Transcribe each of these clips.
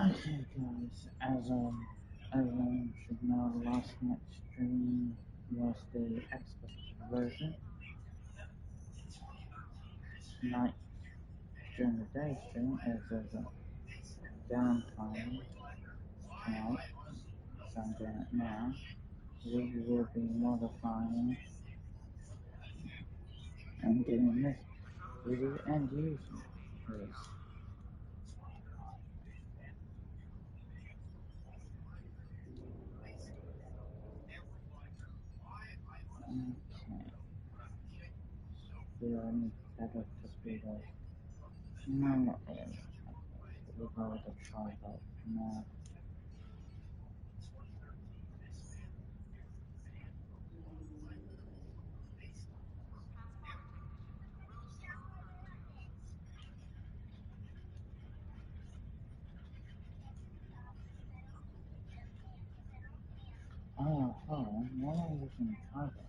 Okay, guys, as everyone should know, last night's stream was the Xbox version. Tonight, during the day stream, as there's a downtime tonight, so I'm doing it now. We will be modifying and getting this video and using this. Okay, so I need to set up the speed of. No, not really. We'll go with the tripod now. Oh, hold on, why am I using a tripod?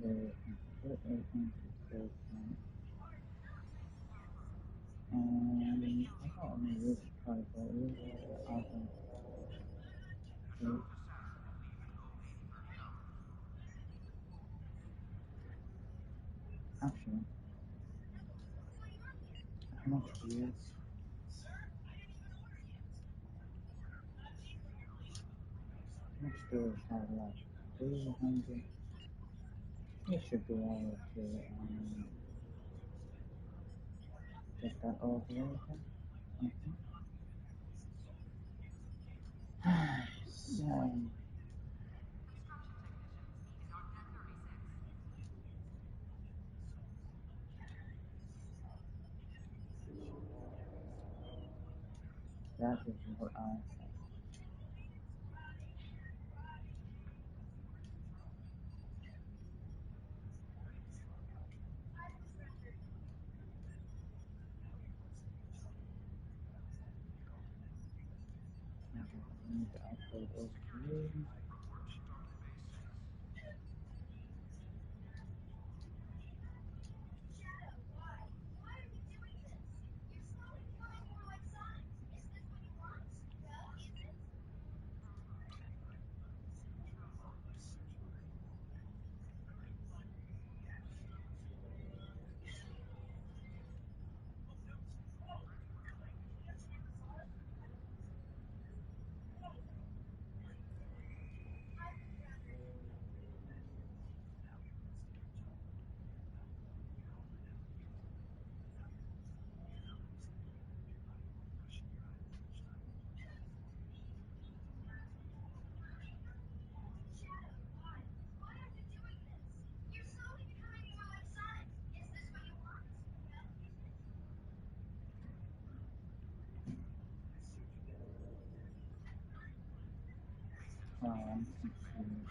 Very completely inconsistent. And I thought I made really tripod. I can do. Actually, how much views? How much do I have left? 300. You should be able to get that all the way then. Okay. So, that is what I think. Okay, I need to upload those views. Oh, I'm confused.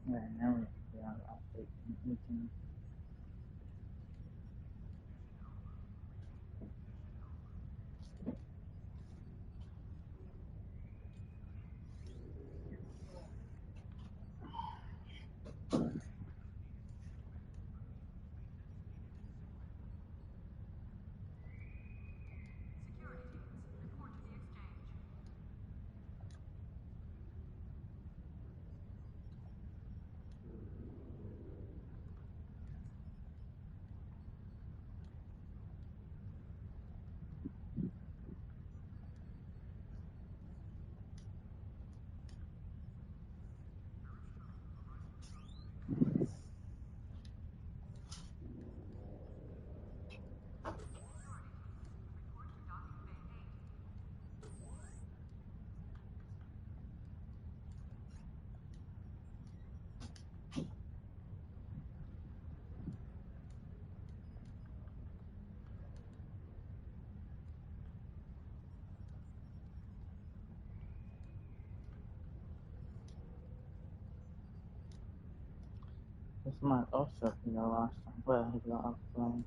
Yeah, now we are updating meeting. This might also be the last time where he got offline.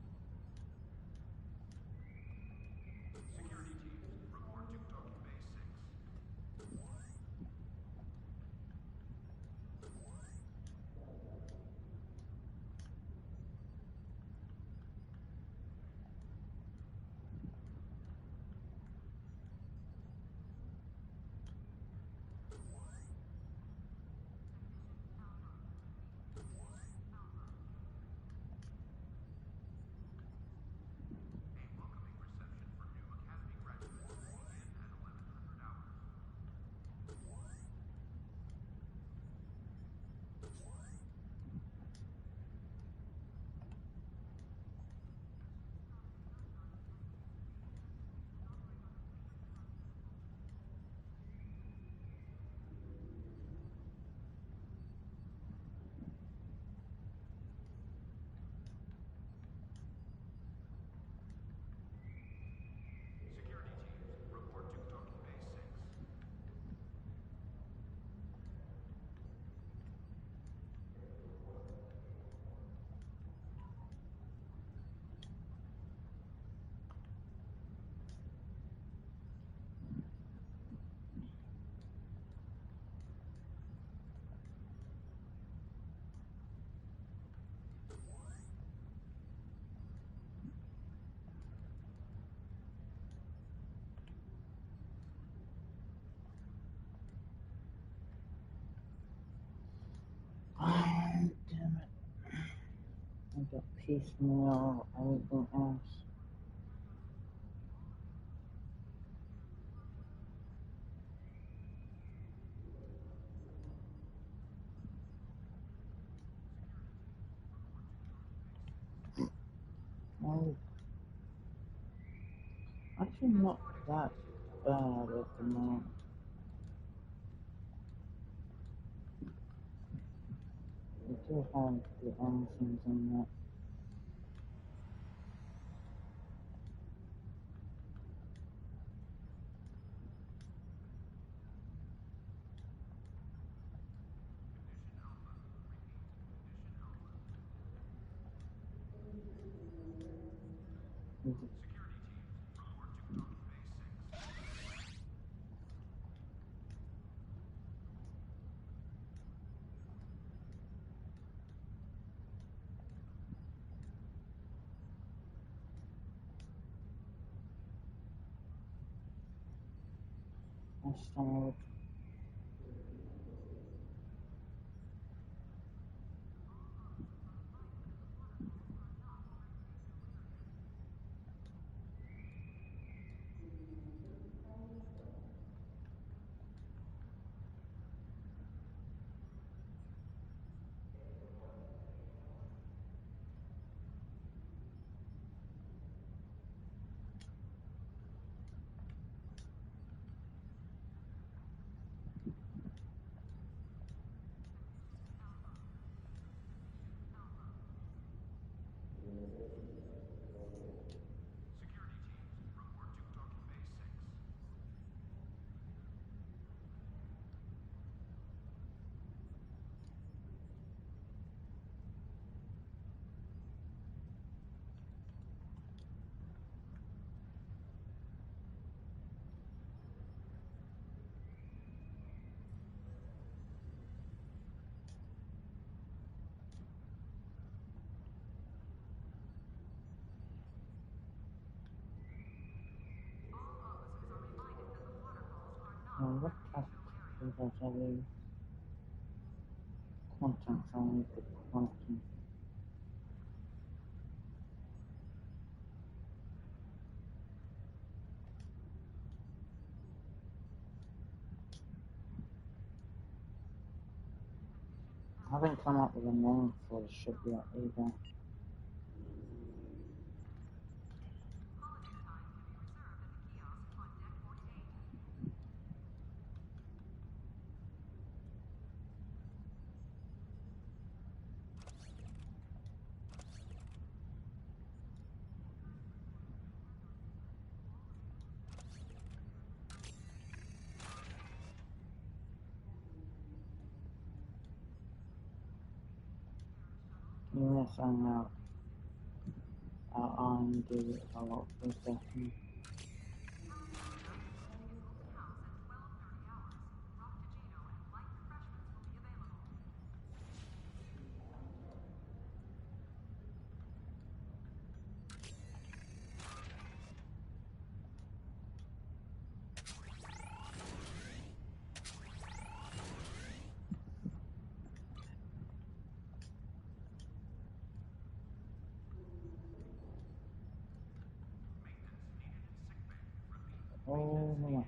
Damn it. I got piecemeal, everything else. Well, actually not that bad at the moment. We do have the engines in that. I started. what task does every quantum only the quantum? I haven't come up with a name for the ship yet either. Yes, I know. Our R&D a lot for second. Oh my.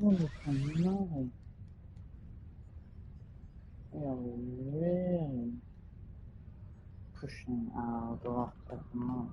Holy no. They are really pushing our draft at the moment.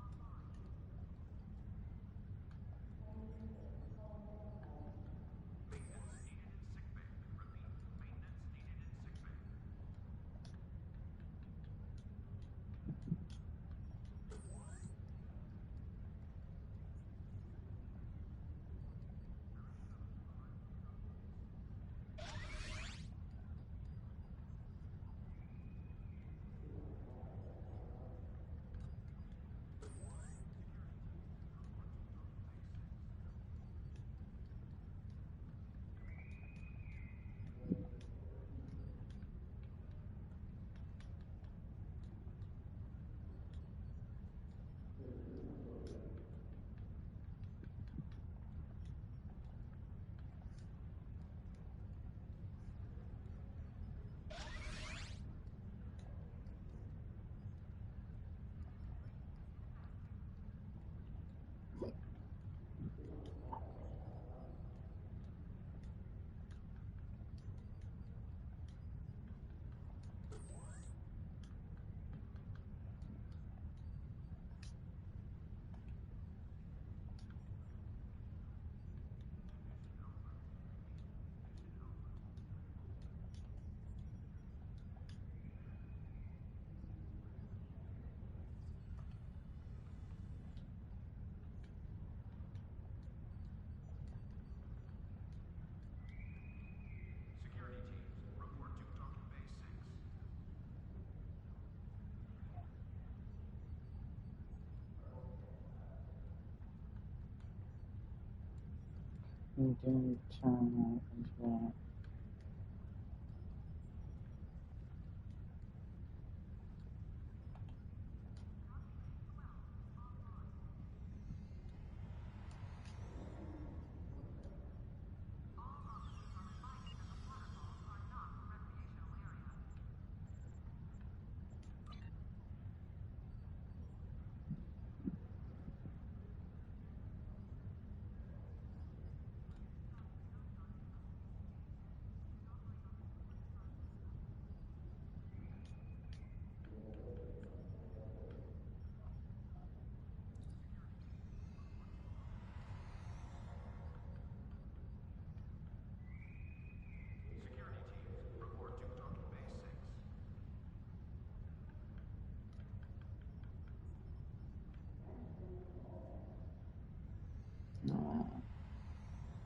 can do turn as well.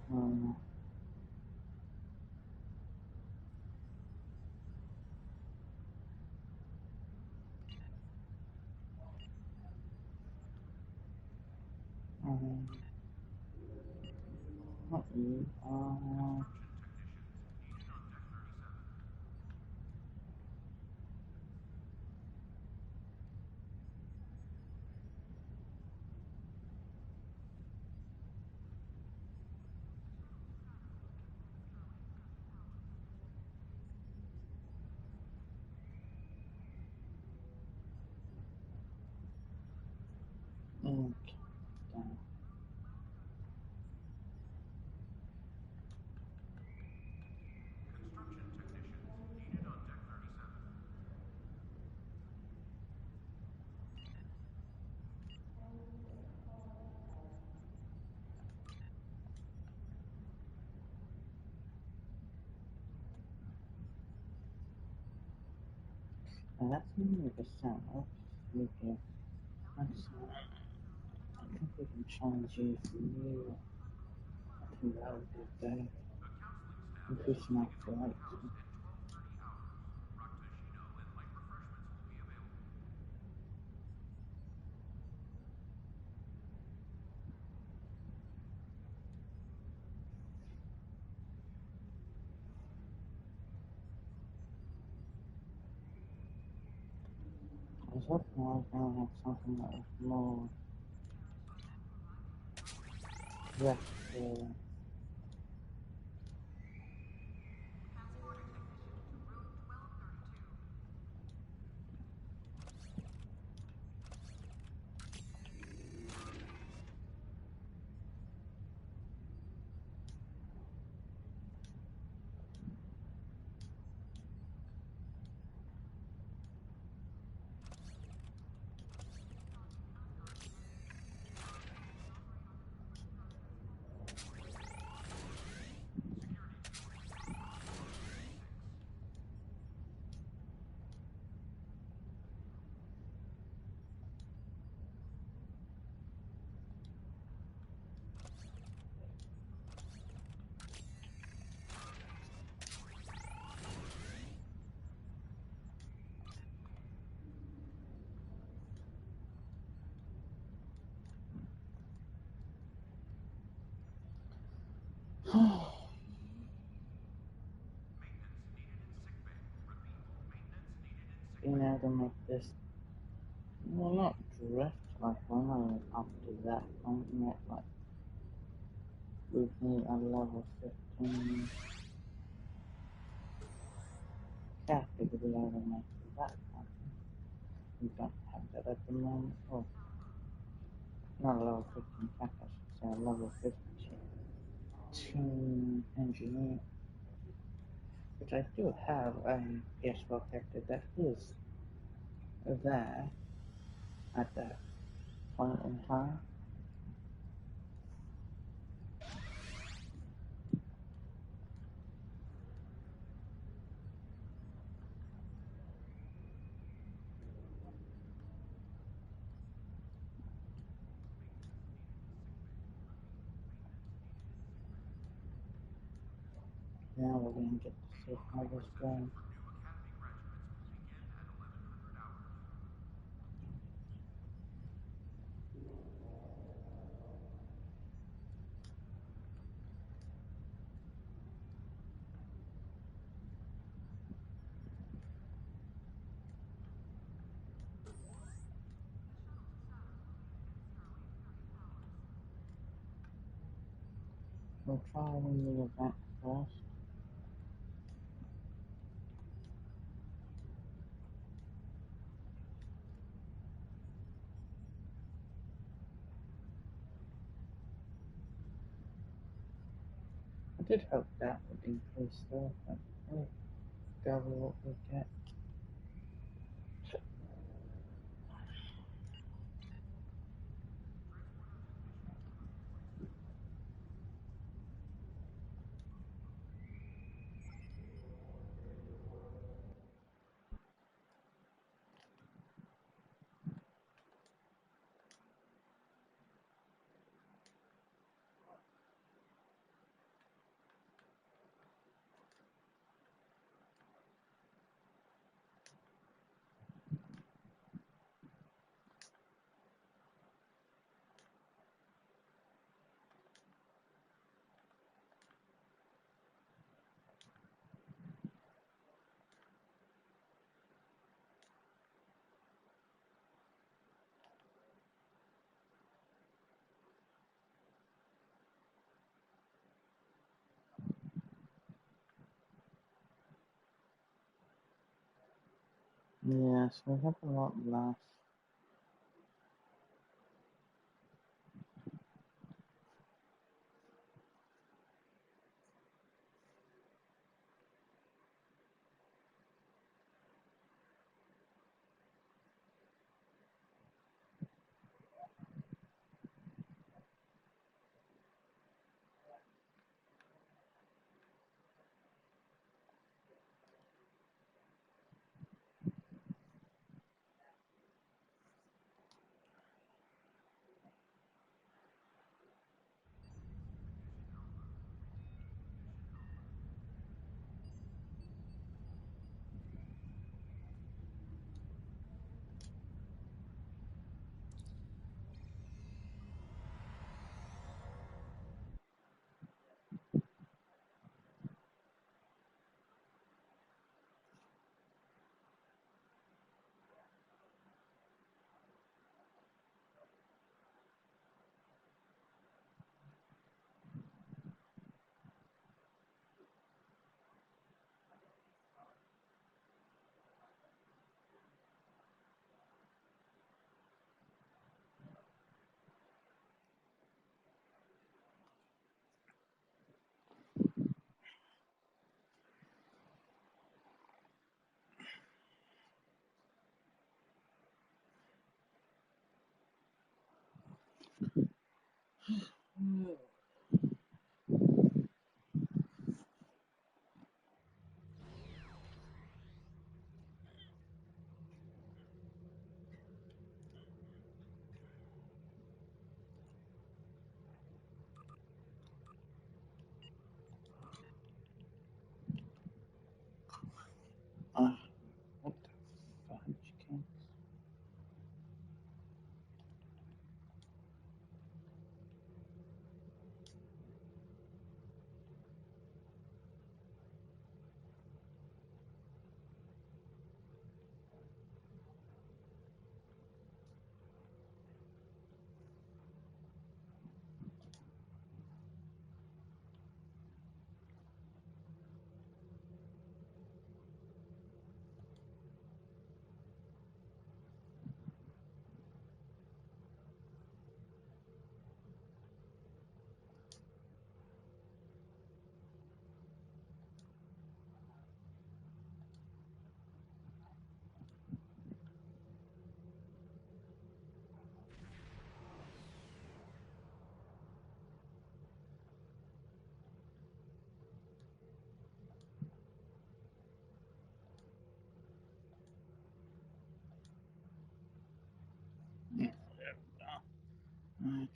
Um, um, not you. Okay. Done. Now that's only the sound. We can. I think we can change you for you. I think that would be better. Increasing our flight. I was hoping I was going to have something that was more direct. Being able to make this, well, not drift, like we're not even up to that point yet, like we need a level 15 character to be able to make that happen. We don't have that at the moment. Oh, not a level 15 character, I should say a level 15 engineer, which I do have a PS4 character that is there at that point in time. Now we're going to get to see how this goes. We'll try when the event first. I did hope that would increase though, but we'll go with what we get. Yes, we have a lot left. What the fudge, King? Yeah, there we go. Okay.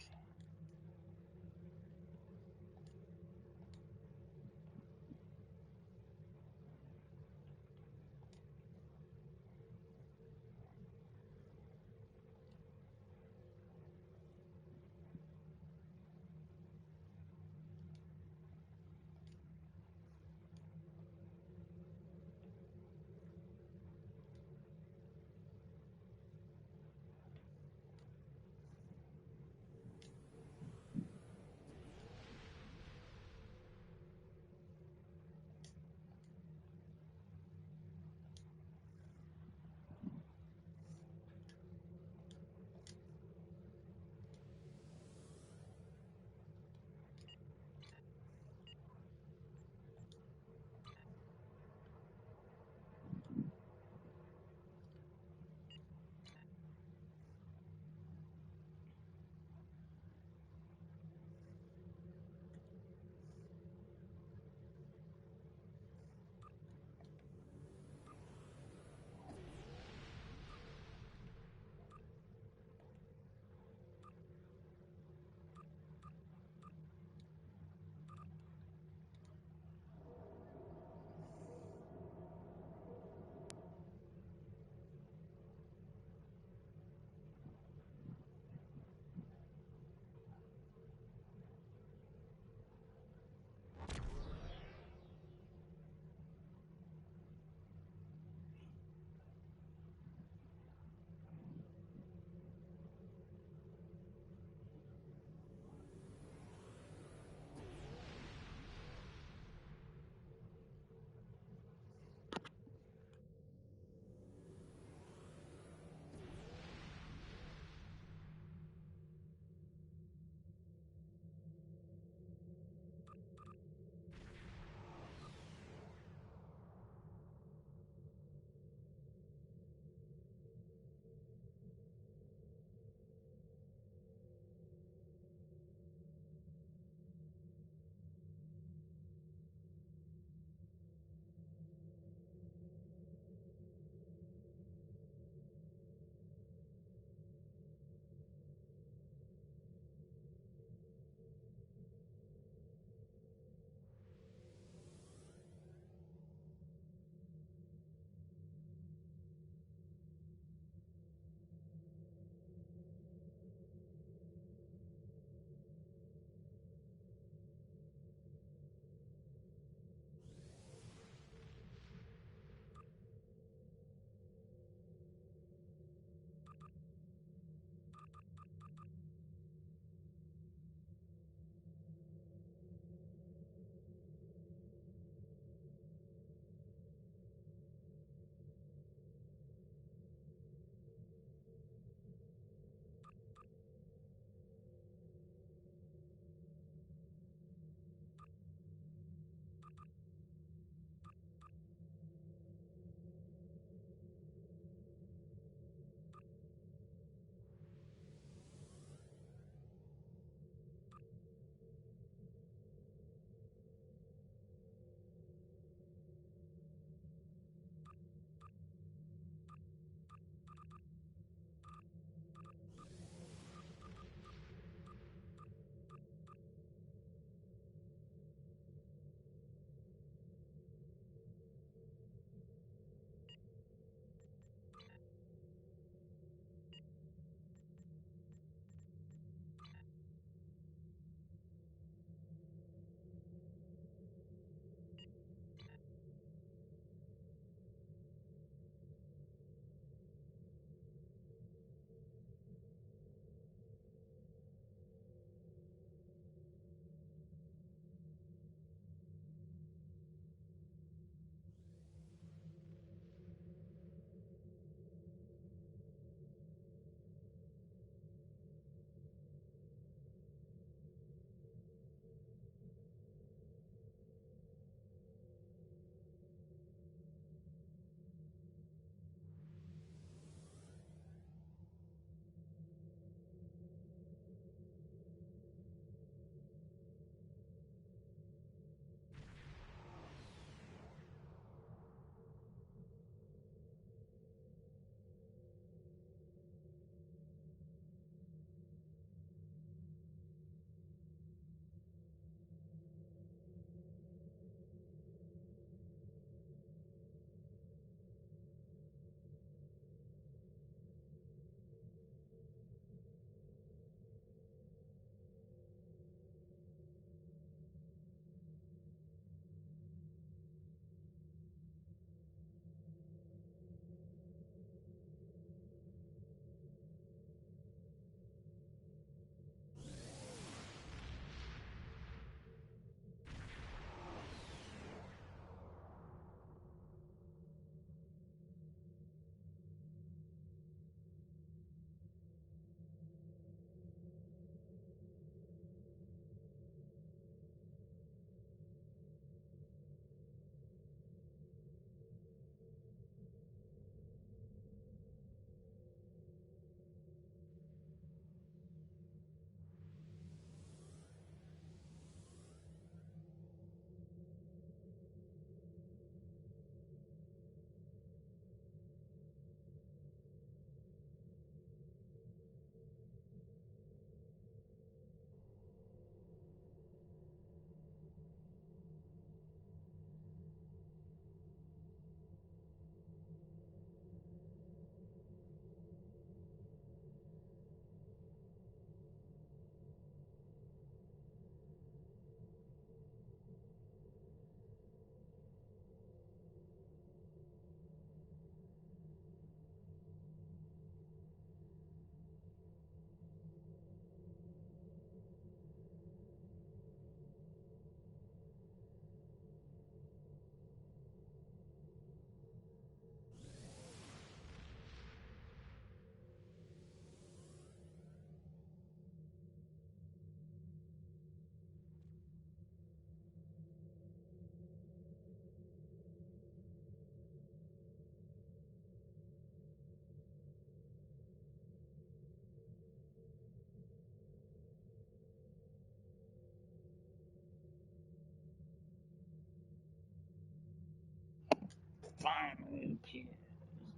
finally appears.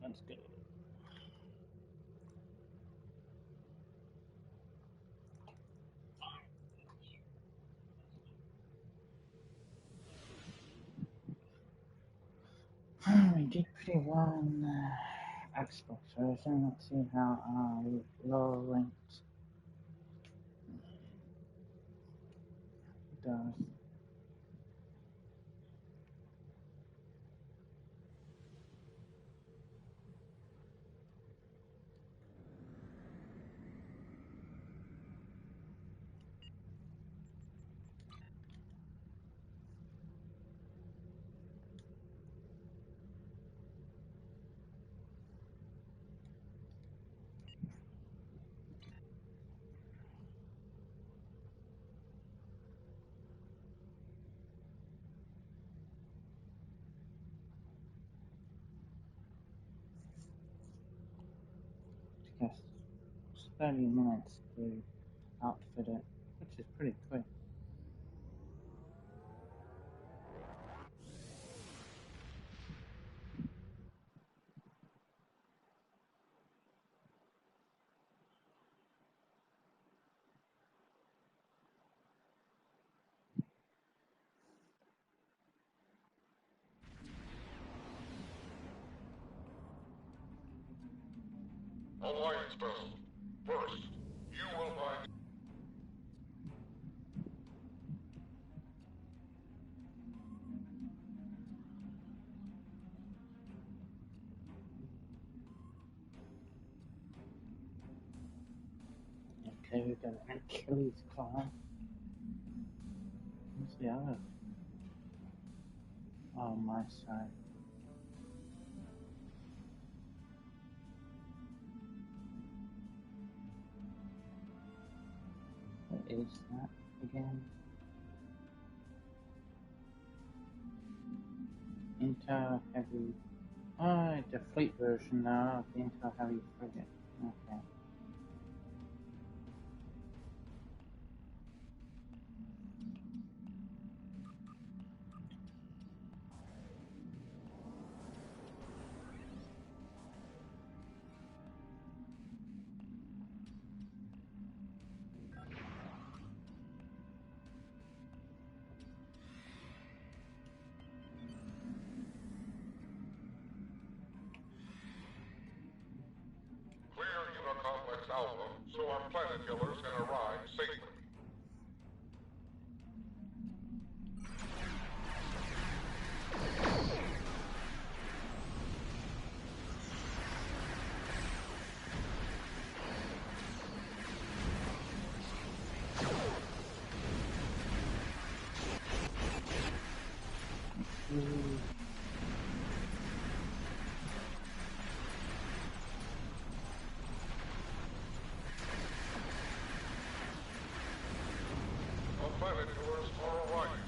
Let's go. We did pretty well in the Xbox version. Let's see how low ranked does. It takes 30 minutes to outfit it, which is pretty quick. Alliance vessel. First, you will find... Okay, we've got an Achilles claw. What's the other? Oh, my side. What is that again? Intel Heavy. Oh, it's a fleet version now of the Intel Heavy frigate. Okay. Clear Unit Complex Alpha, so our planet killers can arrive safely. Our planet killers are arriving.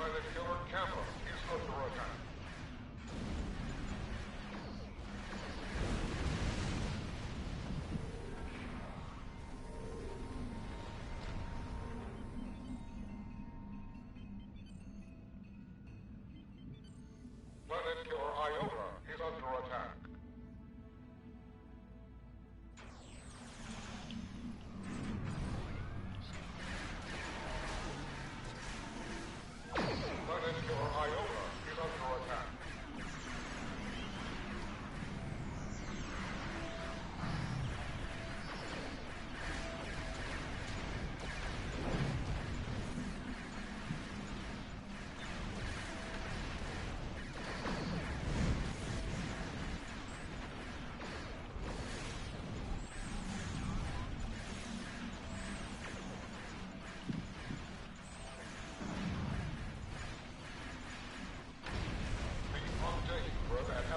Planet Killer Kappa is under attack. Planet Killer Iota is under attack. Planet Killer Iota is under attack.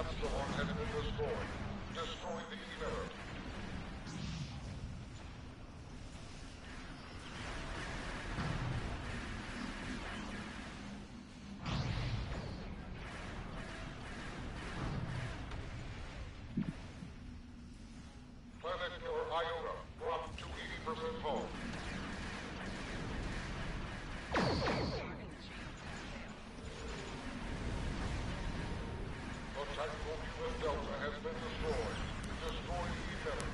Epsilon has been destroyed. Destroy the emitter. Planet Killer Iota dropped to 80% hull. Tactical UN Delta has been destroyed. Destroy the emitter.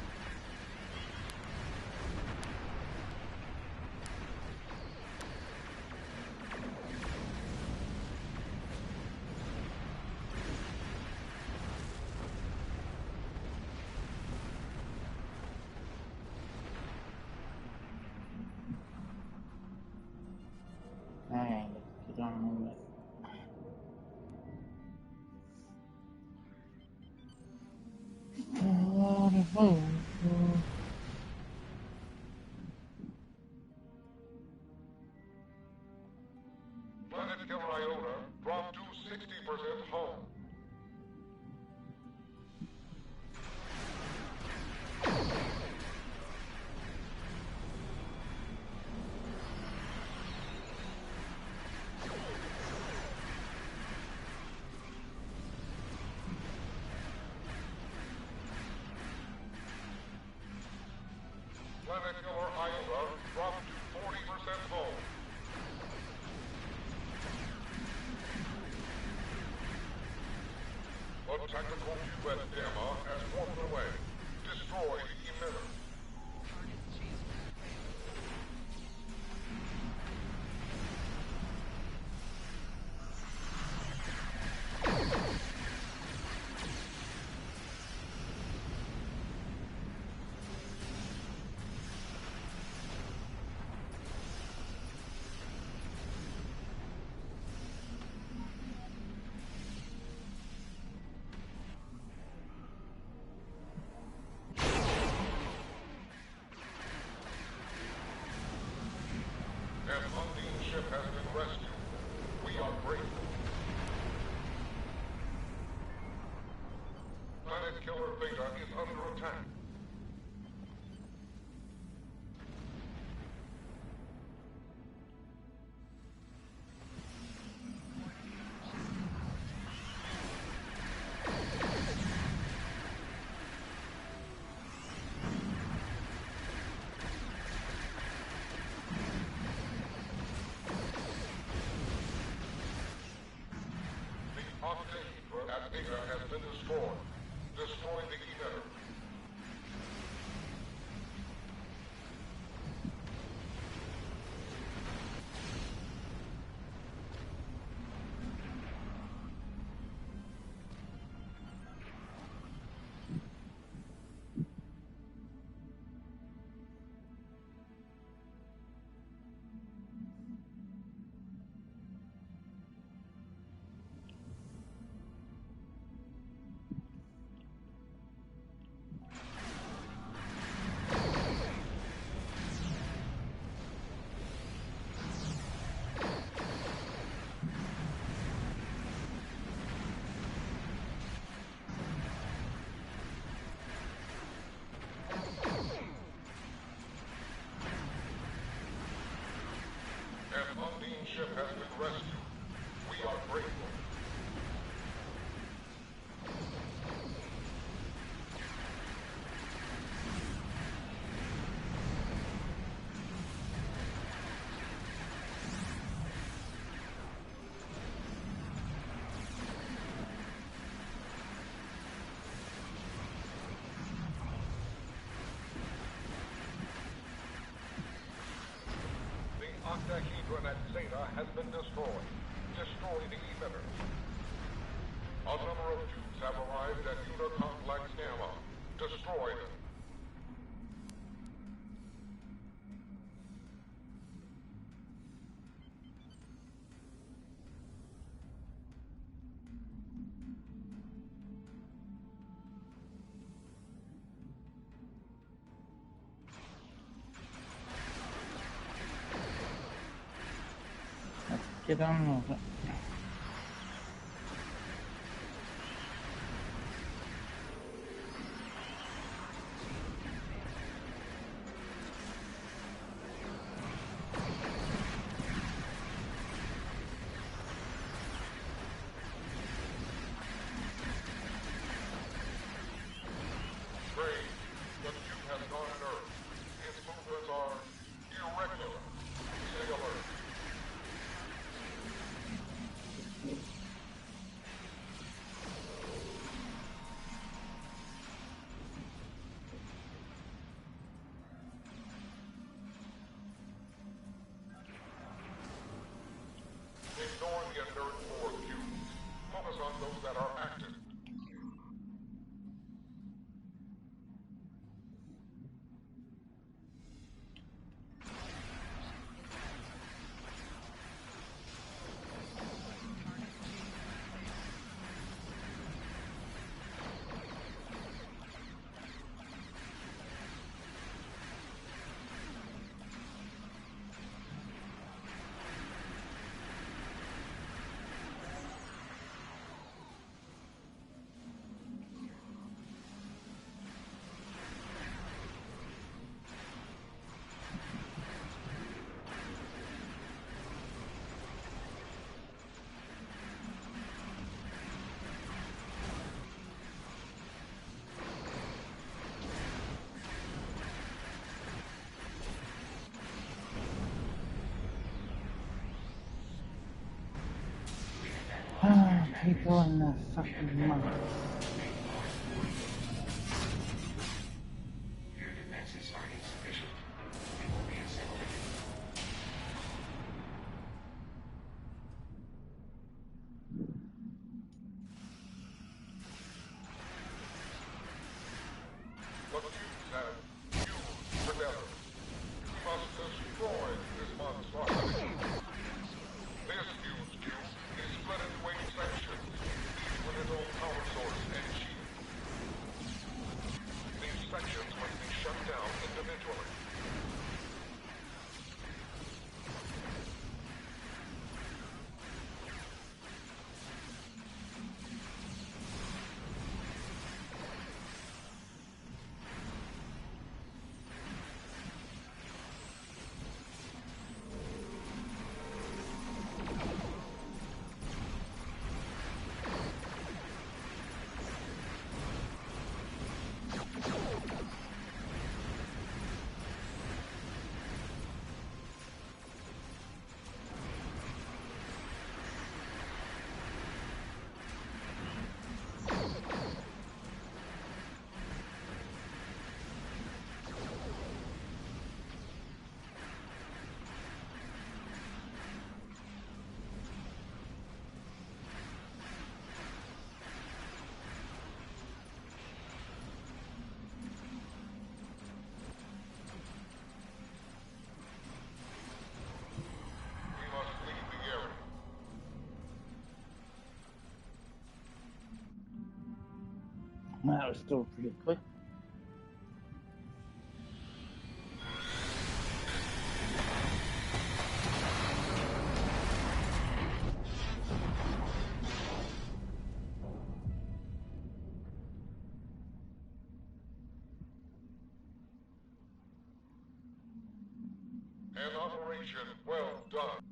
Alright, let's get on with it. Planet Killer Iota dropped to 60% hull. Planet Killer Iota dropped to 40% hull. A tactical UN Gamma has walked away. Destroy the emitter. An unseen ship has been rescued. We are grateful. Planet Killer Beta is under attack. Octahedra at Beta has been destroyed. Destroy the emitter. An unseen ship has been rescued. Dreadnought Zeta has been destroyed. Destroy the emitters. A number of cubes have arrived at Lunar Complex Gamma. Destroy them. Let's get on with it. The cube has gone inert. Its movements are irregular. Stay alert. Ignore the inert core cubes. Focus on those that are active. People in the fucking month. Your defenses are insufficient. It will be assembled. The cubes have fused together. We must destroy this monstrosity. This fused cube is split into 8 sections, each with its own power source and shield. These sections must be shut down individually. That was still pretty quick. An operation well done.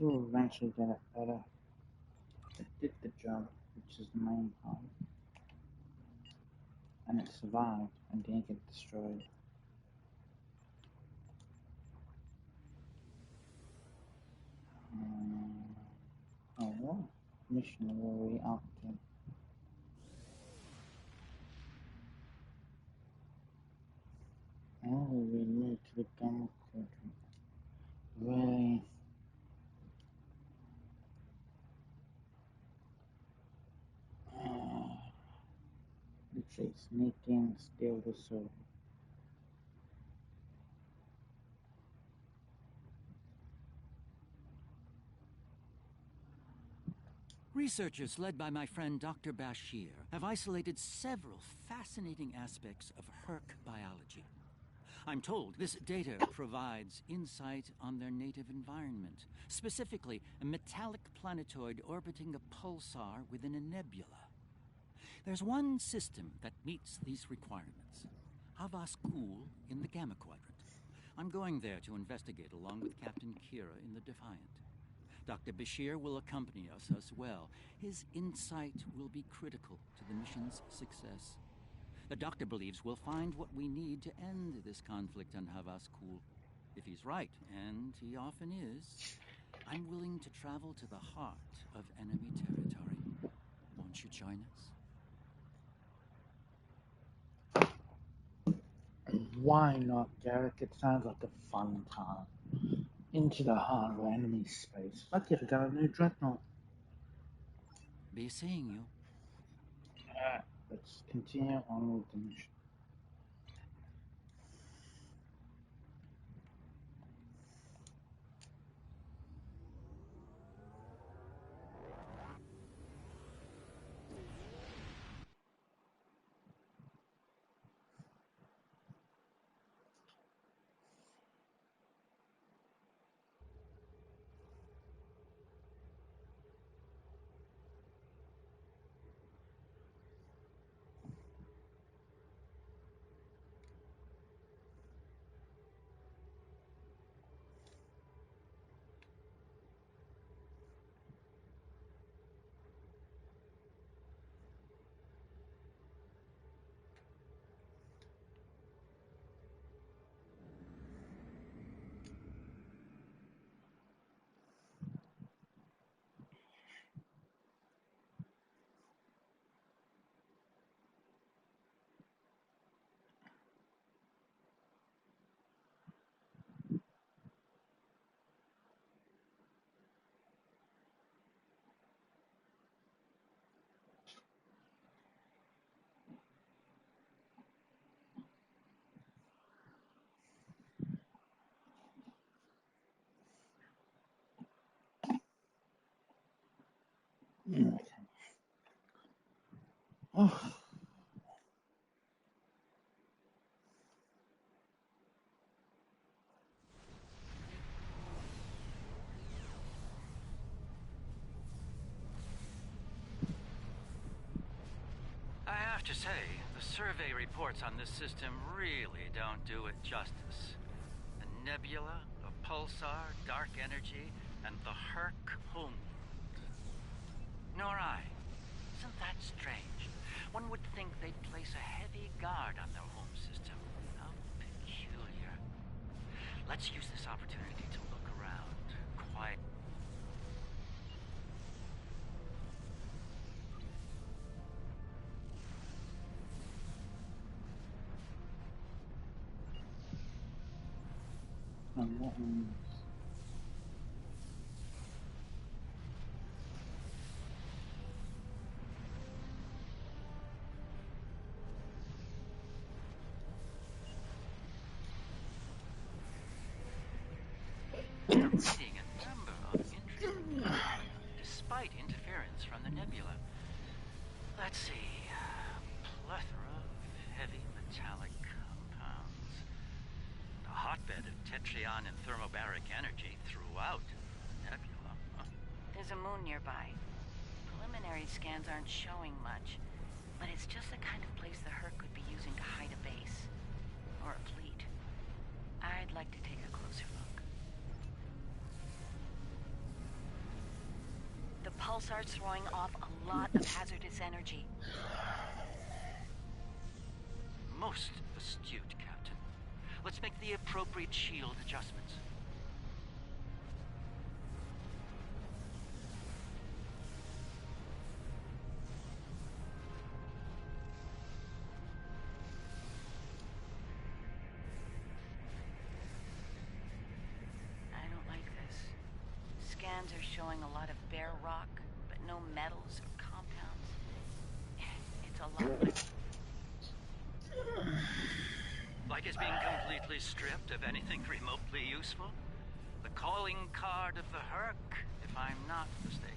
will eventually get it better. It did the job, which is the main part, and it survived and didn't get destroyed. Oh, what mission were we up to? Oh, we moved to the Gamma Quadrant. Really? Let's say sneak in, steal the sword. Researchers led by my friend Dr. Bashir have isolated several fascinating aspects of Herc biology. I'm told this data provides insight on their native environment, specifically a metallic planetoid orbiting a pulsar within a nebula. There's one system that meets these requirements, Havas Kul in the Gamma Quadrant. I'm going there to investigate along with Captain Kira in the Defiant. Dr. Bashir will accompany us as well. His insight will be critical to the mission's success. The doctor believes we'll find what we need to end this conflict on Havas Kul. If he's right, and he often is, I'm willing to travel to the heart of enemy territory. Won't you join us? Why not, Garrett? It sounds like a fun time. Into the heart of enemy space. Like if I got a new Dreadnought. Be seeing you. Let's continue on with the mission. Okay. Oh. I have to say, the survey reports on this system really don't do it justice. A nebula, a pulsar, dark energy, and the Herc homeworld. Nor I. Isn't that strange? One would think they'd place a heavy guard on their home system. How peculiar. Let's use this opportunity to look around. Quiet. And what one? Reading a number of interesting despite interference from the nebula. Let's see. Plethora of heavy metallic compounds. A hotbed of tetryon and thermobaric energy throughout the nebula. There's a moon nearby. Preliminary scans aren't showing much, but it's just the kind of place the Herc could be using to hide a base. Or a fleet. I'd like to take a closer look. pulsar's throwing off a lot of hazardous energy. Most astute, Captain. Let's make the appropriate shield adjustments. I don't like this. Scans are showing a lot of bare rock, but no metals or compounds. It's a lot like... Like it's being completely stripped of anything remotely useful? The calling card of the Herc, if I'm not mistaken.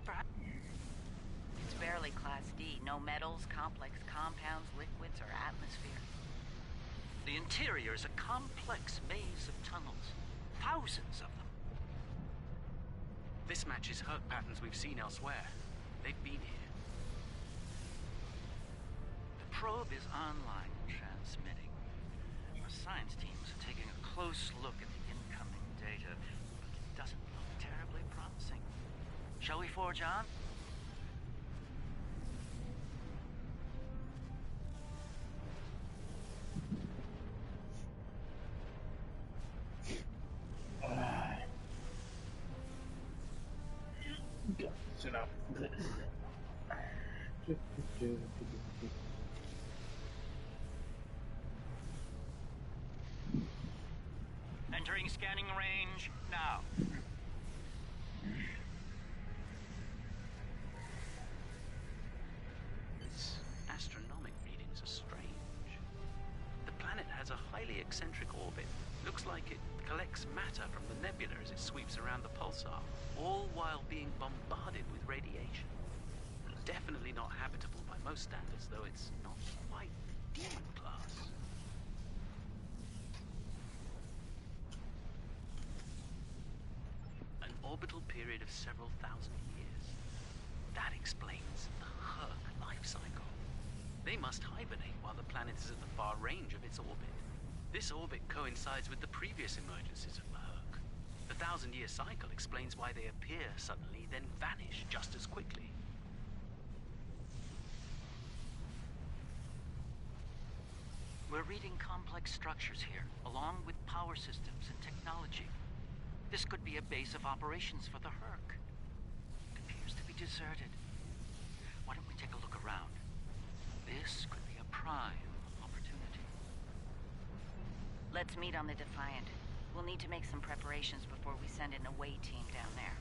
Perhaps... It's barely Class D. No metals, complex compounds, liquids, or atmosphere. The interior is a complex maze of tunnels. Thousands of them. This matches Herc patterns we've seen elsewhere. They've been here. The probe is online and transmitting. Our science teams are taking a close look at the incoming data, but it doesn't look terribly promising. Shall we forge on? Sit up. Entering scanning range now. Its astronomic readings are strange. The planet has a highly eccentric orbit. Looks like it collects matter from the nebula as it sweeps around the pulsar, all while being bombarded with radiation. Definitely not habitable by most standards, though it's not quite demon class. An orbital period of several thousand years. That explains the Herc life cycle. They must hibernate while the planet is at the far range of its orbit. This orbit coincides with the previous emergences of the Herc. The 1,000-year cycle explains why they appear suddenly, then vanish just as quickly. We're reading complex structures here, along with power systems and technology. This could be a base of operations for the Herc. It appears to be deserted. Why don't we take a look around? This could be a prime opportunity. Let's meet on the Defiant. We'll need to make some preparations before we send an away team down there.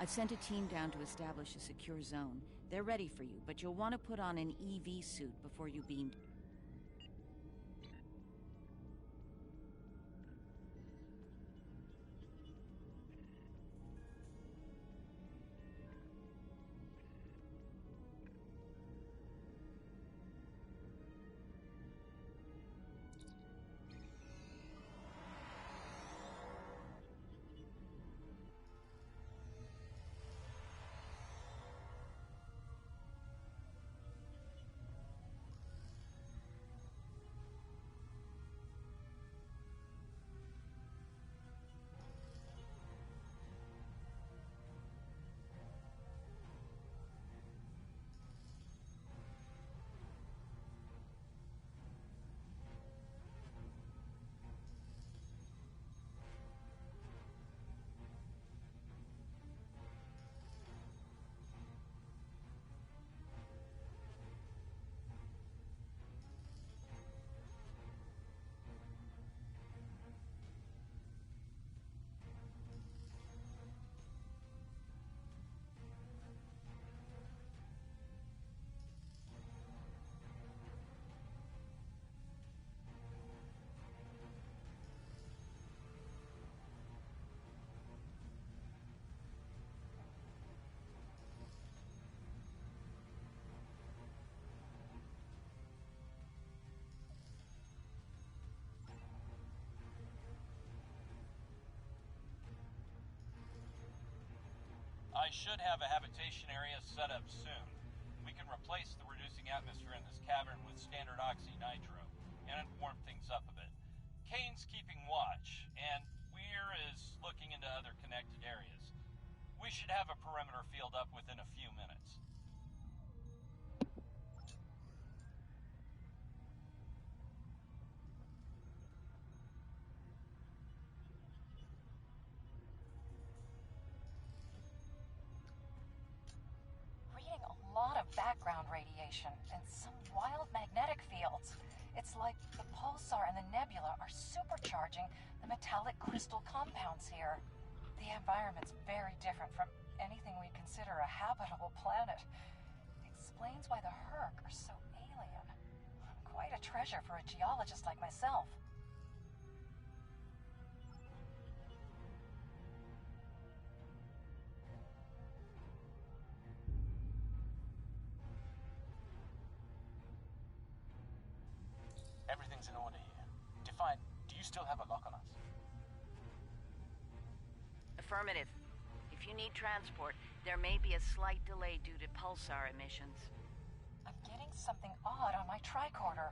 I've sent a team down to establish a secure zone. They're ready for you, but you'll want to put on an EV suit before you beam. I should have a habitation area set up soon. We can replace the reducing atmosphere in this cavern with standard oxy-nitro, and warm things up a bit. Kane's keeping watch, and Weir is looking into other connected areas. We should have a perimeter field up within a few minutes. Reading a lot of background radiation and some wild magnetic fields. It's like the pulsar and the nebula are supercharging the metallic crystal compounds here. The environment's very different from anything we consider a habitable planet. Explains why the Herc are so alien. Quite a treasure for a geologist like myself. Everything's in order here. Define, do you still have a lock on us? Affirmative. If you need transport, there may be a slight delay due to pulsar emissions. I'm getting something odd on my tricorder.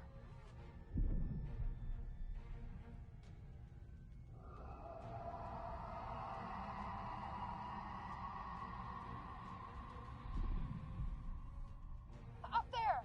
Up there!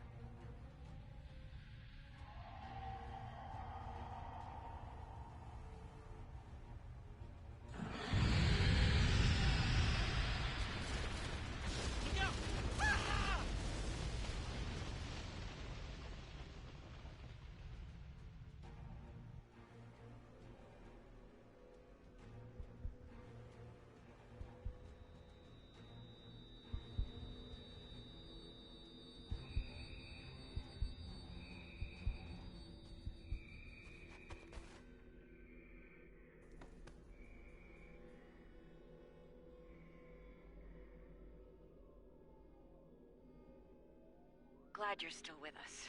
Glad you're still with us.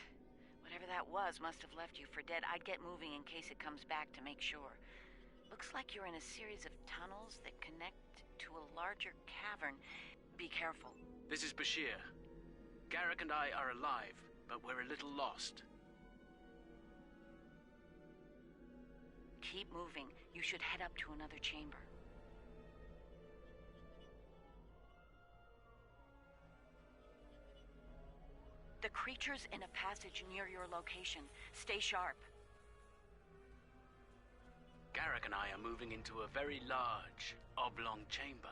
Whatever that was must have left you for dead. I'd get moving in case it comes back to make sure. Looks like you're in a series of tunnels that connect to a larger cavern. Be careful. This is Bashir. Garrett and I are alive, but we're a little lost. Keep moving. You should head up to another chamber. The creature's in a passage near your location. Stay sharp. Garrett and I are moving into a very large, oblong chamber.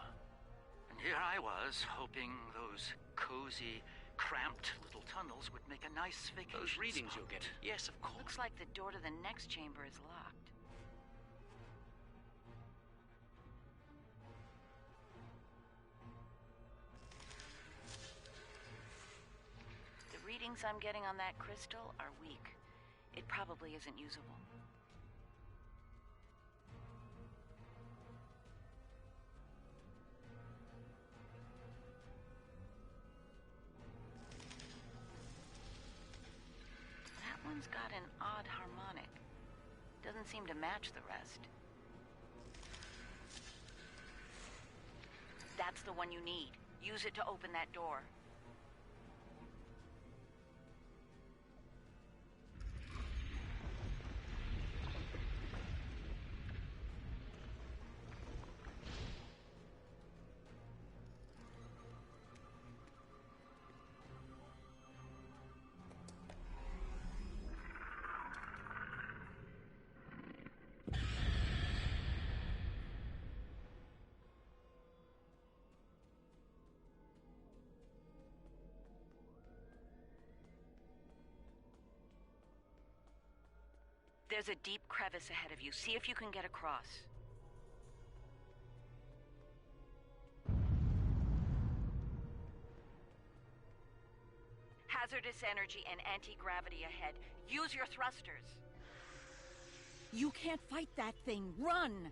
And here I was, hoping those cozy, cramped little tunnels would make a nice vacation Those readings spot. you'll get. Yes, of course. Looks like the door to the next chamber is locked. The readings I'm getting on that crystal are weak. It probably isn't usable. That one's got an odd harmonic. Doesn't seem to match the rest. That's the one you need. Use it to open that door. There's a deep crevice ahead of you. See if you can get across. Hazardous energy and anti-gravity ahead. Use your thrusters. You can't fight that thing. Run!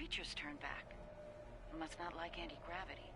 creatures turn back. Must not like anti-gravity.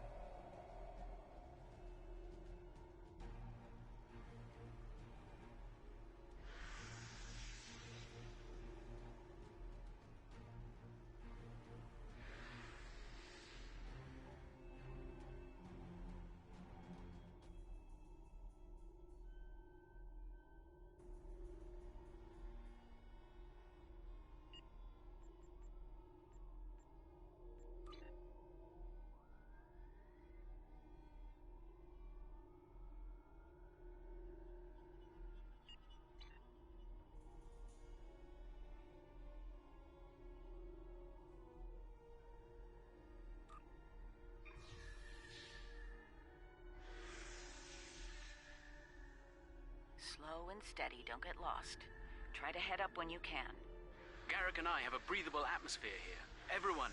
Slow and steady, don't get lost. Try to head up when you can. Garrett and I have a breathable atmosphere here. Everyone,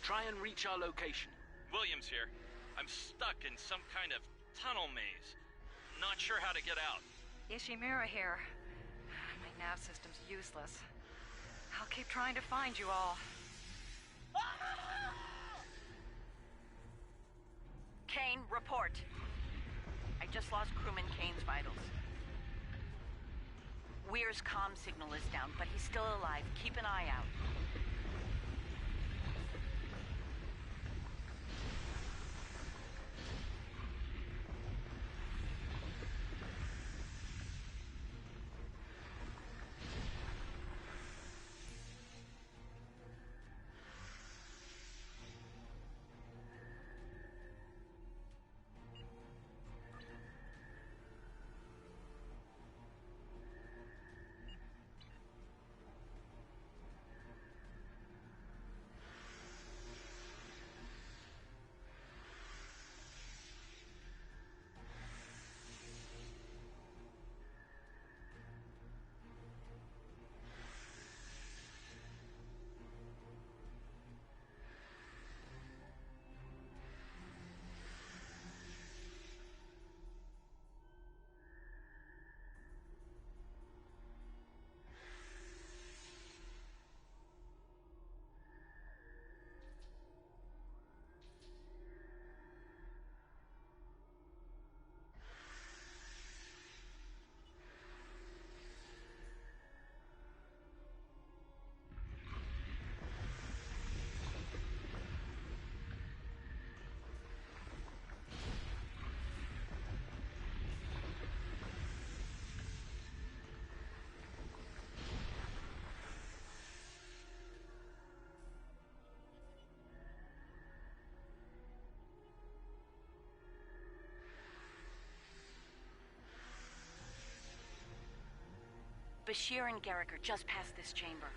try and reach our location. Williams here. I'm stuck in some kind of tunnel maze. Not sure how to get out. Ishimura here. My nav system's useless. I'll keep trying to find you all. Kane, report. I just lost crewman Kane's vitals. Weir's comm signal is down, but he's still alive. Keep an eye out. Bashir and Garrett are just past this chamber.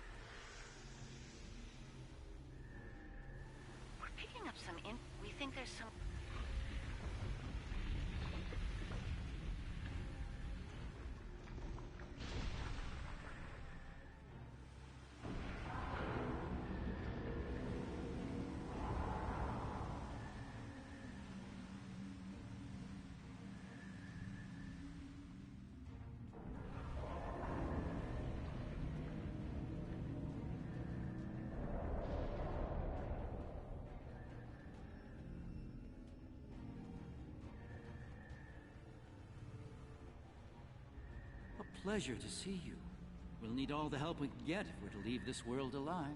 We're picking up some we think there's some... Pleasure to see you. We'll need all the help we can get if we're to leave this world alive.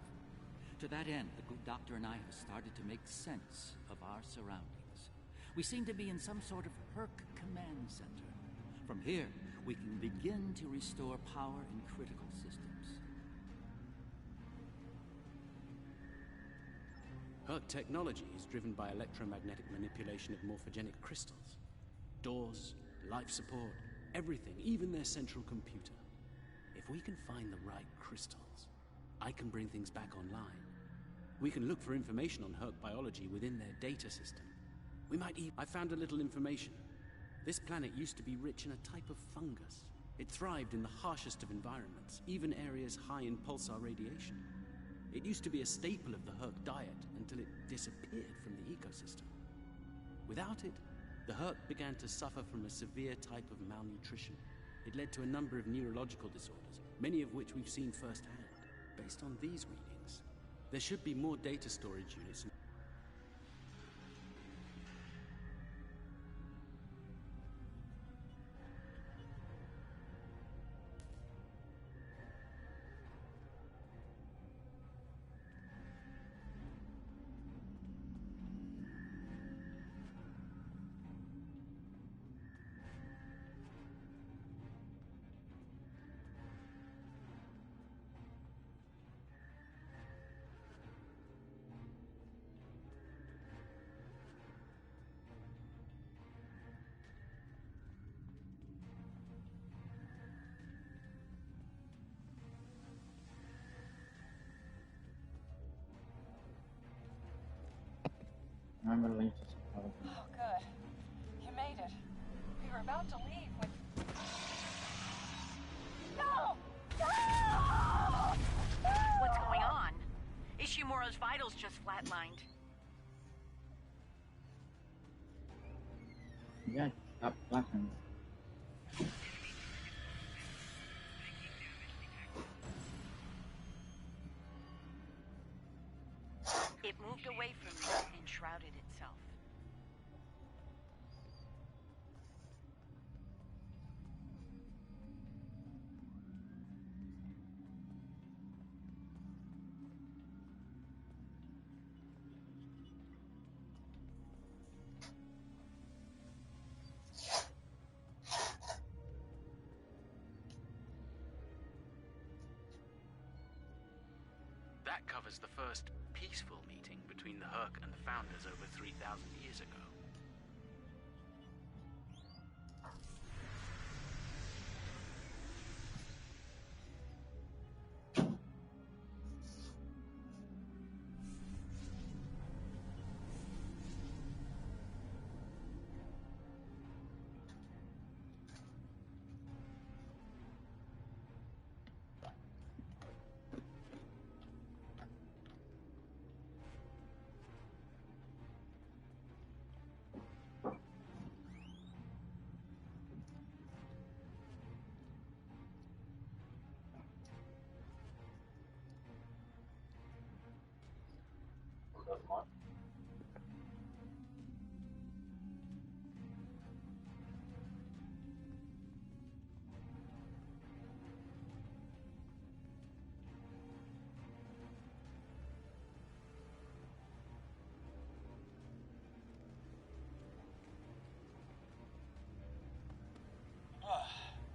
To that end, the good doctor and I have started to make sense of our surroundings. We seem to be in some sort of Herc command center. From here, we can begin to restore power in critical systems. Herc technology is driven by electromagnetic manipulation of morphogenic crystals. Doors, life support, everything, even their central computer. If we can find the right crystals, I can bring things back online. We can look for information on Herc biology within their data system. We might even... I found a little information. This planet used to be rich in a type of fungus. It thrived in the harshest of environments, even areas high in pulsar radiation. It used to be a staple of the Herc diet until it disappeared from the ecosystem. Without it, the Herc began to suffer from a severe type of malnutrition. It led to a number of neurological disorders, many of which we've seen firsthand. Based on these readings, There should be more data storage units. I'm relieved to support you. Oh, good. You made it. We were about to leave when... No! No! What's going on? Ishimura's vitals just flatlined. Yeah, stop flashing. It moved away from me and shrouded itself. That covers the first peaceful meeting between the Herc and the Founders over 3,000 years ago.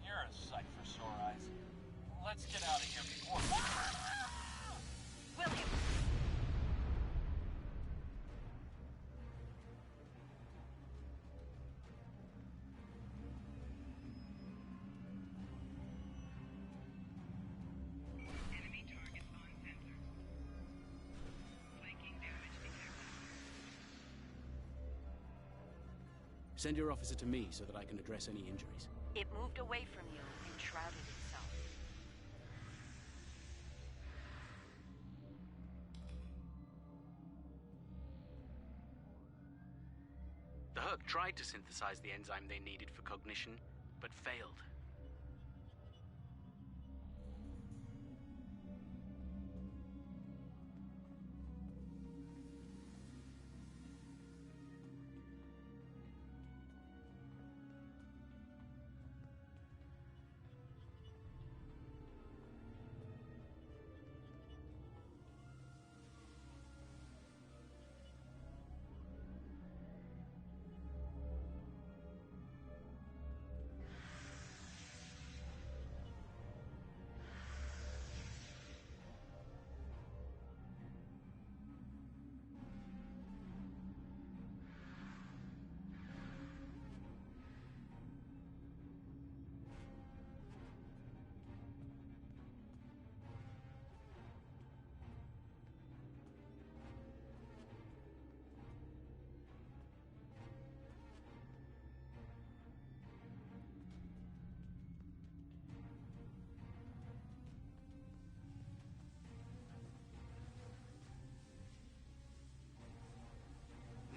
You're a sight for sore eyes. Let's get out of here before... William! Enemy targets on sensors. Flanking damage detected. Send your officer to me so that I can address any injuries. It moved away from you and shrouded itself. The Herc tried to synthesize the enzyme they needed for cognition, but failed.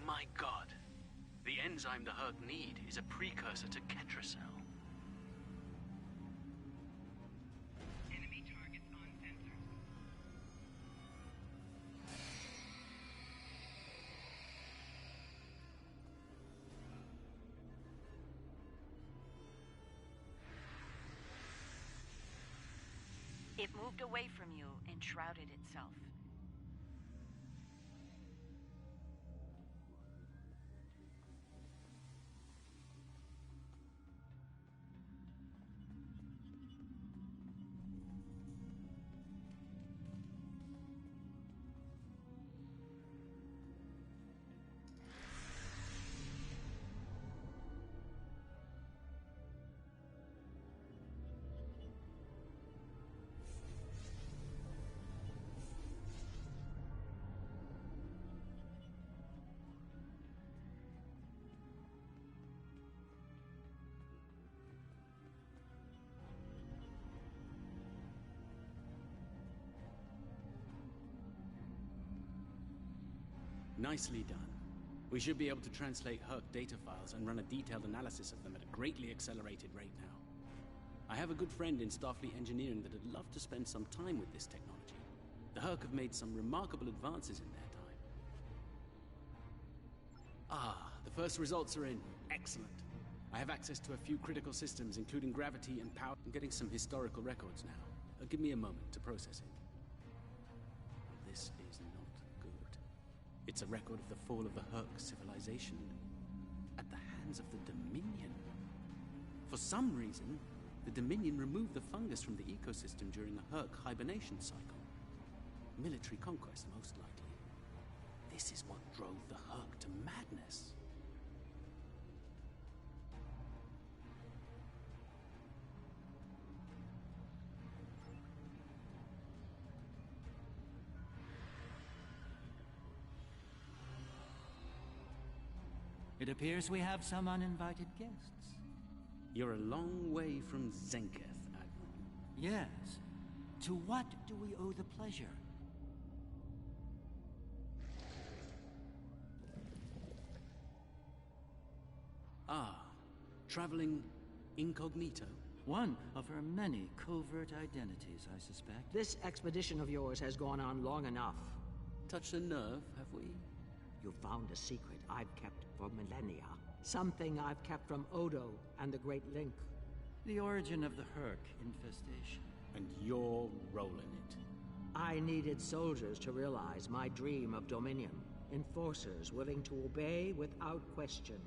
My God. The enzyme the Herc need is a precursor to Ketracel. Enemy targets on sensors. It moved away from you and shrouded itself. Nicely done. We should be able to translate Herc data files and run a detailed analysis of them at a greatly accelerated rate now. I have a good friend in Starfleet engineering that would love to spend some time with this technology. The Herc have made some remarkable advances in their time. Ah, the first results are in. Excellent. I have access to a few critical systems, including gravity and power. I'm getting some historical records now. Give me a moment to process it. This is not good. It's a record of the fall of the Herc civilization at the hands of the Dominion. For some reason, the Dominion removed the fungus from the ecosystem during a Herc hibernation cycle. Military conquest, most likely. This is what drove the Herc to madness. It appears we have some uninvited guests. You're a long way from Zenketh, Admiral. Yes. To what do we owe the pleasure? Ah, traveling incognito? One of her many covert identities, I suspect. This expedition of yours has gone on long enough. Touched a nerve, have we? You found a secret I've kept for millennia. Something I've kept from Odo and the Great Link. The origin of the Herc infestation. And your role in it. I needed soldiers to realize my dream of dominion. Enforcers willing to obey without question.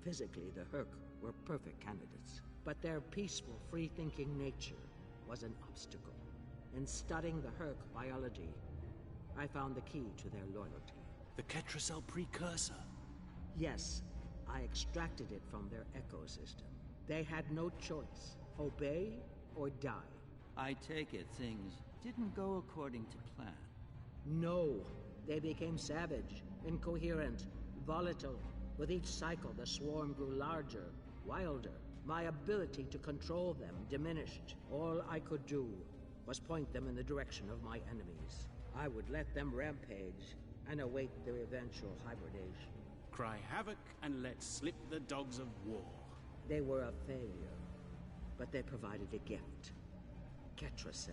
Physically, the Herc were perfect candidates. But their peaceful, free-thinking nature was an obstacle. In studying the Herc biology, I found the key to their loyalty. The Ketracel precursor? Yes, I extracted it from their ecosystem. They had no choice. Obey or die. I take it things didn't go according to plan. No, they became savage, incoherent, volatile. With each cycle, the swarm grew larger, wilder. My ability to control them diminished. All I could do was point them in the direction of my enemies. I would let them rampage and await their eventual hibernation. Cry havoc and let slip the dogs of war. They were a failure, but they provided a gift. Ketracel,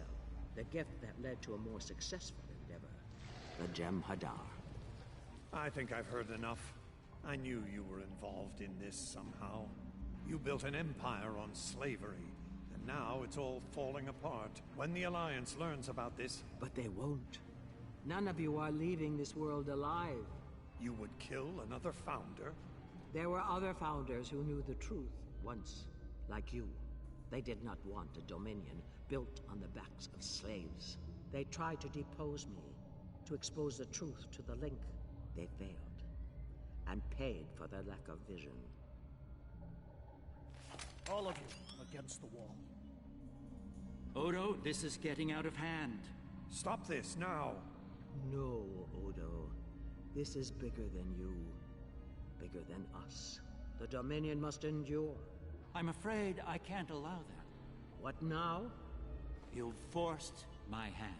the gift that led to a more successful endeavor. The Gem Hadar. I think I've heard enough. I knew you were involved in this somehow. You built an empire on slavery, and now it's all falling apart. When the Alliance learns about this... But they won't. None of you are leaving this world alive. You would kill another founder? There were other founders who knew the truth once, like you. They did not want a dominion built on the backs of slaves. They tried to depose me, to expose the truth to the Link. They failed, and paid for their lack of vision. All of you against the wall. Odo, this is getting out of hand. Stop this now! No, Odo. This is bigger than you. Bigger than us. The Dominion must endure. I'm afraid I can't allow that. What now? You've forced my hand.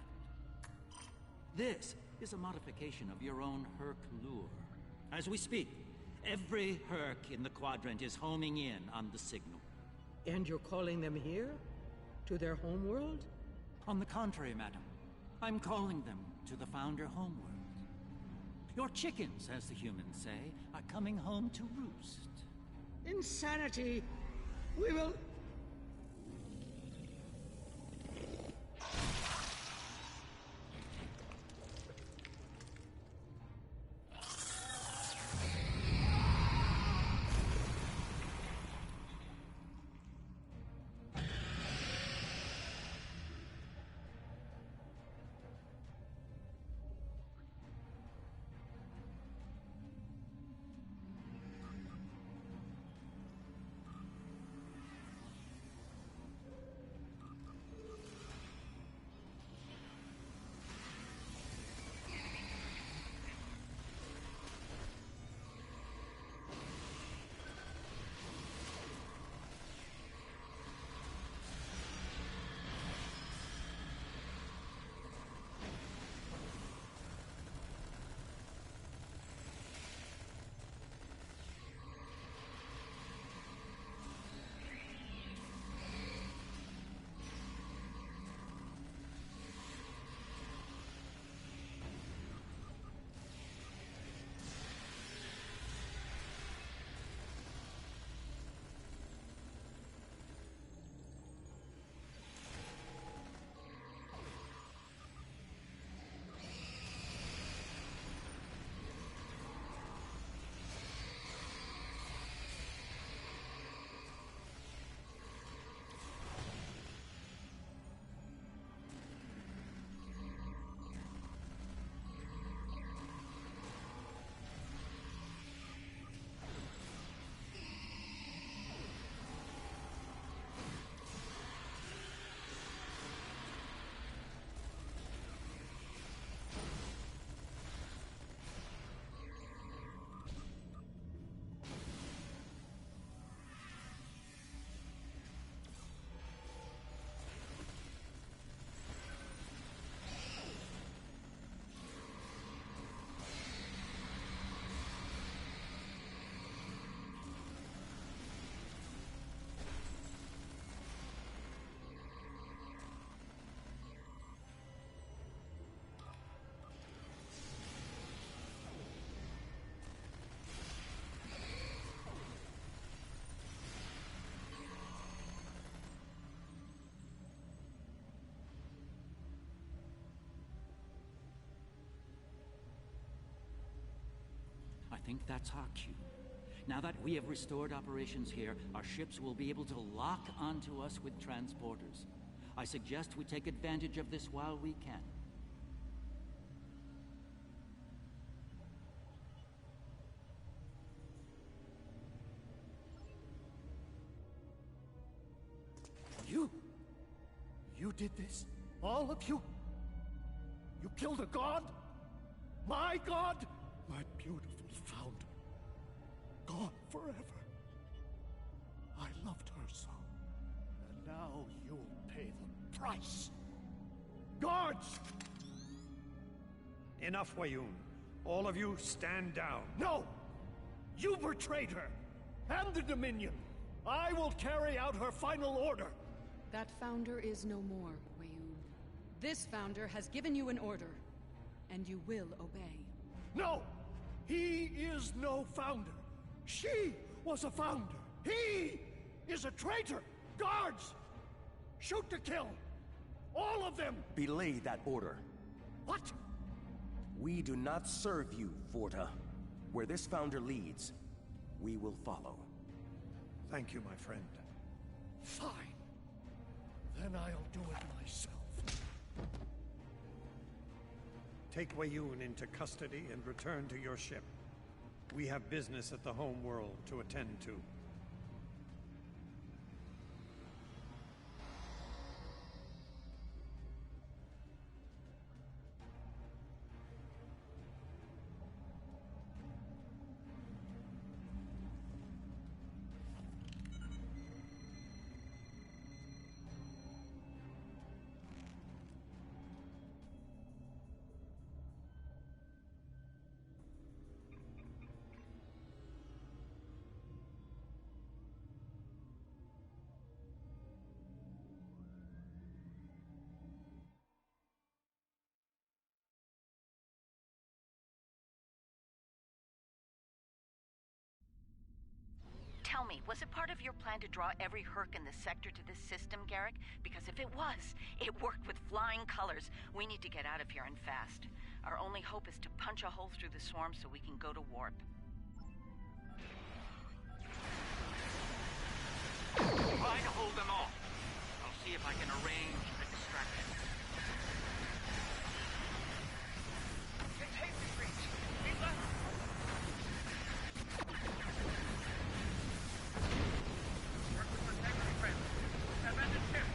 This is a modification of your own Herc lure. As we speak, every Herc in the Quadrant is homing in on the signal. And you're calling them here? To their homeworld? On the contrary, madam. I'm calling them to the Founder homeworld. Your chickens, as the humans say, are coming home to roost. Insanity! We will... think that's our cue. Now that we have restored operations here, our ships will be able to lock onto us with transporters. I suggest we take advantage of this while we can. You did this? All of you? You killed a god? My god? My beautiful founder. Gone forever. I loved her so. And now you'll pay the price. Guards! Enough, Wayoon. All of you, stand down. No! You betrayed her! And the Dominion! I will carry out her final order! That founder is no more, Wayoon. This founder has given you an order, and you will obey. No! He is no founder! She was a founder! He is a traitor! Guards! Shoot to kill! All of them! Belay that order. What? We do not serve you, Vorta. Where this founder leads, we will follow. Thank you, my friend. Fine. Then I'll do it myself. Take Wayoon into custody and return to your ship. We have business at the home world to attend to. Tell me, was it part of your plan to draw every Herc in the sector to this system, Garrett? Because if it was, it worked with flying colors. We need to get out of here and fast. Our only hope is to punch a hole through the swarm so we can go to warp. Try to hold them off. I'll see if I can arrange a distraction. Containment breach. We left. Work with integrity, friends. Abandoned ship.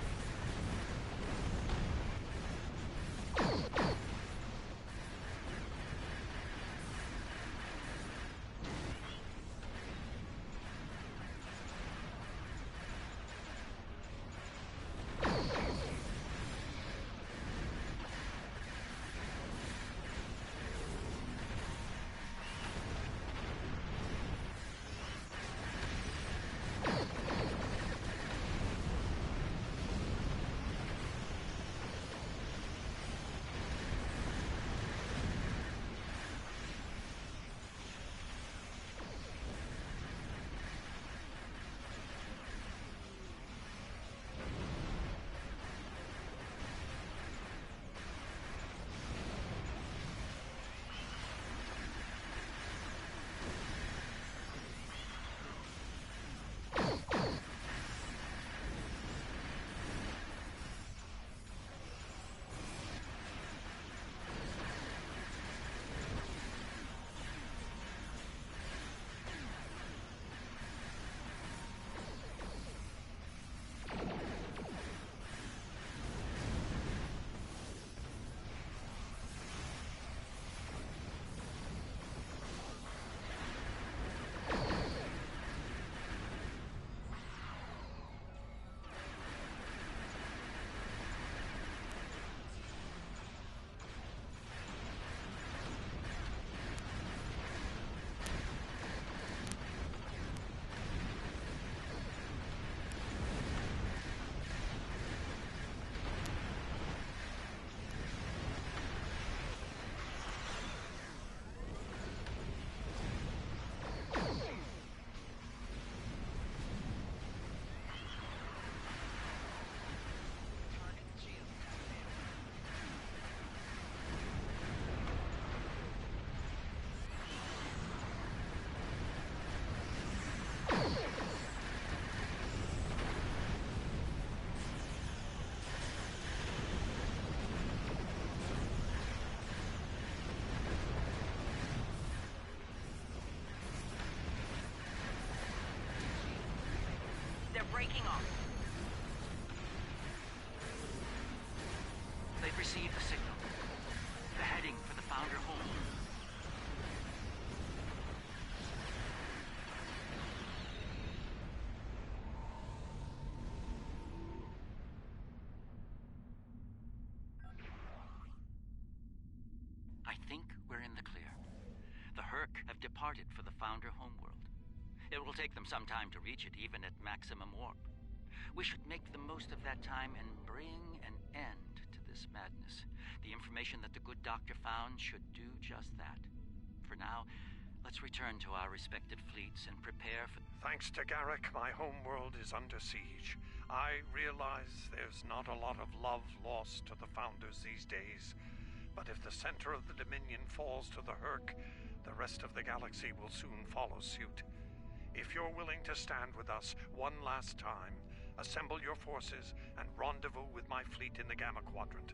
They're breaking off. They've received the signal. They're heading for the Founder home. I think we're in the clear. The Herc have departed for the Founder homeworld. It will take them some time to reach it, even at maximum warp. We should make the most of that time and bring an end to this madness. The information that the good doctor found should do just that. For now, let's return to our respective fleets and prepare for... Thanks to Garrett, my homeworld is under siege. I realize there's not a lot of love lost to the Founders these days. But if the center of the Dominion falls to the Herc, the rest of the galaxy will soon follow suit. If you're willing to stand with us one last time, assemble your forces and rendezvous with my fleet in the Gamma Quadrant.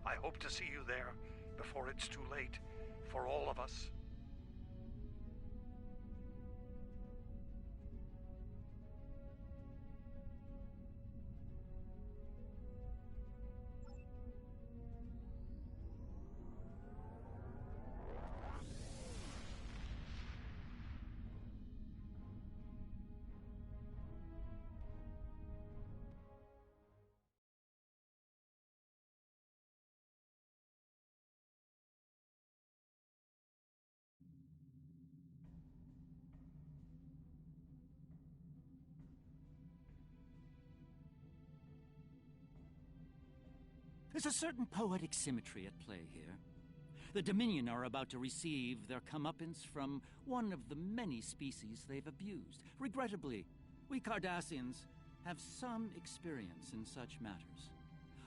I hope to see you there before it's too late for all of us. There's a certain poetic symmetry at play here. The Dominion are about to receive their comeuppance from one of the many species they've abused. Regrettably, we Cardassians have some experience in such matters.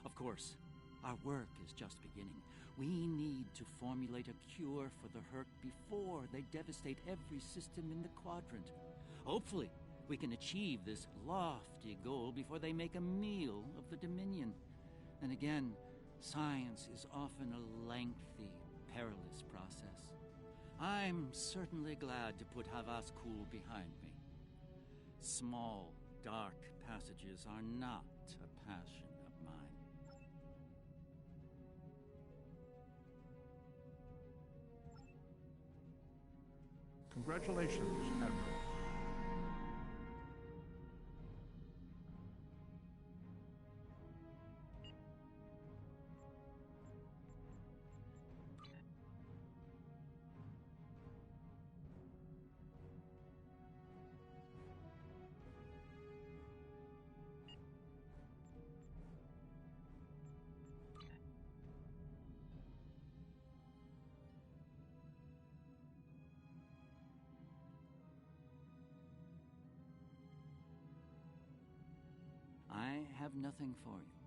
Of course, our work is just beginning. We need to formulate a cure for the Herc before they devastate every system in the quadrant. Hopefully, we can achieve this lofty goal before they make a meal of the Dominion. And again, science is often a lengthy, perilous process. I'm certainly glad to put Havas Kul behind me. Small, dark passages are not a passion of mine. Congratulations, Admiral. I have nothing for you.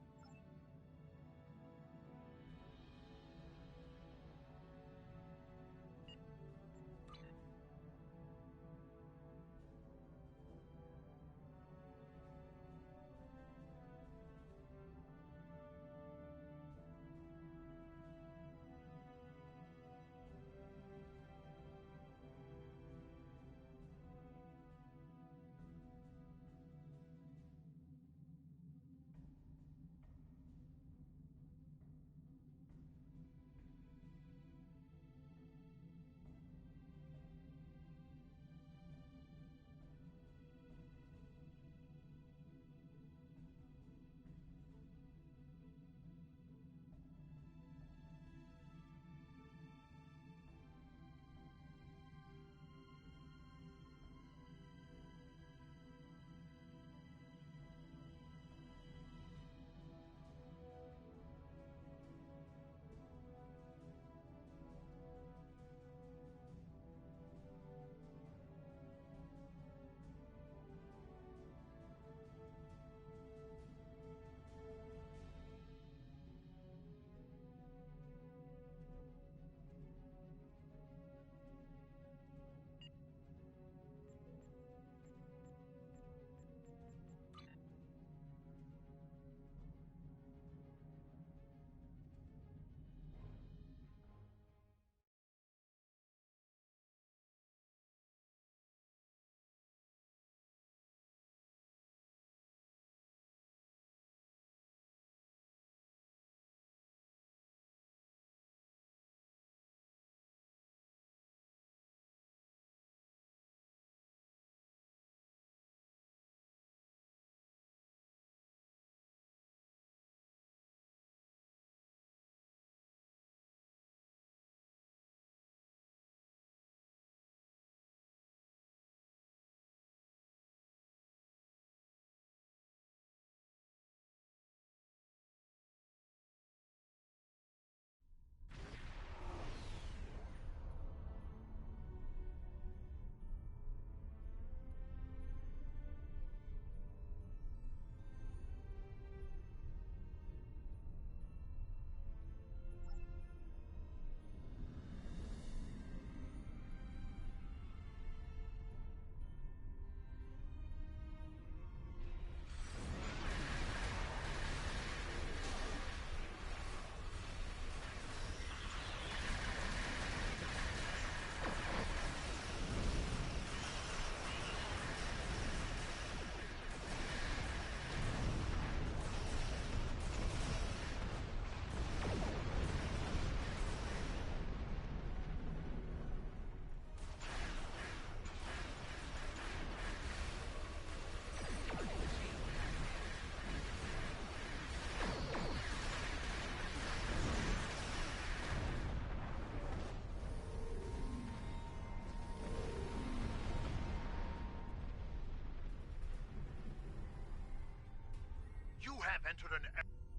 have entered an...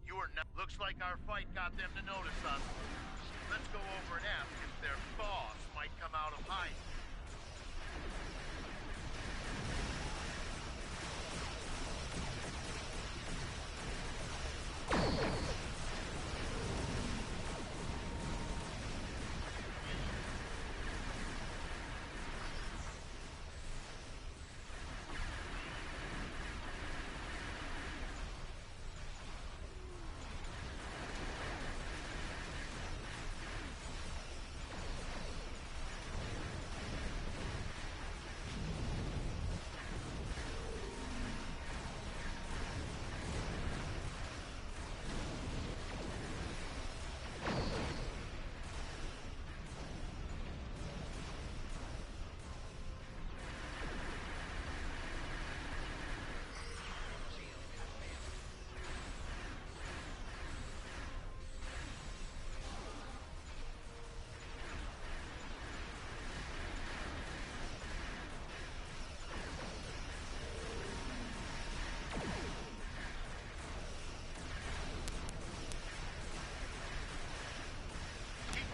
You are not... Looks like our fight got them to notice us. Let's go over and ask if their boss might come out of hiding.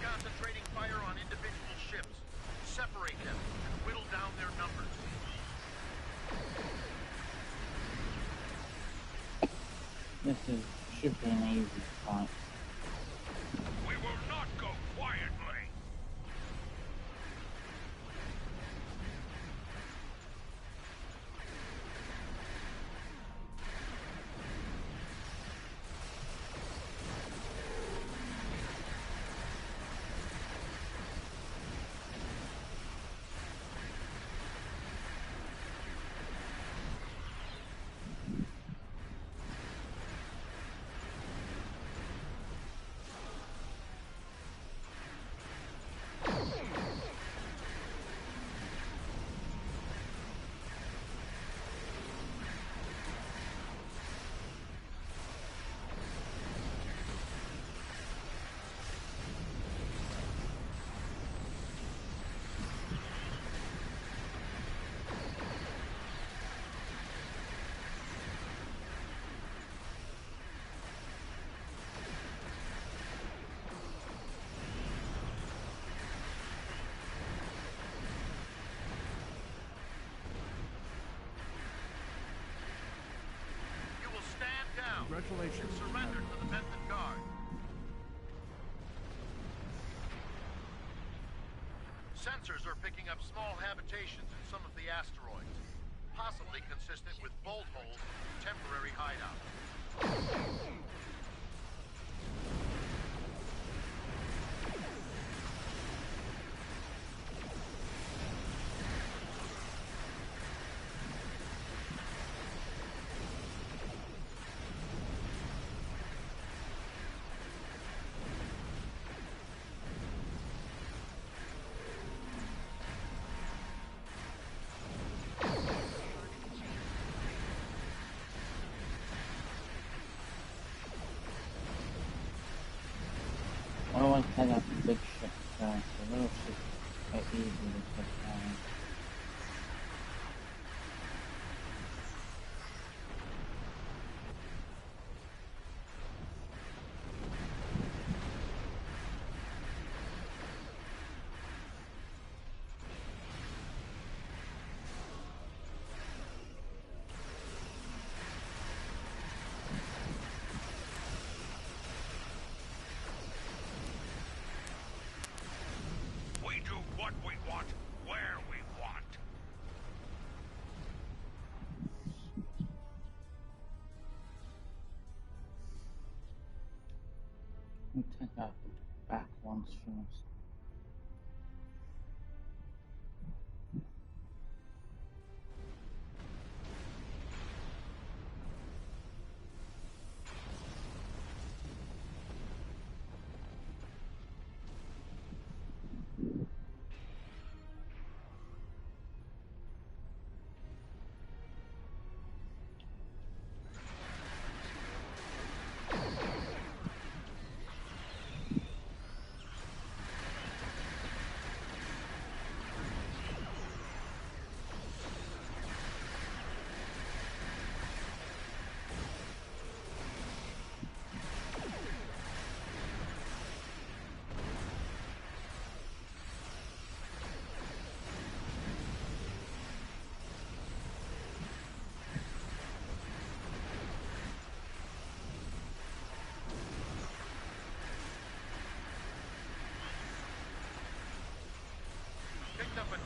Concentrating fire on individual ships. Separate them and whittle down their numbers. Should be an easy fight. We will not go quietly. Congratulations. Surrender to the Benton Guard. Sensors are picking up small habitations in some of the asteroids, possibly consistent with bolt holes and temporary hideouts. I always head up the big ship first, the little ships are easy to take down. We do what we want, where we want. We'll take out the back ones first.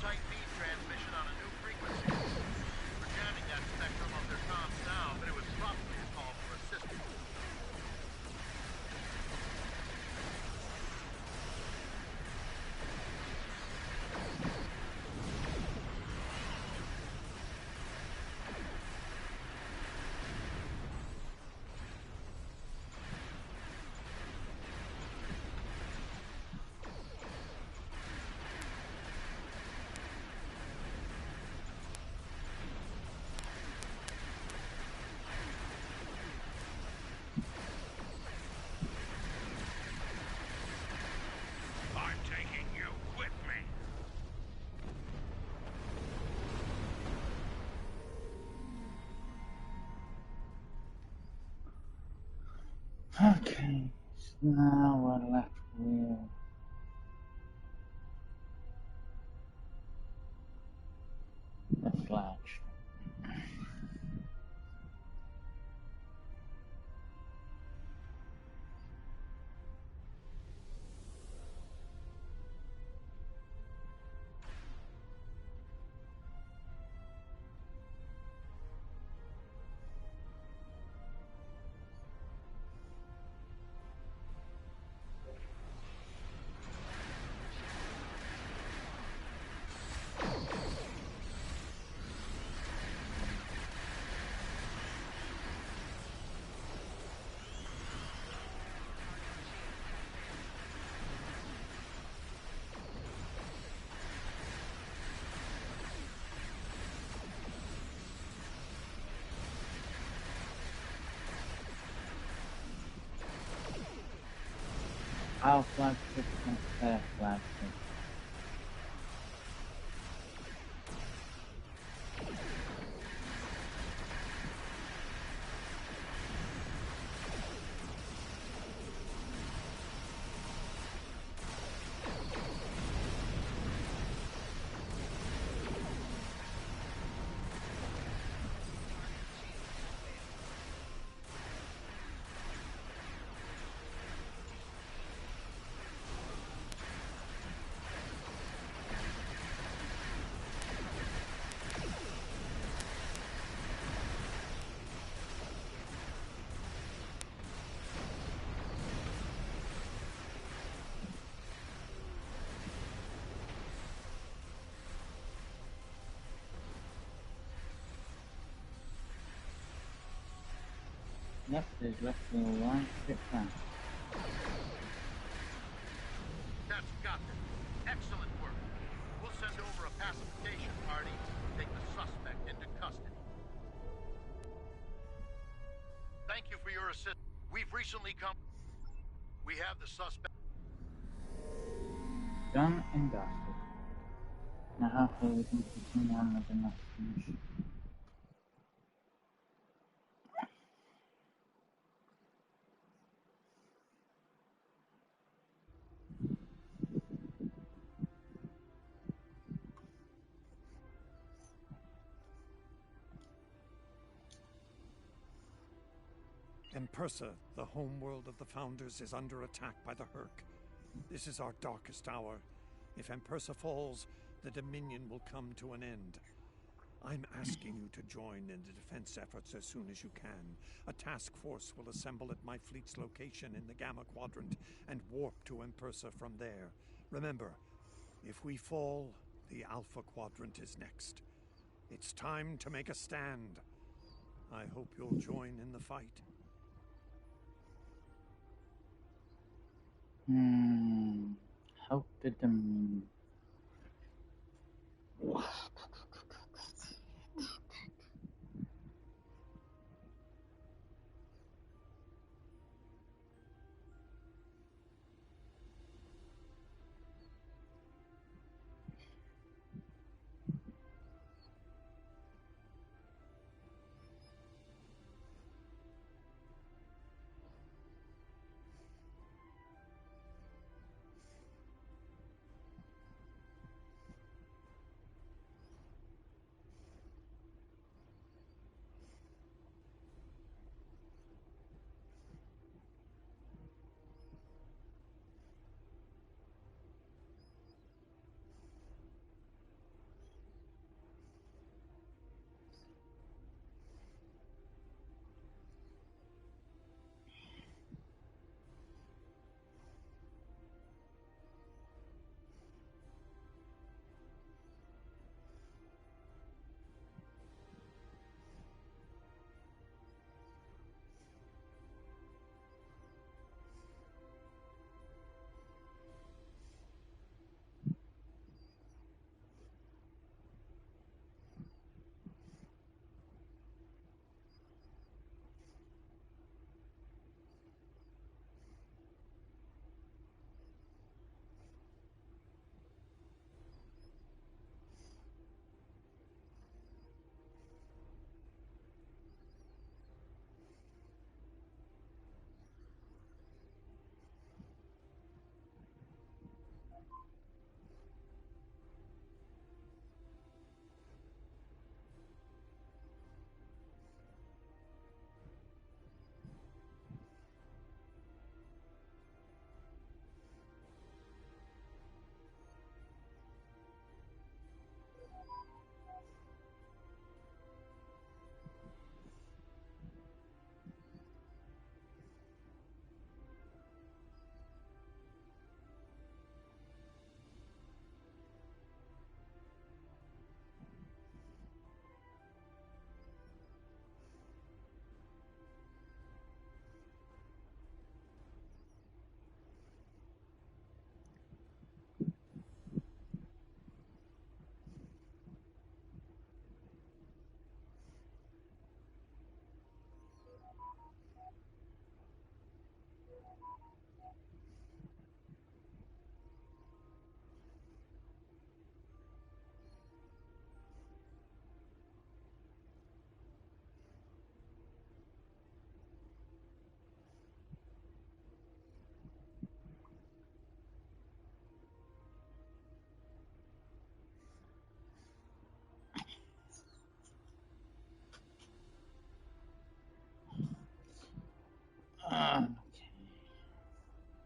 tight beam transmission on a new frequency. We're jamming that spectrum of their comms now, but it was probably a call for assistance. I'm taking you with me. Okay, so now we're left with the flagship. Our flagship and their flagship. Yep, there's left me one ship down. That's got them. Excellent work. We'll send over a pacification party and take the suspect into custody. Thank you for your assistance. We've recently come... We have the suspect... Done and dusted. Now hopefully we can continue on with the next mission. Empersa, the homeworld of the Founders, is under attack by the Herc. This is our darkest hour. If Empersa falls, the Dominion will come to an end. I'm asking you to join in the defense efforts as soon as you can. A task force will assemble at my fleet's location in the Gamma Quadrant and warp to Empersa from there. Remember, if we fall, the Alpha Quadrant is next. It's time to make a stand. I hope you'll join in the fight. Help the Dominion.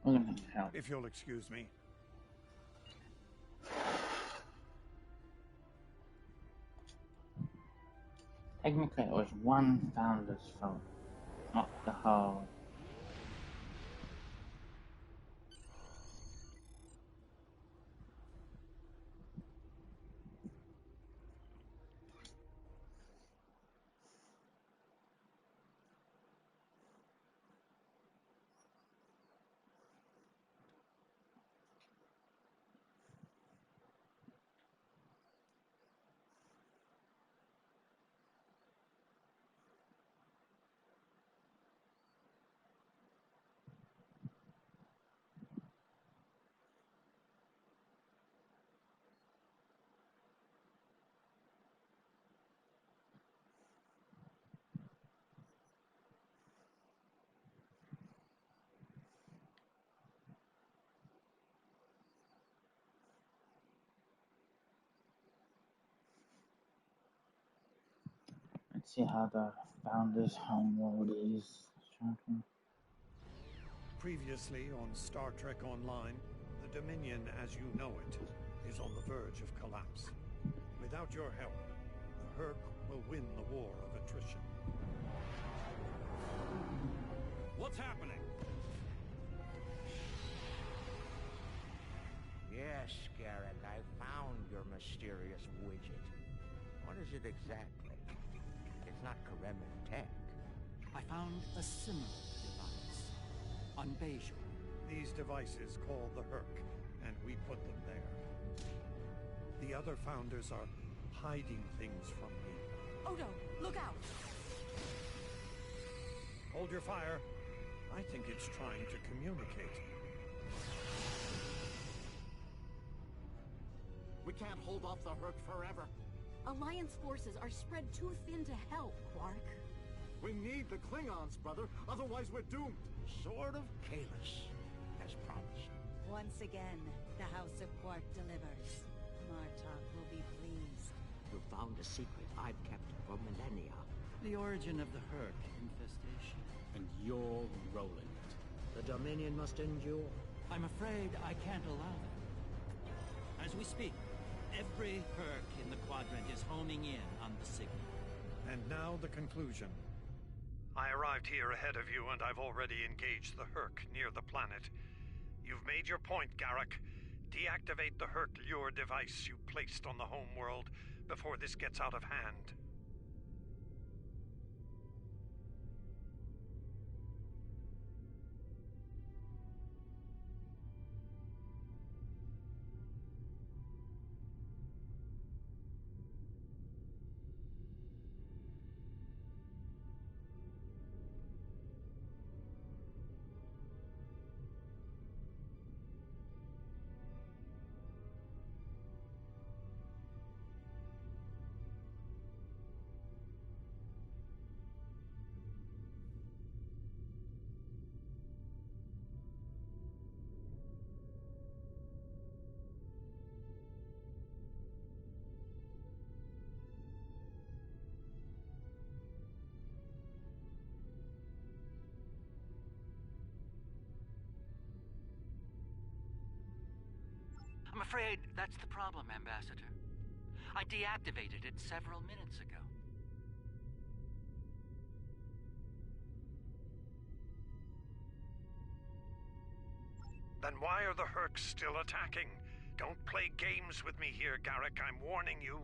We're gonna help. If you'll excuse me. Technically, it was one founder's fault, not the whole. Let's see how the founder's homeworld is. Previously on Star Trek Online, the Dominion as you know it is on the verge of collapse. Without your help, the Herc will win the war of attrition. What's happening? Yes, Garrett, I found your mysterious widget. What is it exactly? It's not Kremen tech. I found a similar device on Bajor. These devices call the Herc, and we put them there. The other founders are hiding things from me. Odo, look out! Hold your fire. I think it's trying to communicate. We can't hold off the Herc forever. Alliance forces are spread too thin to help, Quark. We need the Klingons, brother. Otherwise we're doomed. Sword of Kahless, as promised. Once again, the House of Quark delivers. Martok will be pleased. You found a secret I've kept for millennia. The origin of the Herc infestation. And you're rolling it. The Dominion must endure. I'm afraid I can't allow that. As we speak, every Herc in the quadrant is homing in on the signal. And now the conclusion. I arrived here ahead of you, and I've already engaged the Herc near the planet. You've made your point, Garrett. Deactivate the Herc lure device you placed on the home world before this gets out of hand. I'm afraid that's the problem, Ambassador. I deactivated it several minutes ago. Then why are the Hercs still attacking? Don't play games with me here, Garrett. I'm warning you.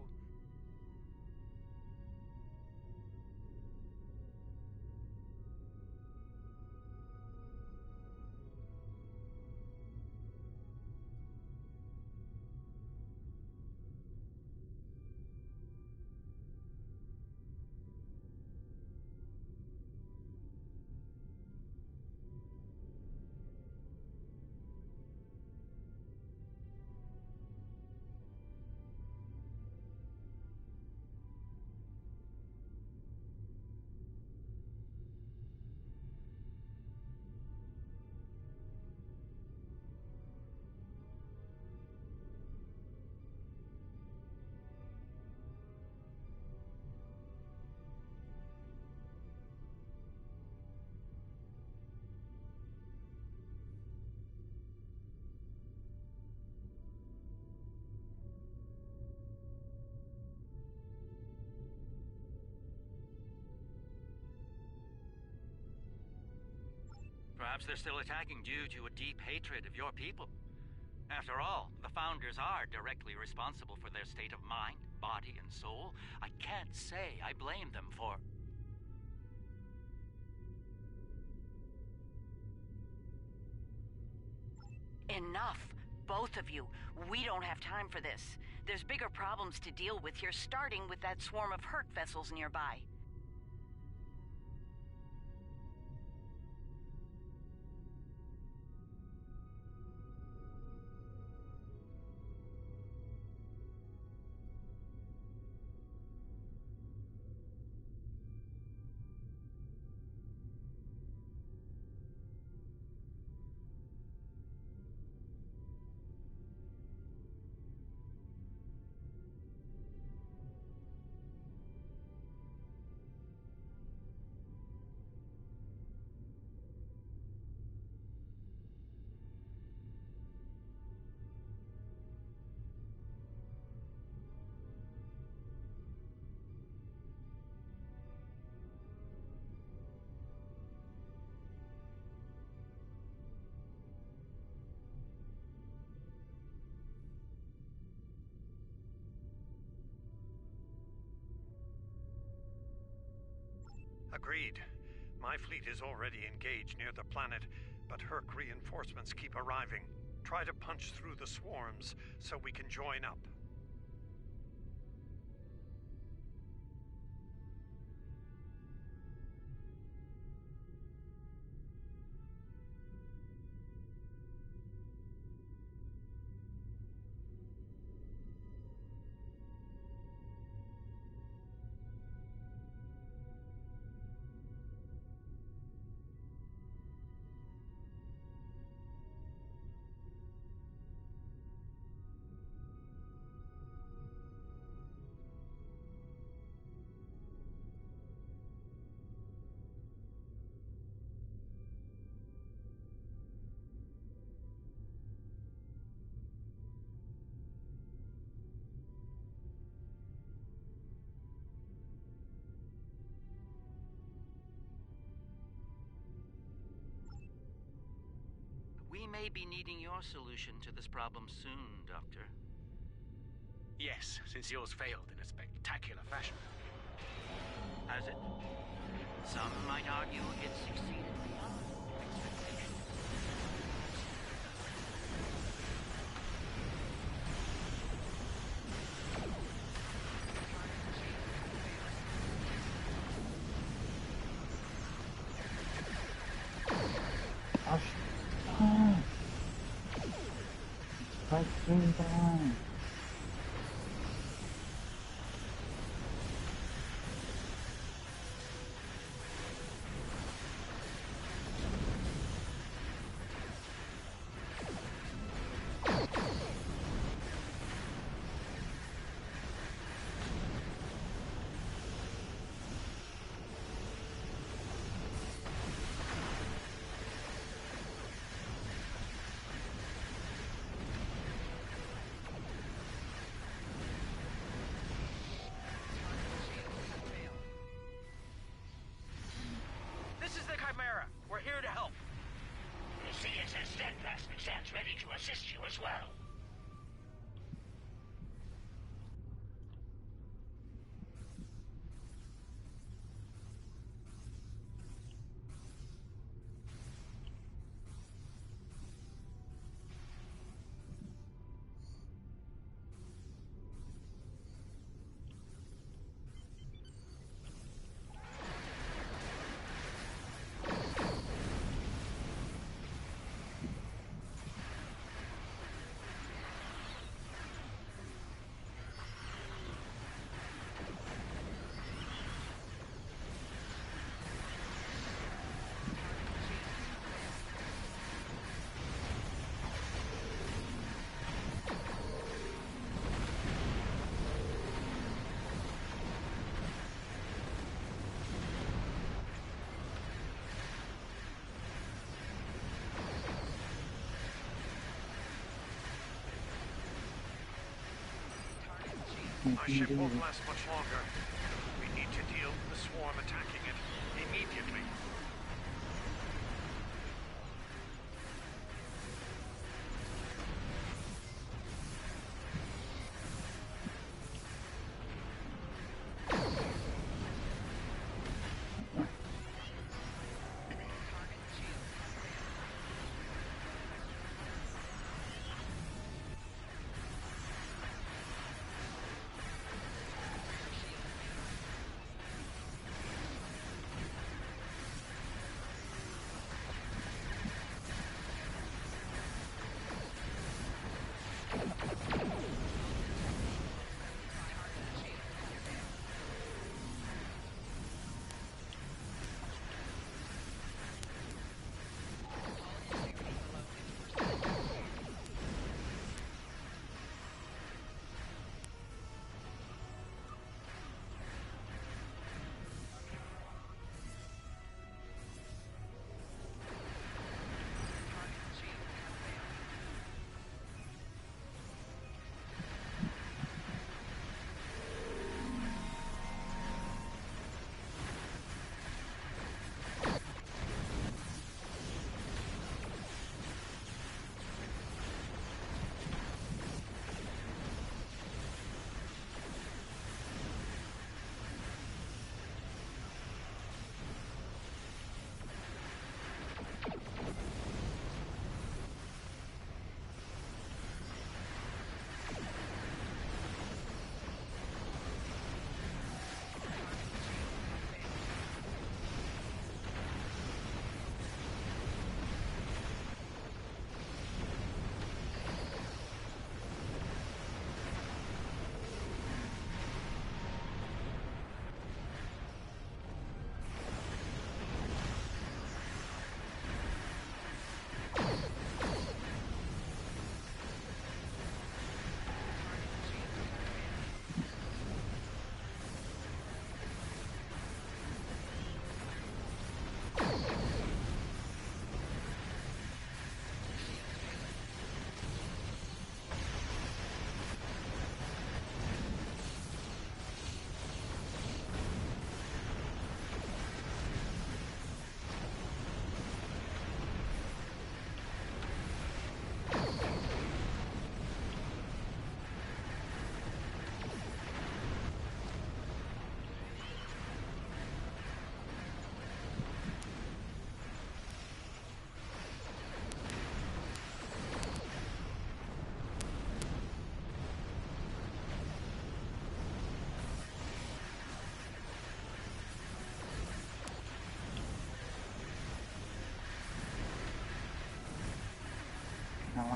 Perhaps they're still attacking due to a deep hatred of your people. After all, the Founders are directly responsible for their state of mind, body, and soul. I can't say I blame them for... Enough! Both of you. We don't have time for this. There's bigger problems to deal with here, starting with that swarm of Herc vessels nearby. Agreed. My fleet is already engaged near the planet, but Herc reinforcements keep arriving. Try to punch through the swarms so we can join up. We may be needing your solution to this problem soon, Doctor. Yes, since yours failed in a spectacular fashion. Has it? Some might argue it succeeded beyond expectation. Fight through the line. We're here to help. The CSS Steadfast stands ready to assist you as well. Our ship won't last much longer. We need to deal with the swarm attacking it immediately.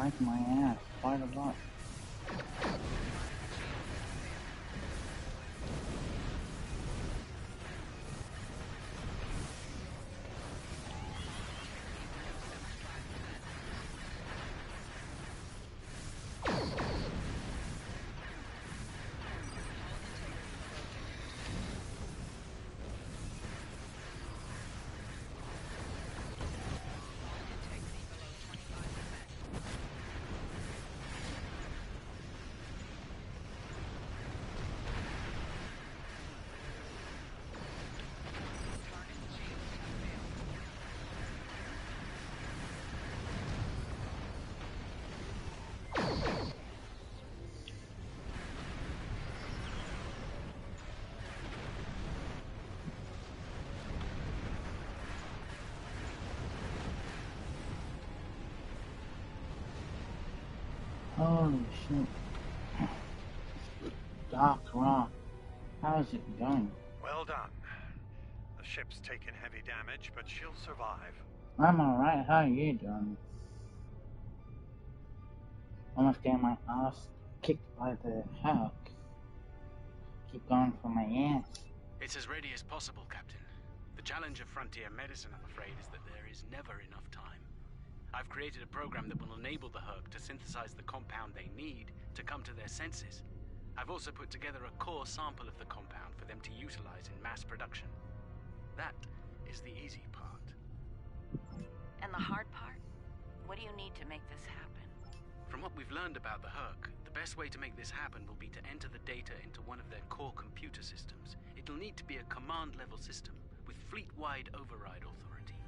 kicked my ass quite a lot. Holy shit. Dark Rock. How's it going? Well done. The ship's taken heavy damage, but she'll survive. I'm alright, how are you doing? Almost getting my ass kicked by the Hulk. Keep going for my ass. It's as ready as possible, Captain. The challenge of frontier medicine, I'm afraid, is that there is never enough time. I've created a program that will enable the Herc to synthesize the compound they need to come to their senses. I've also put together a core sample of the compound for them to utilize in mass production. That is the easy part. And the hard part? What do you need to make this happen? From what we've learned about the Herc, the best way to make this happen will be to enter the data into one of their core computer systems. It'll need to be a command-level system with fleet-wide override authority.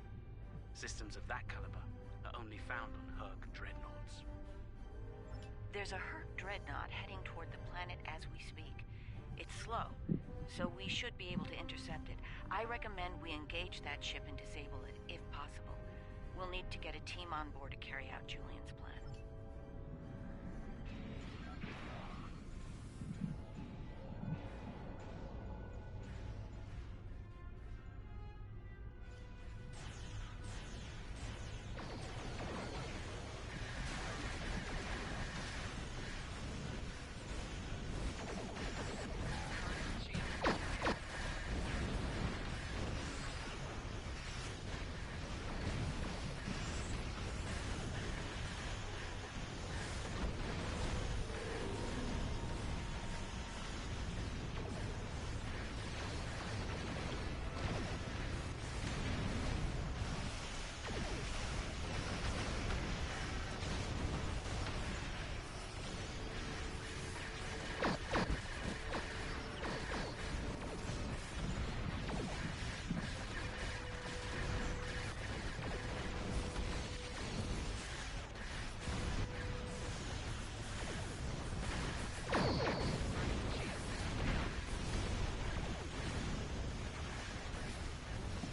Systems of that caliber are only found on Herc Dreadnoughts. There's a Herc Dreadnought heading toward the planet as we speak. It's slow, so we should be able to intercept it. I recommend we engage that ship and disable it, if possible. We'll need to get a team on board to carry out Julian's plan.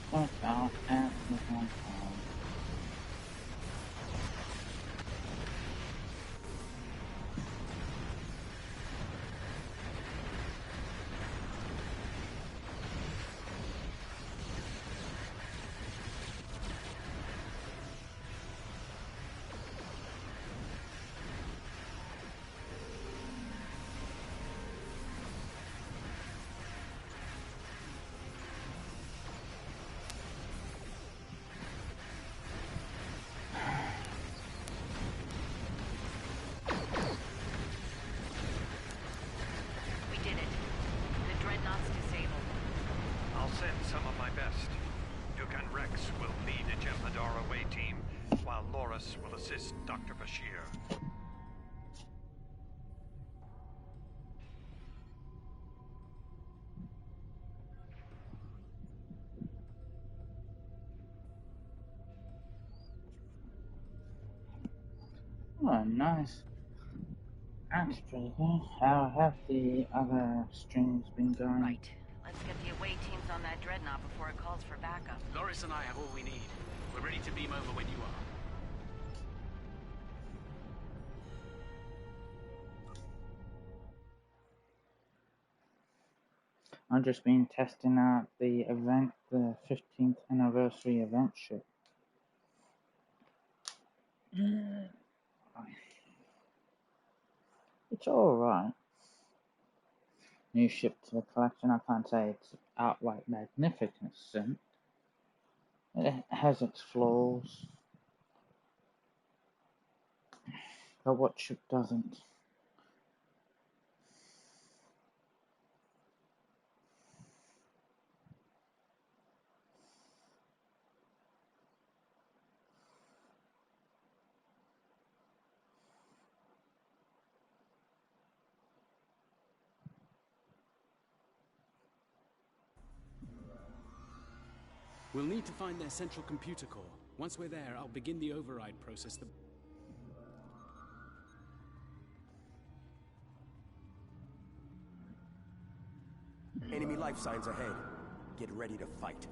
Fuck off at the one time. Send some of my best. Duke and Rex will lead a Jem'Hadar away team, while Loris will assist Dr. Bashir. Oh, nice. That's pretty good. How have the other streams been going? Right. Let's get the away teams on that Dreadnought before it calls for backup. Loris and I have all we need. We're ready to beam over when you are. I've just been testing out the event, the 15th anniversary event ship. It's alright. New ship to the collection. I can't say it's outright magnificent. It has its flaws. But what ship doesn't? We'll need to find their central computer core. Once we're there, I'll begin the override process. Enemy life signs ahead. Get ready to fight.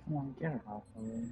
Come on, get it off of me.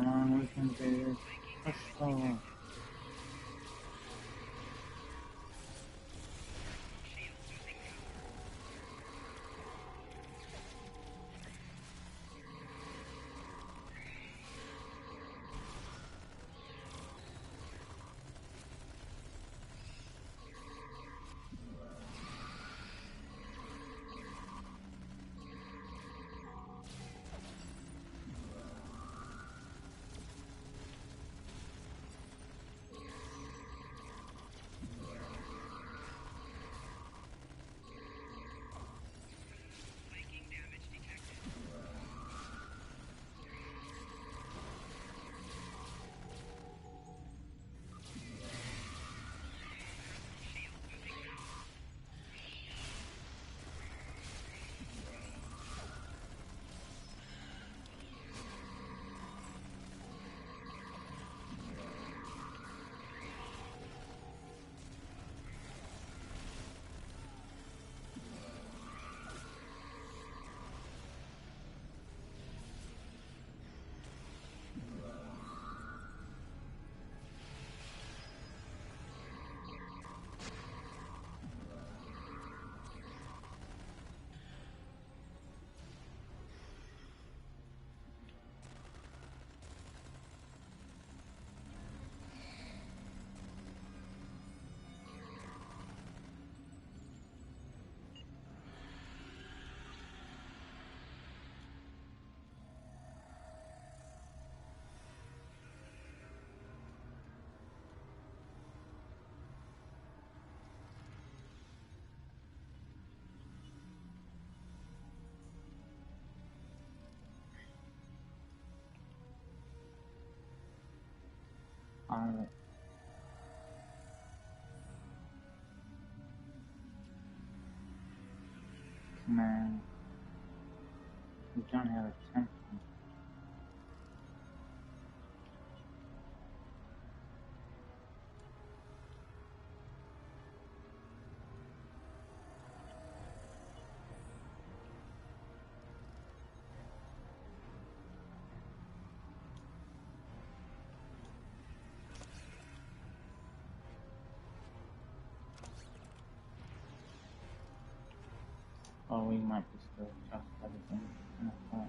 Come on, we can do this. Push forward. pilot. Command. We don't have a temple. Or we might just go trust everything in a fight.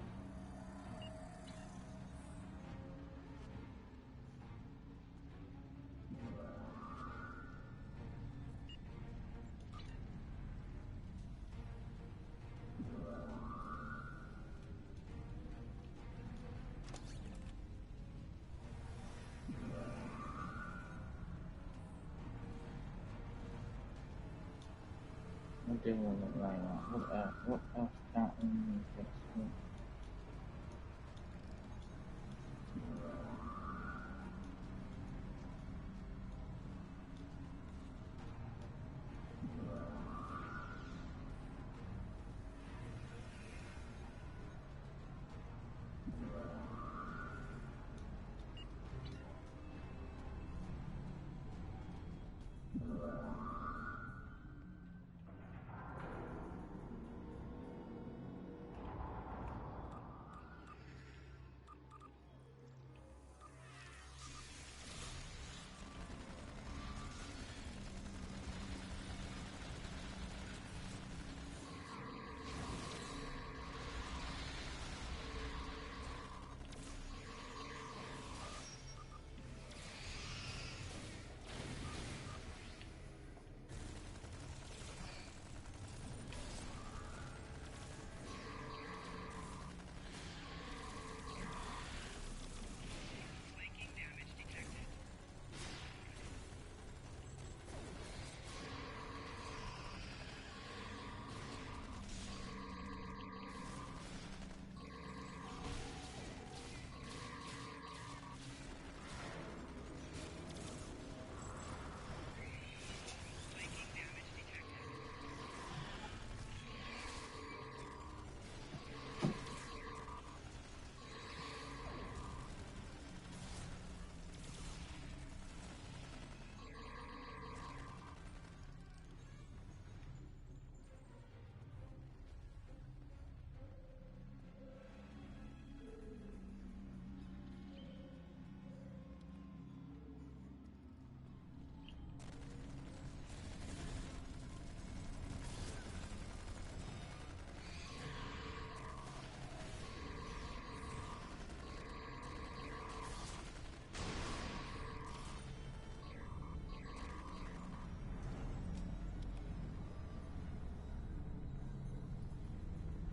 We'll deal with it later. What else don't we need to explore?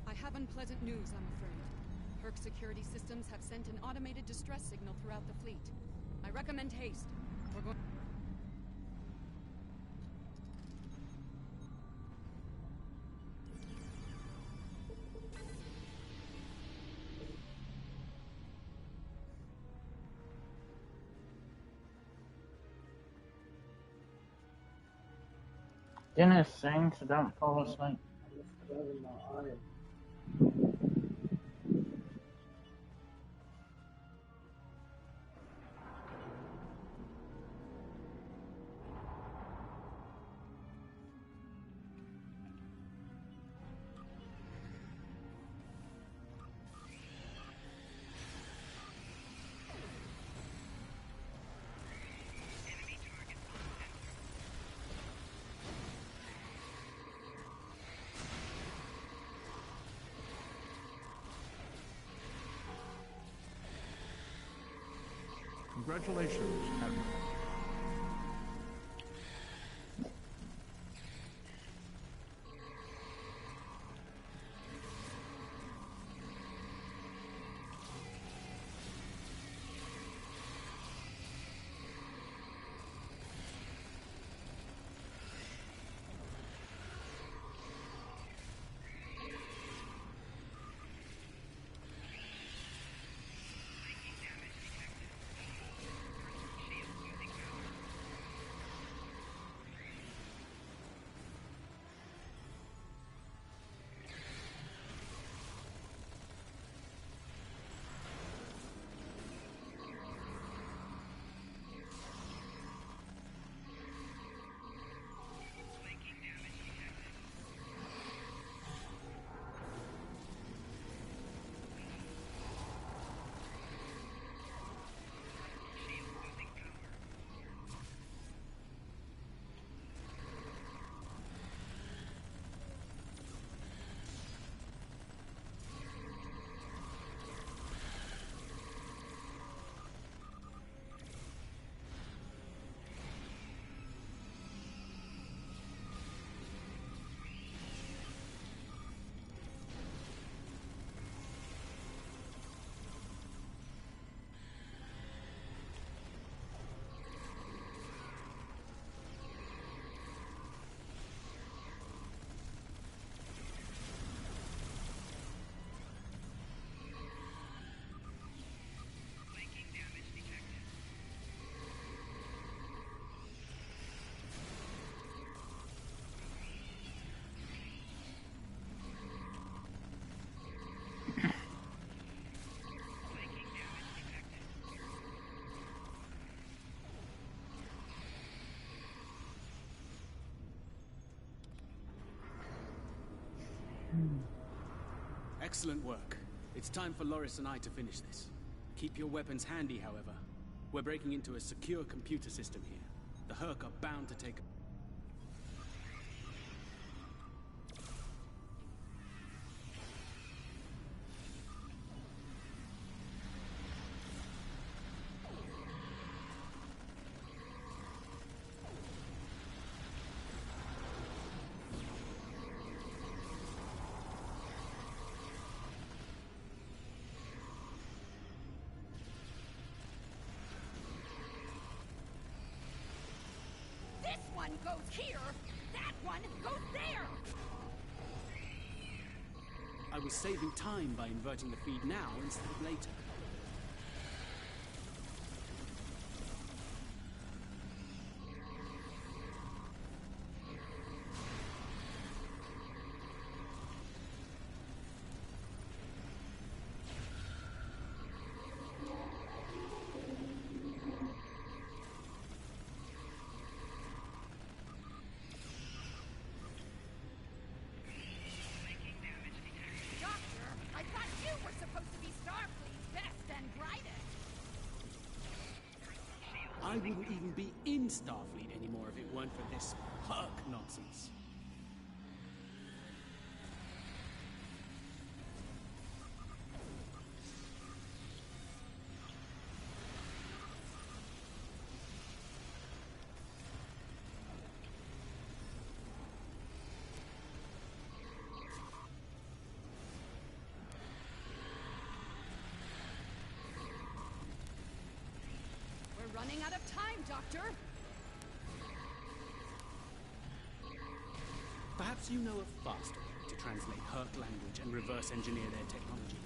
I have unpleasant news, I'm afraid. Herc security systems have sent an automated distress signal throughout the fleet. I recommend haste. We're going... Dinner's soon, so don't fall asleep. Congratulations, Admiral. Excellent work. It's time for Loris and I to finish this. Keep your weapons handy, however. We're breaking into a secure computer system here. The Herc are bound to take... This one goes here, that one goes there! I was saving time by inverting the feed now instead of later. I wouldn't even be in Starfleet anymore if it weren't for this Herc nonsense. Running out of time, Doctor! Perhaps you know a faster way to translate Herc language and reverse engineer their technology.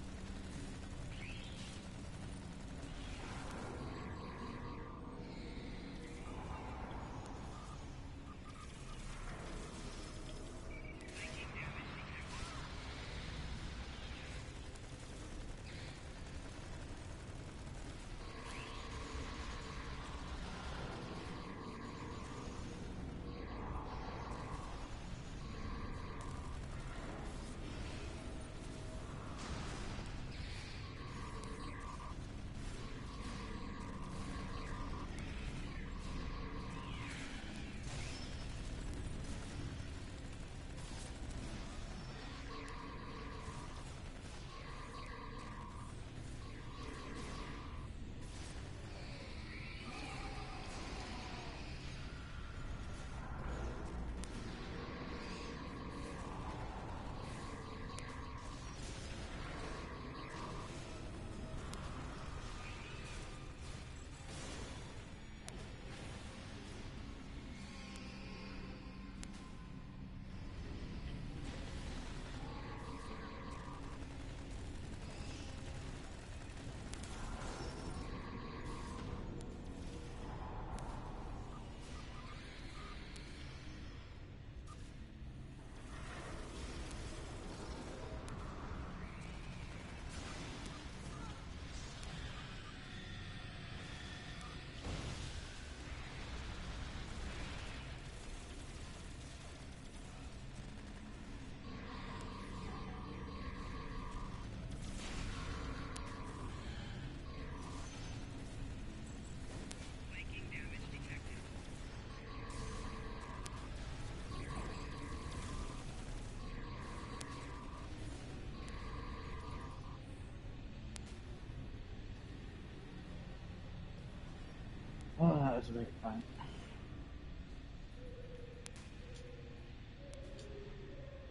Oh, that was a big fight.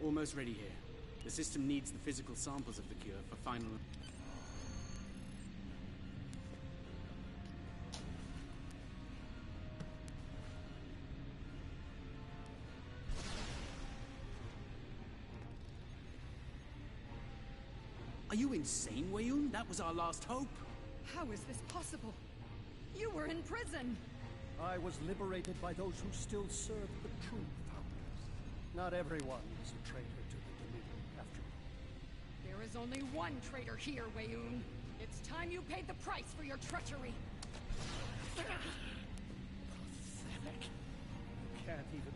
Almost ready here. The system needs the physical samples of the cure for final... Are you insane, Weyoun? That was our last hope. How is this possible? You were in prison! I was liberated by those who still serve the true founders. Not everyone is a traitor to the Dominion, after all. There is only one traitor here, Weyoun. It's time you paid the price for your treachery. Pathetic. You can't even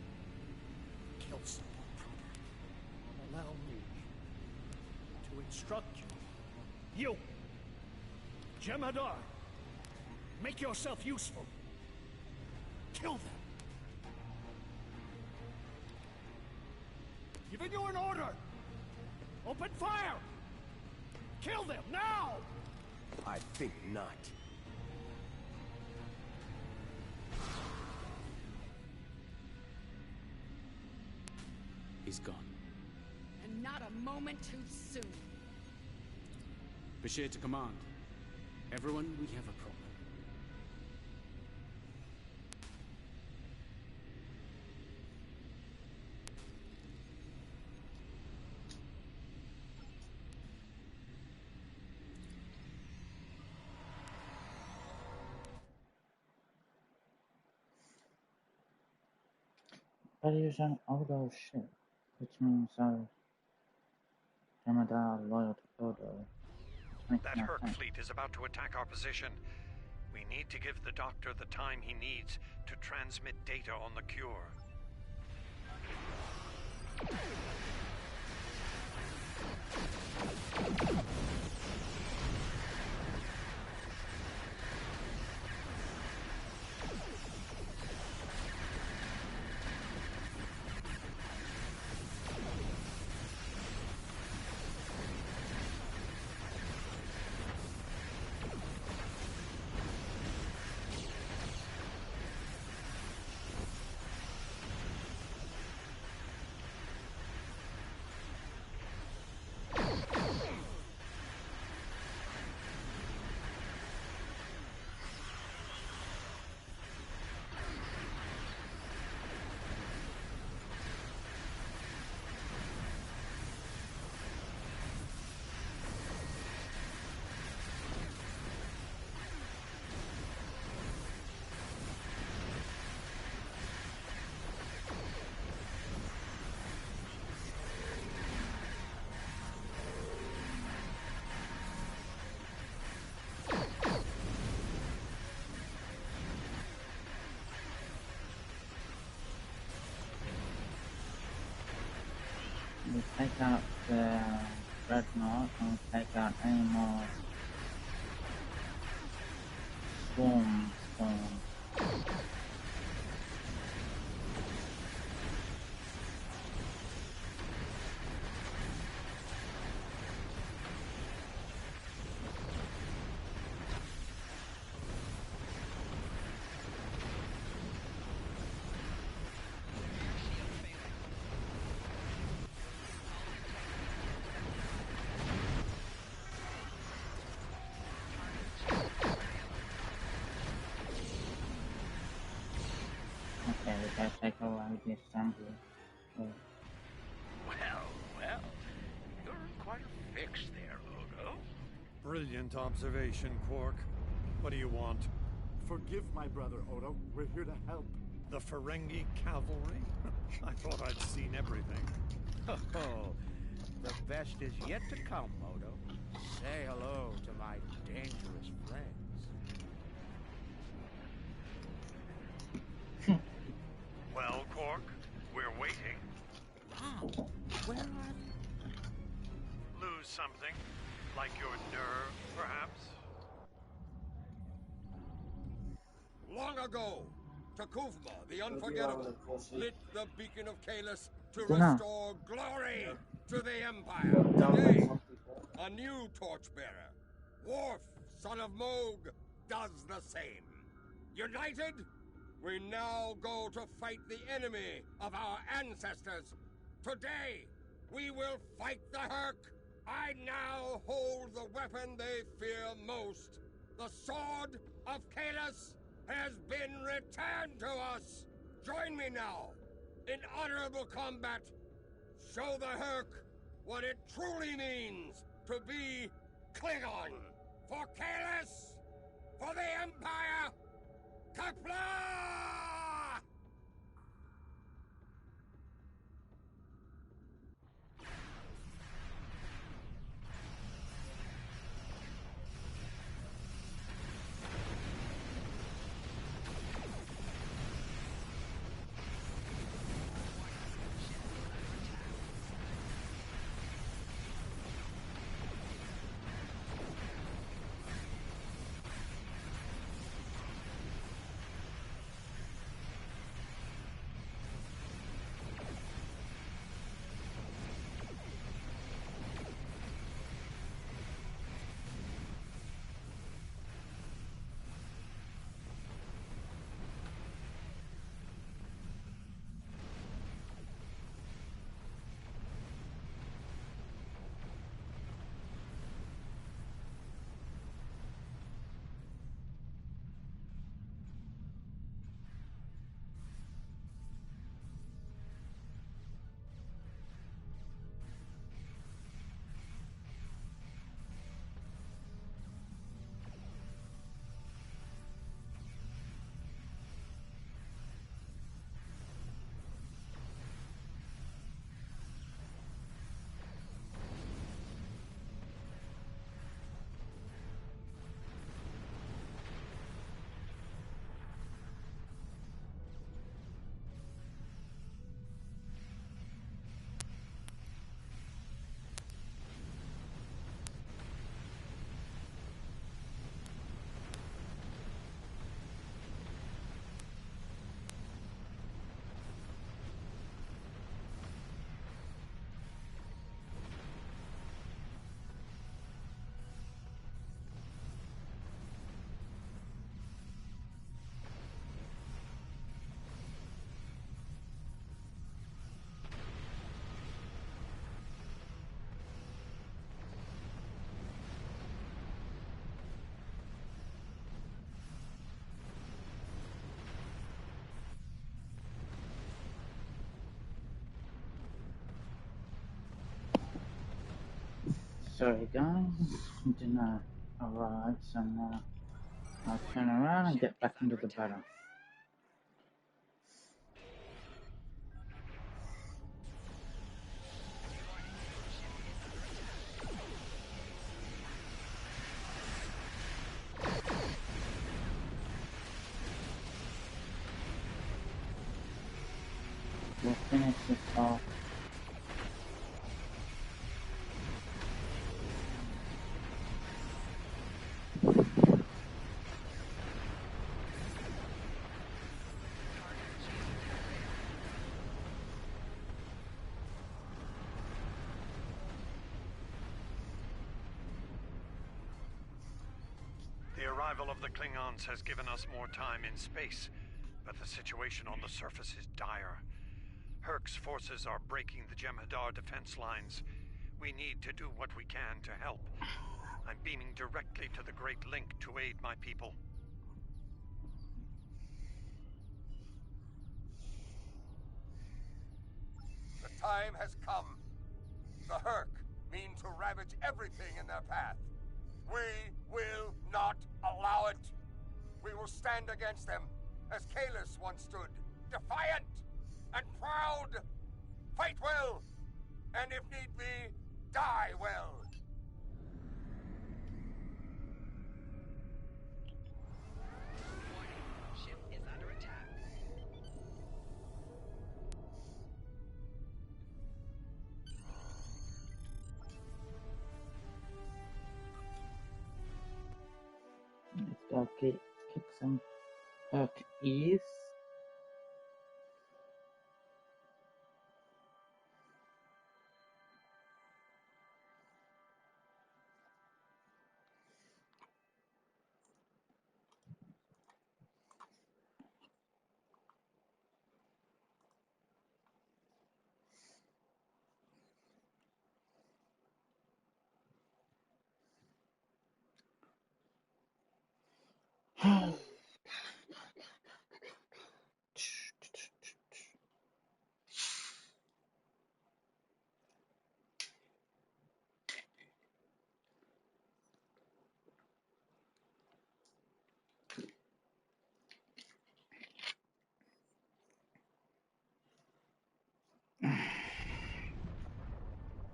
kill someone proper. Allow me to instruct you. You! Jemadar! Make yourself useful. Kill them! Giving you an order! Open fire! Kill them, now! I think not. He's gone. And not a moment too soon. Bashir to command. Everyone, we have a problem. They're using Odo's ship, which means Jemadar loyal to Odo. That Herc fleet is about to attack our position. We need to give the Doctor the time he needs to transmit data on the cure. We take out the Dreadnought and we take out any more swarms. Okay, we gotta take away the assembly. Well, you're in quite a fix there, Odo. Brilliant observation, Quark. What do you want? Forgive my brother, Odo. We're here to help. The Ferengi cavalry? I thought I'd seen everything. Oh, the best is yet to come, Odo. Say hello to my dangerous friends. Well, Quark, we're waiting. Wow, where are they? Lose something? Like your nerve, perhaps? Long ago, Takuvma, the Unforgettable, lit the beacon of Kalis to Dunno. restore glory to the Empire. Today, a new torchbearer, Worf, son of Moog, does the same. United, we now go to fight the enemy of our ancestors. Today, we will fight the Herc. I now hold the weapon they fear most. The Sword of Kalis has been returned to us. Join me now in honorable combat. Show the Herc what it truly means to be Klingon. For Kalis, for the Empire, Kapla! Sorry guys, did not arrive, so now I'll turn around and get back into the battle. We'll finish this off. The arrival of the Klingons has given us more time in space, but the situation on the surface is dire. Herc's forces are breaking the Jem'Hadar defense lines. We need to do what we can to help. I'm beaming directly to the Great Link to aid my people. The time has come. The Herc mean to ravage everything in their path. We will not allow it. We will stand against them, as Kalis once stood, defiant and proud. Fight well, and if need be, die well. Ship is under attack. Let's go kick some Herc ears.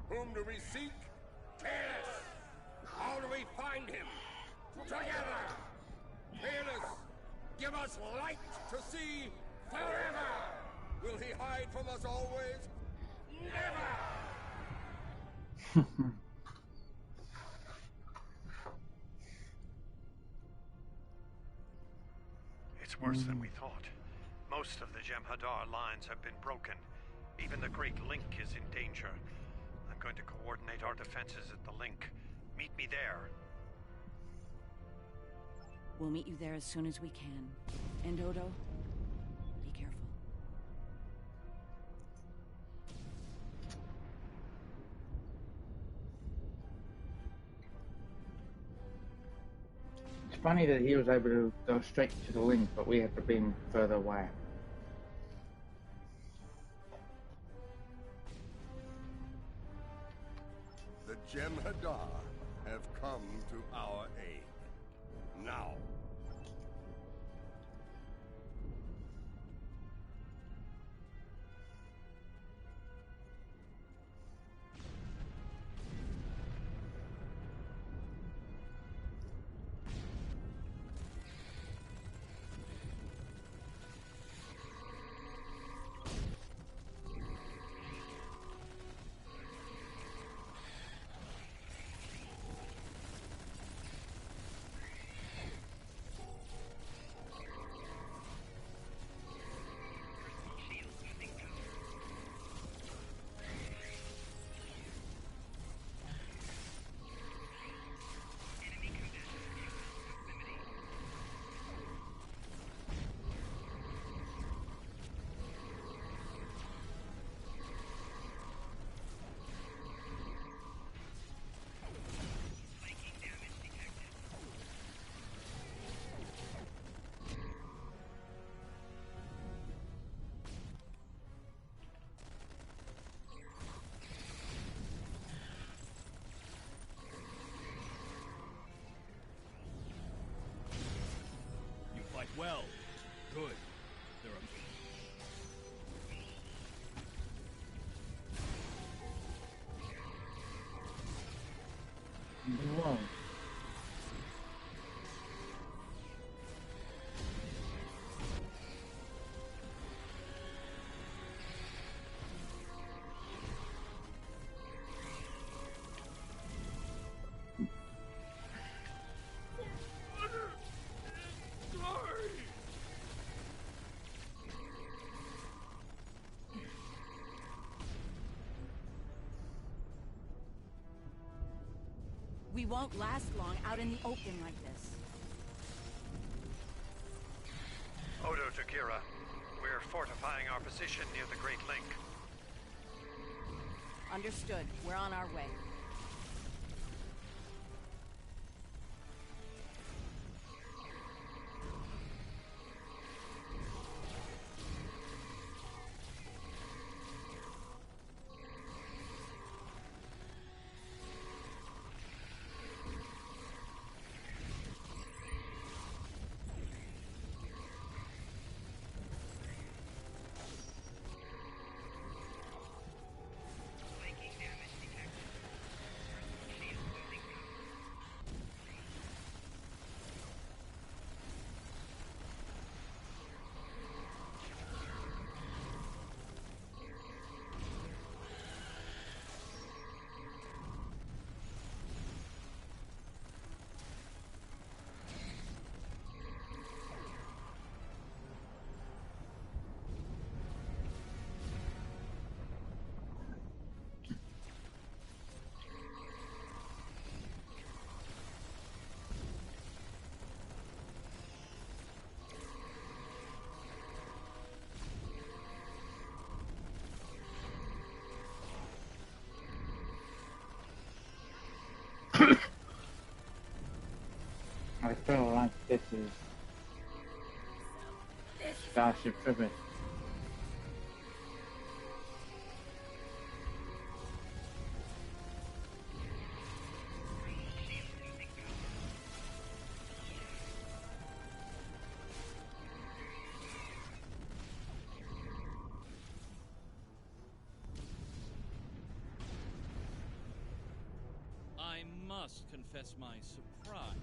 Whom do we seek? Kalis! How do we find him? Together! Kalis, give us light to see forever! Will he hide from us always? Never! It's worse than we thought. Most of the Jem'Hadar lines have been broken. Even the Great Link is in danger. I'm going to coordinate our defenses at the link. Meet me there. We'll meet you there as soon as we can. And Odo, be careful. It's funny that he was able to go straight to the link, but we had to be further away. The Jem'Hadar have come to our aid. Now. Good. There are... Whoa. We won't last long out in the open like this. Odo to Kira. We're fortifying our position near the Great Link. Understood. We're on our way. I feel like this is Starship Troopers. I must confess my surprise.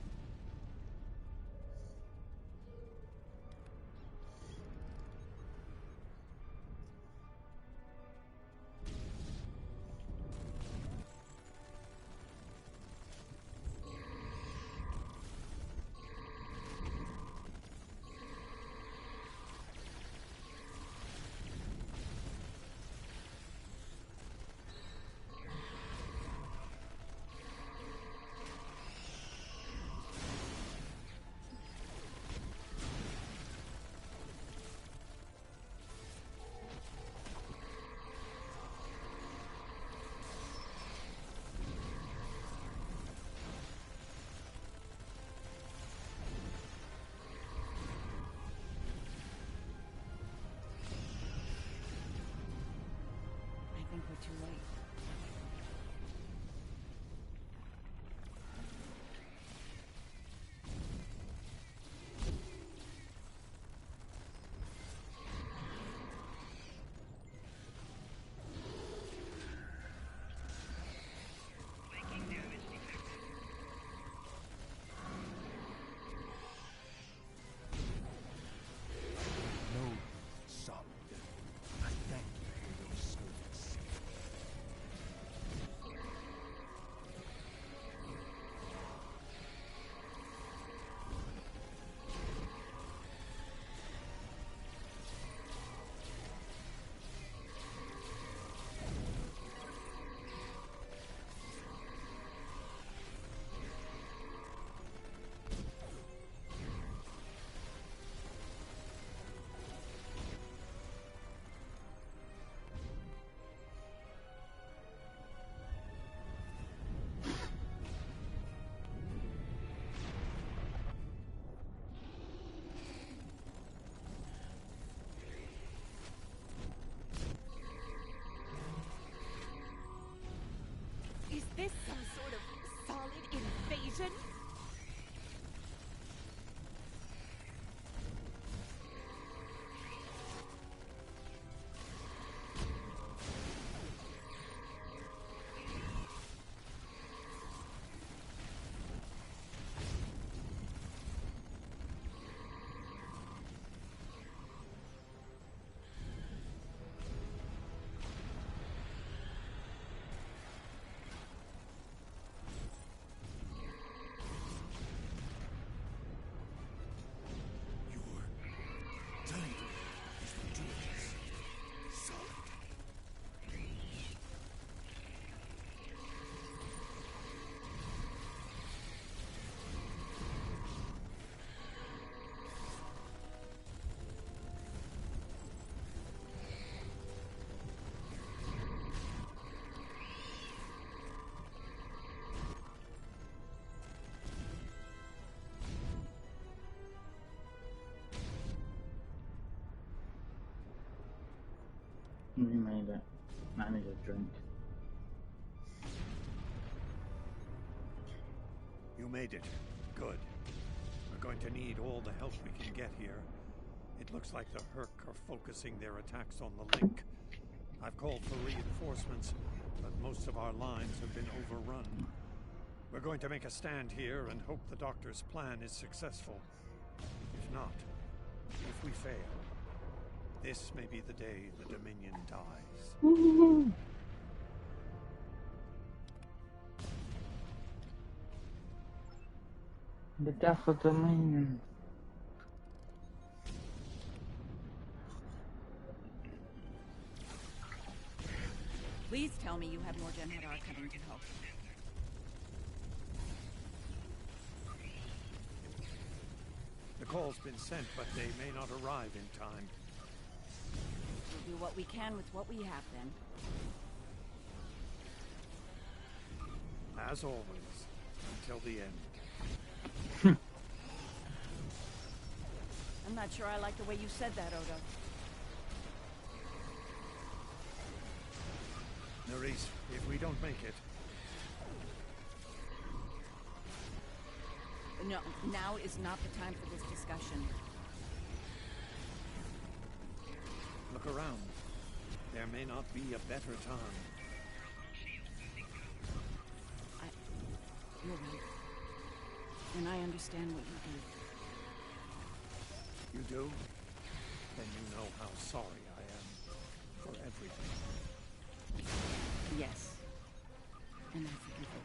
We made it. I need a drink. You made it. Good. We're going to need all the help we can get here. It looks like the Herc are focusing their attacks on the link. I've called for reinforcements, but most of our lines have been overrun. We're going to make a stand here and hope the Doctor's plan is successful. If not, if we fail, this may be the day the Dominion dies. Woo-hoo. The death of Dominion. Please tell me you have more Jem'Hadar coming to help. The call's been sent, but they may not arrive in time. We'll do what we can with what we have, then. As always, until the end. I'm not sure I like the way you said that, Odo. Nerys, if we don't make it... No, now is not the time for this discussion. Look around. There may not be a better time. You're right. And I understand what you do. You do? Then you know how sorry I am for everything. Yes. And I forgive you.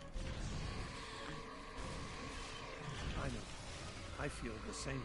I know. I feel the same.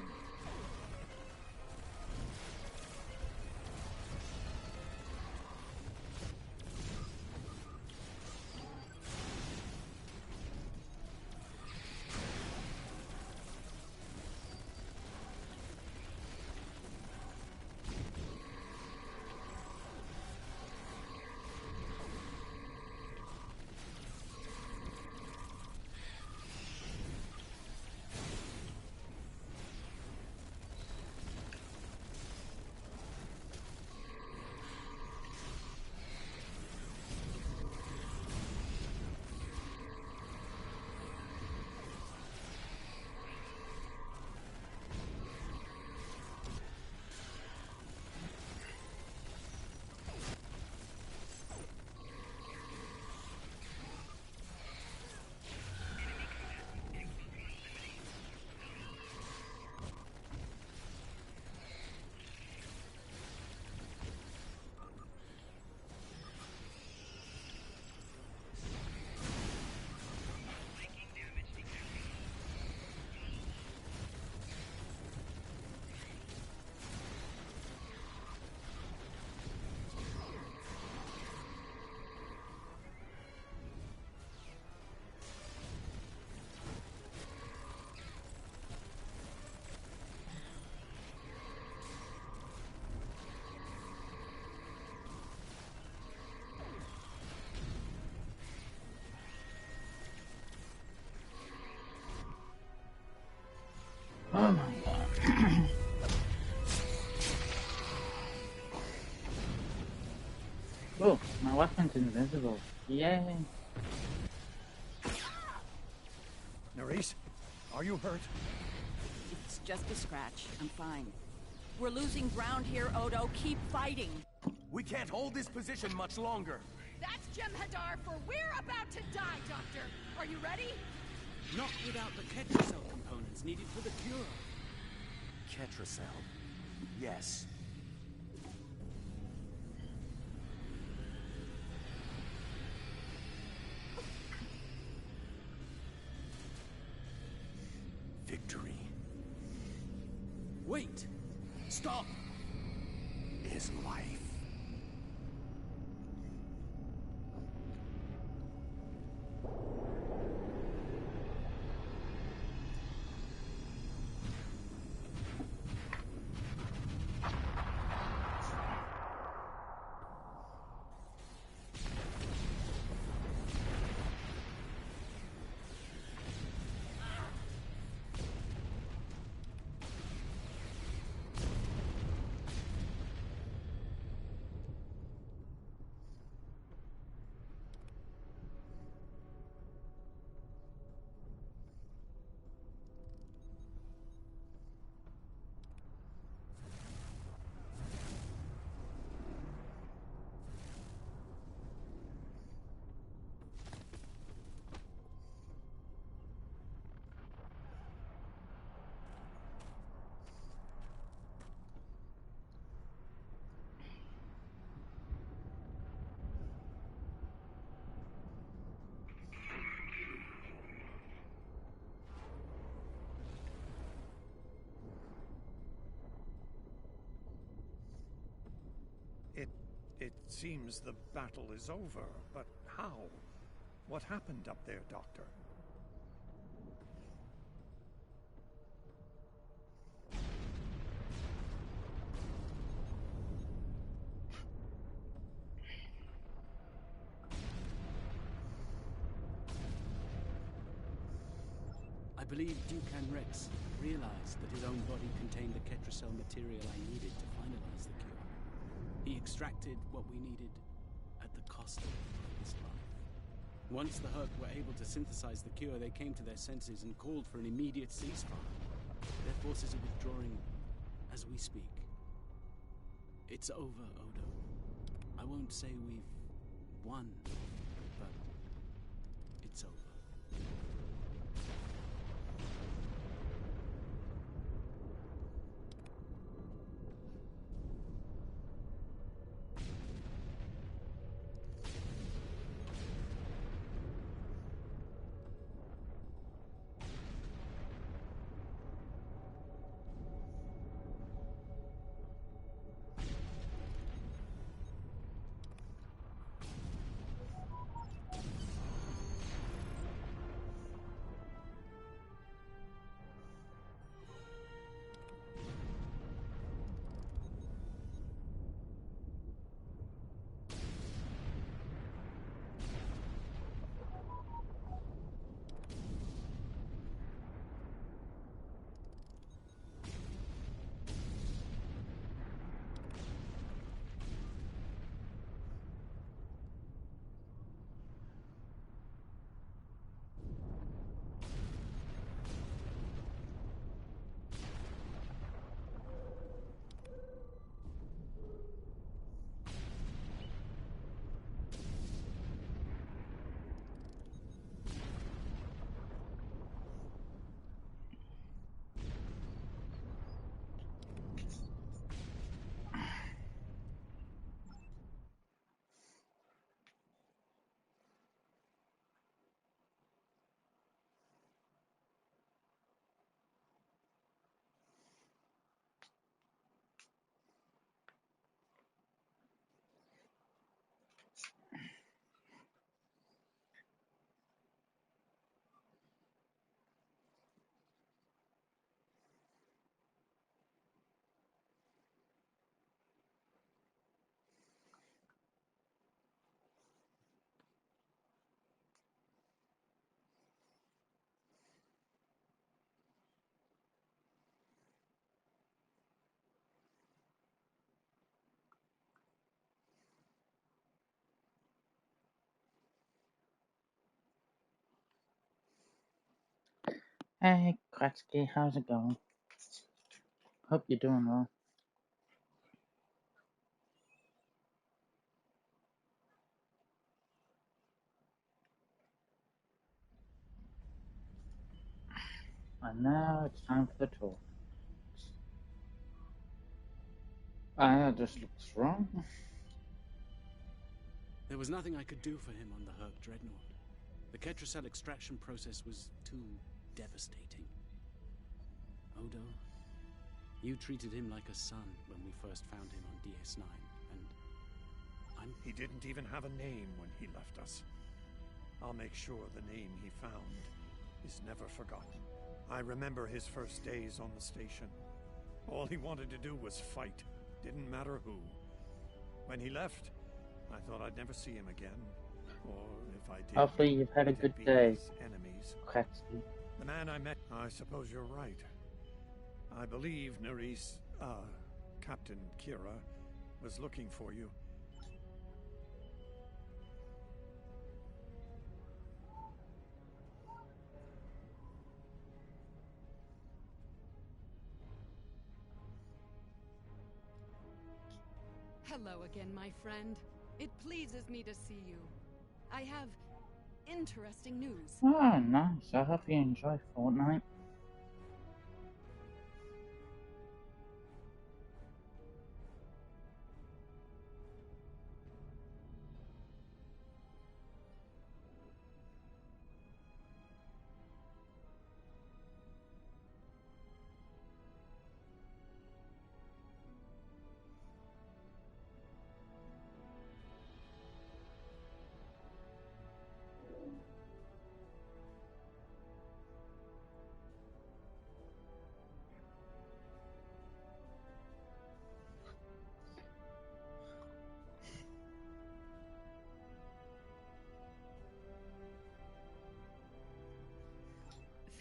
Oh my god. Oh, my weapon's invisible. Yay. Nerys, are you hurt? It's just a scratch. I'm fine. We're losing ground here, Odo. Keep fighting. We can't hold this position much longer. That's Jem'Hadar, for we're about to die, Doctor. Are you ready? Not without the Ketracell components needed for the cure. Ketracell? Yes. Victory. Wait! Stop! Is life. seems the battle is over, but how? What happened up there, Doctor? I believe Dukan Rex realized that his own body contained the Ketracell material I needed to finalize the cure. He extracted what we needed at the cost of his life. Once the Herc were able to synthesize the cure, they came to their senses and called for an immediate ceasefire. Their forces are withdrawing as we speak. It's over, Odo. I won't say we've won, but it's over. Hey, Kratsky, how's it going? Hope you're doing well. And now it's time for the talk. That just looks wrong. There was nothing I could do for him on the Herc Dreadnought. The Ketracell extraction process was too devastating. Odo, you treated him like a son when we first found him on DS9, and He didn't even have a name when he left us. I'll make sure the name he found is never forgotten. I remember his first days on the station. All he wanted to do was fight. Didn't matter who. When he left, I thought I'd never see him again. Or if I did, Hopefully you've had a it'd good be day, his enemies. Kratsky. The man I met, I suppose you're right. I believe Nerys, Captain Kira, was looking for you. Hello again, my friend. It pleases me to see you. I have interesting news. Oh, nice. I hope you enjoy Fortnite.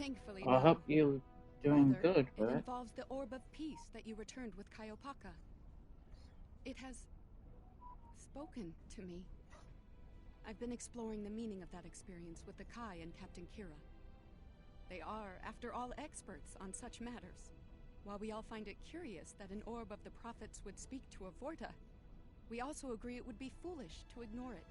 Thankfully, I no. hope you're doing Rather, good it with it. involves the Orb of Peace that you returned with Kaiopaka. It has spoken to me. I've been exploring the meaning of that experience with the Kai and Captain Kira. They are, after all, experts on such matters. While we all find it curious that an Orb of the Prophets would speak to a Vorta, we also agree it would be foolish to ignore it.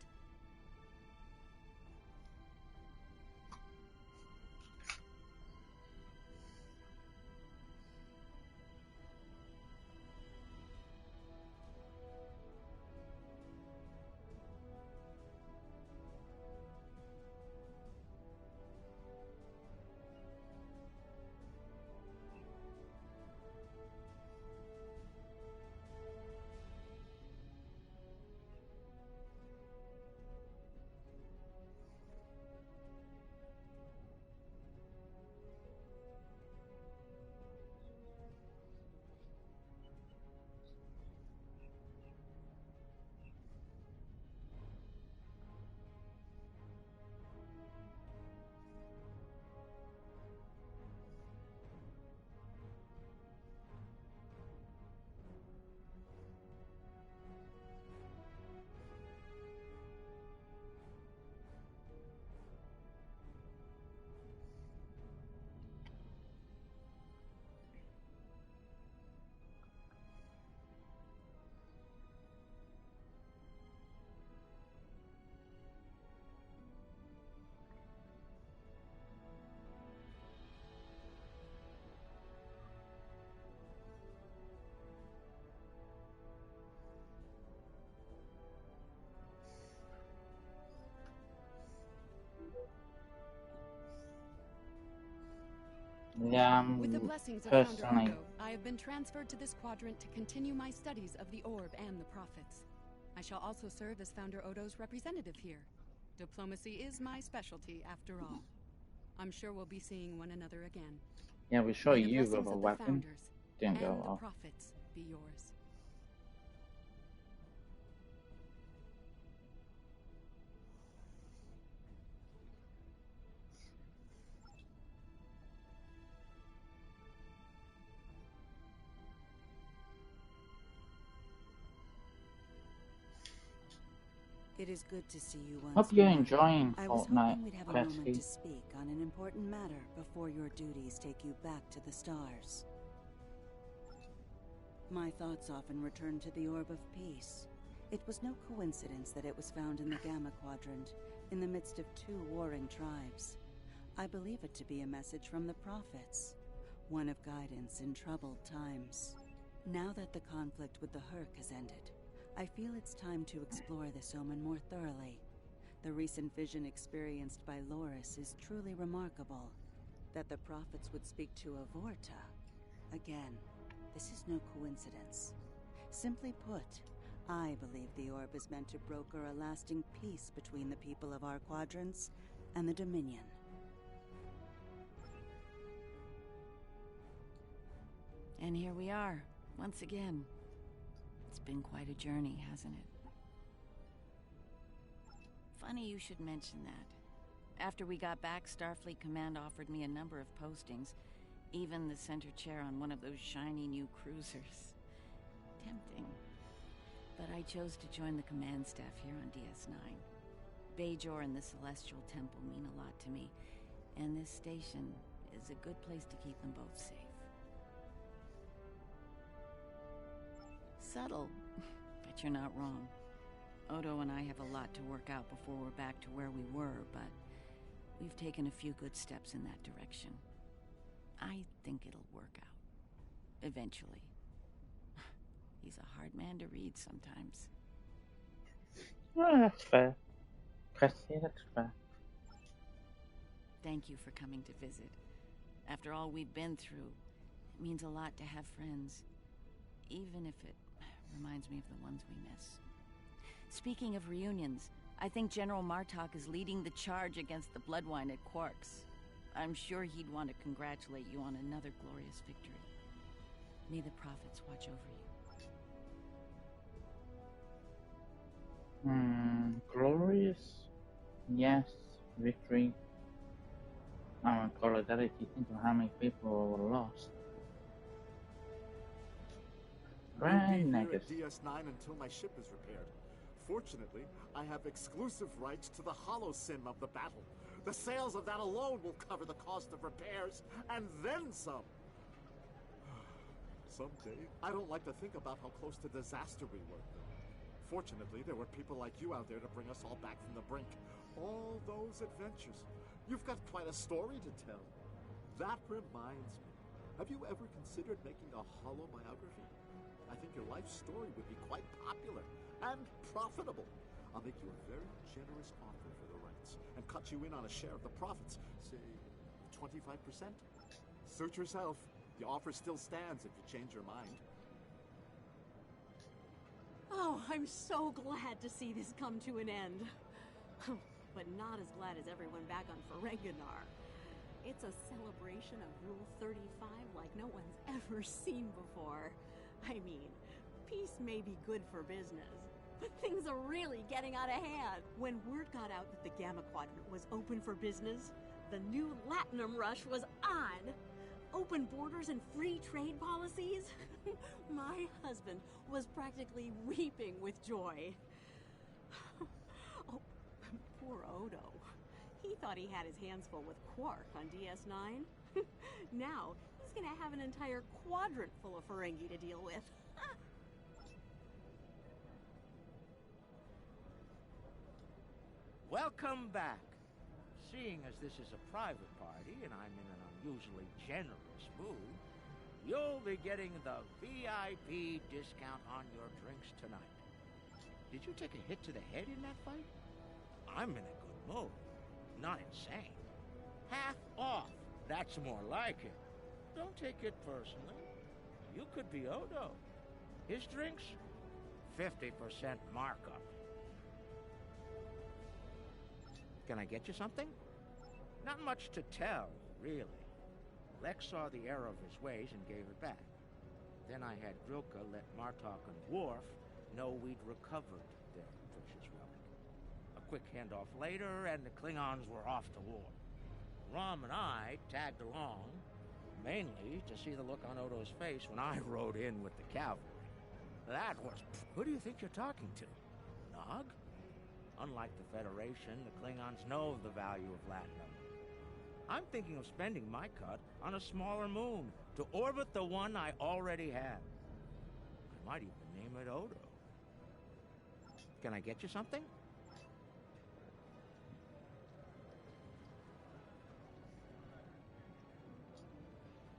Yeah, With the blessings of Founder personally, Odo, I have been transferred to this quadrant to continue my studies of the Orb and the Prophets. I shall also serve as Founder Odo's representative here. Diplomacy is my specialty, after all. I'm sure we'll be seeing one another again. yeah, we saw May the you with blessings a of the weapon. Founders Didn't go and the well. Prophets be yours. It is good to see you once Hope you're more. enjoying I was Fortnite, hoping we'd have a moment Cressy. to speak on an important matter before your duties take you back to the stars. My thoughts often return to the Orb of Peace. It was no coincidence that it was found in the Gamma Quadrant, in the midst of two warring tribes. I believe it to be a message from the Prophets, one of guidance in troubled times. Now that the conflict with the Herc has ended, I feel it's time to explore this omen more thoroughly. The recent vision experienced by Loris is truly remarkable. That the Prophets would speak to a Vorta. Again, this is no coincidence. Simply put, I believe the Orb is meant to broker a lasting peace between the people of our quadrants and the Dominion. And here we are, once again. It's been quite a journey, hasn't it? Funny you should mention that. After we got back, Starfleet Command offered me a number of postings, even the center chair on one of those shiny new cruisers. Tempting. But I chose to join the command staff here on DS9. Bajor and the Celestial Temple mean a lot to me, and this station is a good place to keep them both safe. Subtle, but you're not wrong. Odo and I have a lot to work out before we're back to where we were, but we've taken a few good steps in that direction. I think it'll work out. Eventually. He's a hard man to read sometimes. Well, that's fair. Cressy, that's fair. Thank you for coming to visit. After all we've been through, it means a lot to have friends. Even if it reminds me of the ones we miss. Speaking of reunions, I think General Martok is leading the charge against the Bloodwine at Quark's. I'm sure he'd want to congratulate you on another glorious victory. May the Prophets watch over you. Glorious? Yes. Victory? Oh my god, that if you think of how many people were lost. We'll be here Dreadnought. at DS9 until my ship is repaired. Fortunately, I have exclusive rights to the holo-sim of the battle. The sales of that alone will cover the cost of repairs, and then some. Someday, I don't like to think about how close to disaster we were. Fortunately, there were people like you out there to bring us all back from the brink. All those adventures. You've got quite a story to tell. That reminds me. Have you ever considered making a holo biography? I think your life story would be quite popular and profitable. I'll make you a very generous offer for the rights and cut you in on a share of the profits, say 25%. Suit yourself. The offer still stands if you change your mind. Oh, I'm so glad to see this come to an end. But not as glad as everyone back on Ferenginar. It's a celebration of Rule 35 like no one's ever seen before. I mean, peace may be good for business, but things are really getting out of hand. When word got out that the Gamma Quadrant was open for business, the new Latinum rush was on. Open borders and free trade policies? My husband was practically weeping with joy. Oh, poor Odo. He thought he had his hands full with Quark on DS9. Now, he's gonna have an entire quadrant full of Ferengi to deal with. Welcome back. Seeing as this is a private party and I'm in an unusually generous mood, you'll be getting the VIP discount on your drinks tonight. Did you take a hit to the head in that fight? I'm in a good mood. Not insane. Half off. That's more like it. Don't take it personally. You could be Odo. His drinks? 50% markup. Can I get you something? Not much to tell, really. Lex saw the error of his ways and gave it back. Then I had Grilka let Martok and Worf know we'd recovered their precious relic. A quick handoff later, and the Klingons were off to war. Rom and I tagged along, mainly to see the look on Odo's face when I rode in with the cavalry. That was... Who do you think you're talking to? Nog? Unlike the Federation, the Klingons know the value of Latinum. I'm thinking of spending my cut on a smaller moon to orbit the one I already have. I might even name it Odo. Can I get you something?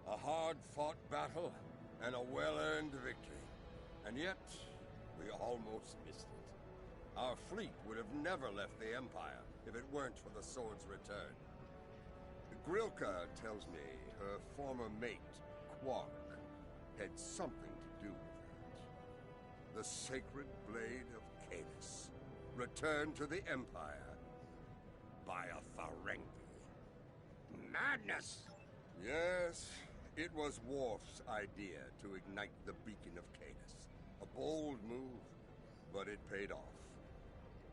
A hard-fought battle and a well-earned victory. And yet, we almost missed it. Our fleet would have never left the Empire if it weren't for the sword's return. Grilka tells me her former mate, Quark, had something to do with it. The sacred blade of Canis returned to the Empire by a Ferengi. Madness! Yes, it was Worf's idea to ignite the beacon of Canis. A bold move, but it paid off.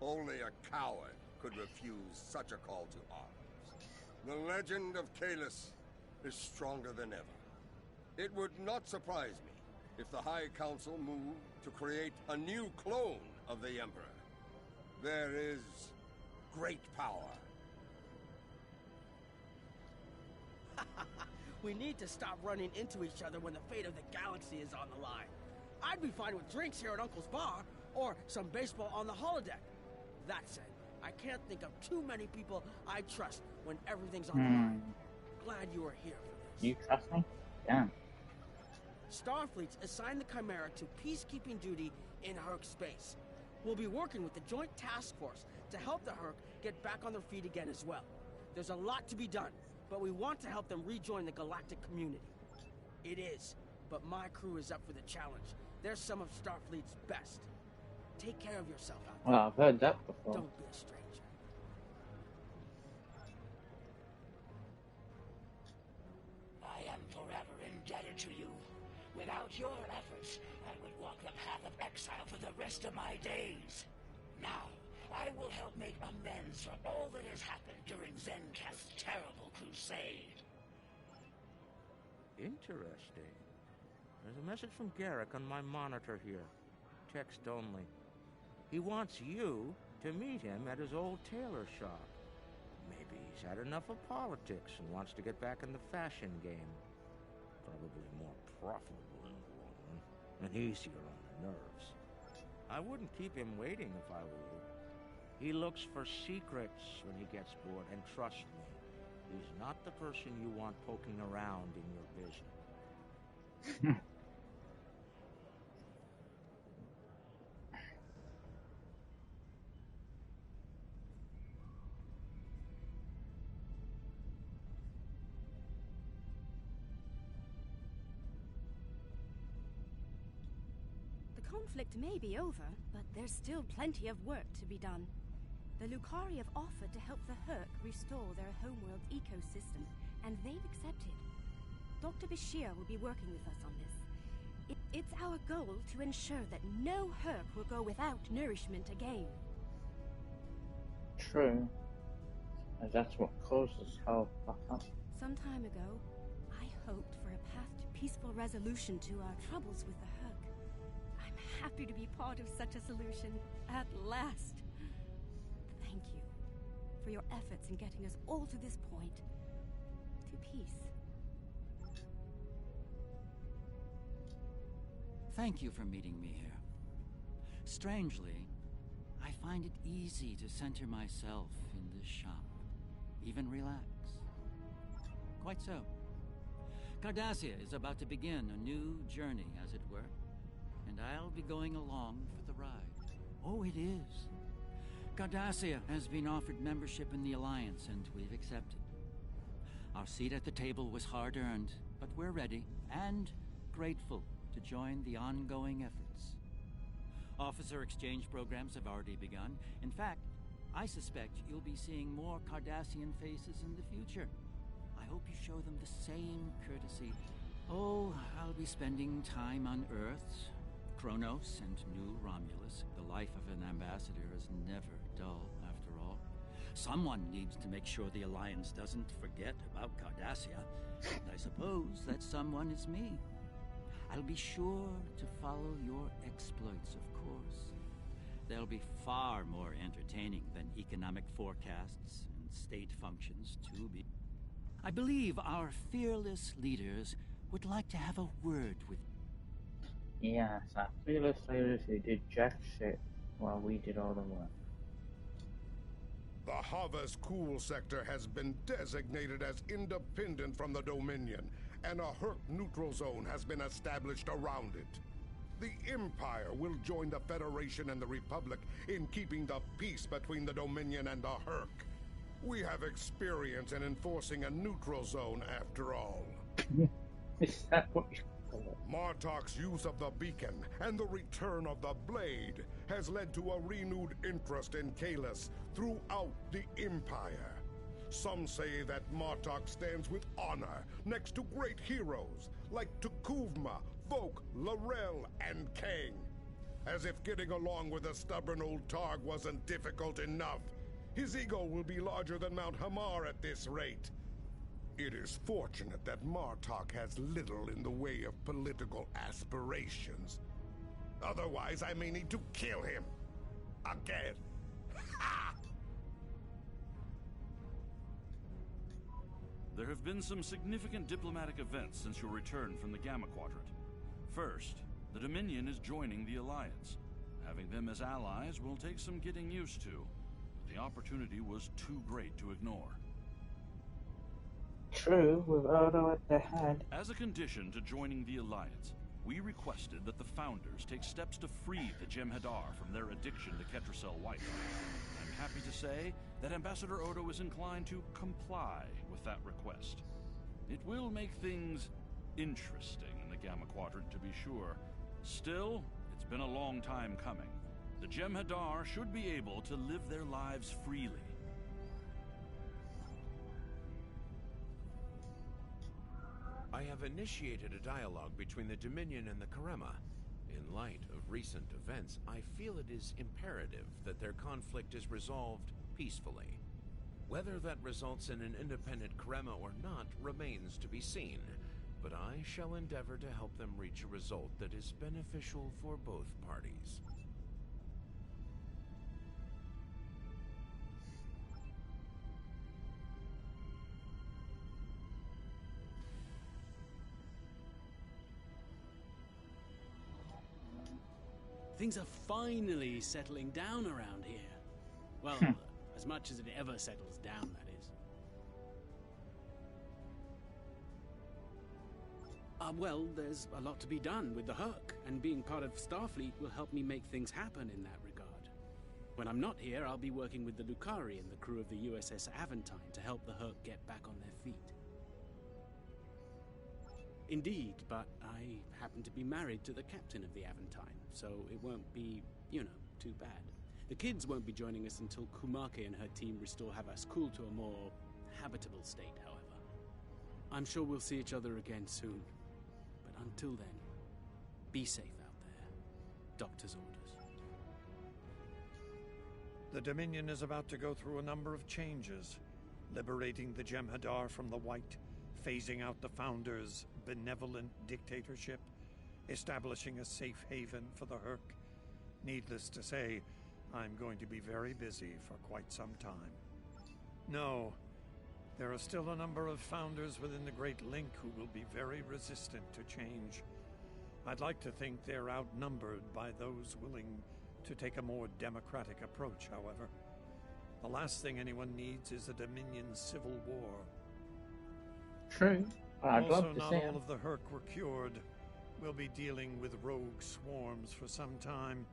Only a coward could refuse such a call to arms. The legend of Kalis is stronger than ever. It would not surprise me if the High Council moved to create a new clone of the Emperor. There is great power. We need to stop running into each other when the fate of the galaxy is on the line. I'd be fine with drinks here at Uncle's bar, or some baseball on the holodeck. That said, I can't think of too many people I trust when everything's on the line. Glad you were here for this. You trust me? Yeah. Starfleet's assigned the Chimera to peacekeeping duty in Herc space. We'll be working with the Joint Task Force to help the Herc get back on their feet again as well. There's a lot to be done, but we want to help them rejoin the galactic community. It is, but my crew is up for the challenge. They're some of Starfleet's best. Take care of yourself out there. Well, I've heard that before. Don't be a stranger. I am forever indebted to you. Without your efforts, I would walk the path of exile for the rest of my days. Now, I will help make amends for all that has happened during Zenketh's terrible crusade. Interesting. There's a message from Garrett on my monitor here. Text only. He wants you to meet him at his old tailor shop. Maybe he's had enough of politics and wants to get back in the fashion game. Probably more profitable in the long run, and easier on the nerves. I wouldn't keep him waiting if I were you. He looks for secrets when he gets bored, and trust me, he's not the person you want poking around in your business. The conflict may be over, but there's still plenty of work to be done. The Lucari have offered to help the Herc restore their homeworld's ecosystem, and they've accepted. Dr. Bashir will be working with us on this. It's our goal to ensure that no Herc will go without nourishment again. True. And that's what caused this whole fuck up. Some time ago, I hoped for a path to peaceful resolution to our troubles with the Herc. I'm happy to be part of such a solution, at last. Thank you for your efforts in getting us all to this point. To peace. Thank you for meeting me here. Strangely, I find it easy to center myself in this shop. Even relax. Quite so. Cardassia is about to begin a new journey, as it were, and I'll be going along for the ride. Oh, it is. Cardassia has been offered membership in the Alliance, and we've accepted. Our seat at the table was hard-earned, but we're ready and grateful to join the ongoing efforts. Officer exchange programs have already begun. In fact, I suspect you'll be seeing more Cardassian faces in the future. I hope you show them the same courtesy. Oh, I'll be spending time on Earth, Kronos, and New Romulus. The life of an ambassador is never dull, after all. Someone needs to make sure the Alliance doesn't forget about Cardassia. And I suppose that someone is me. I'll be sure to follow your exploits, of course. They'll be far more entertaining than economic forecasts and state functions to be. I believe our fearless leaders would like to have a word with... Yes, our fearless leaders who did jack shit while we did all the work. The Hava's cool sector has been designated as independent from the Dominion, and a Herc neutral zone has been established around it. The Empire will join the Federation and the Republic in keeping the peace between the Dominion and the Herc. We have experience in enforcing a neutral zone, after all. Is that what you call it? Martok's use of the beacon and the return of the blade has led to a renewed interest in Kalis throughout the Empire. Some say that Martok stands with honor next to great heroes like Tukuvma, Voke, Laurel, and Kang. As if getting along with a stubborn old Targ wasn't difficult enough, his ego will be larger than Mount Hamar at this rate. It is fortunate that Martok has little in the way of political aspirations. Otherwise, I may need to kill him. Again. There have been some significant diplomatic events since your return from the Gamma Quadrant. First, the Dominion is joining the Alliance. Having them as allies will take some getting used to, but the opportunity was too great to ignore. True, with Odo at the head. As a condition to joining the Alliance, we requested that the Founders take steps to free the Jem'Hadar from their addiction to Ketracel White. I'm happy to say that Ambassador Odo is inclined to comply with that request. It will make things interesting in the Gamma Quadrant, to be sure. Still, it's been a long time coming. The Jem'Hadar should be able to live their lives freely. I have initiated a dialogue between the Dominion and the Karema. In light of recent events, I feel it is imperative that their conflict is resolved peacefully. Whether that results in an independent Krema or not remains to be seen, but I shall endeavor to help them reach a result that is beneficial for both parties. Things are finally settling down around here. Well, as much as it ever settles down, that is. Well, there's a lot to be done with the Herc, and being part of Starfleet will help me make things happen in that regard. When I'm not here, I'll be working with the Lucari and the crew of the USS Aventine to help the Herc get back on their feet. Indeed, but I happen to be married to the captain of the Aventine, so it won't be, too bad. The kids won't be joining us until Kumake and her team restore Havas-Kul to a more habitable state, however. I'm sure we'll see each other again soon. But until then, be safe out there. Doctor's orders. The Dominion is about to go through a number of changes, liberating the Jem'Hadar from the White, phasing out the Founders' benevolent dictatorship, establishing a safe haven for the Herc. Needless to say, I'm going to be very busy for quite some time. No, there are still a number of Founders within the Great Link who will be very resistant to change. I'd like to think they're outnumbered by those willing to take a more democratic approach, however. The last thing anyone needs is a Dominion civil war. True. I'd also, love to not see all him. of the Herc were cured. We'll be dealing with rogue swarms for some time.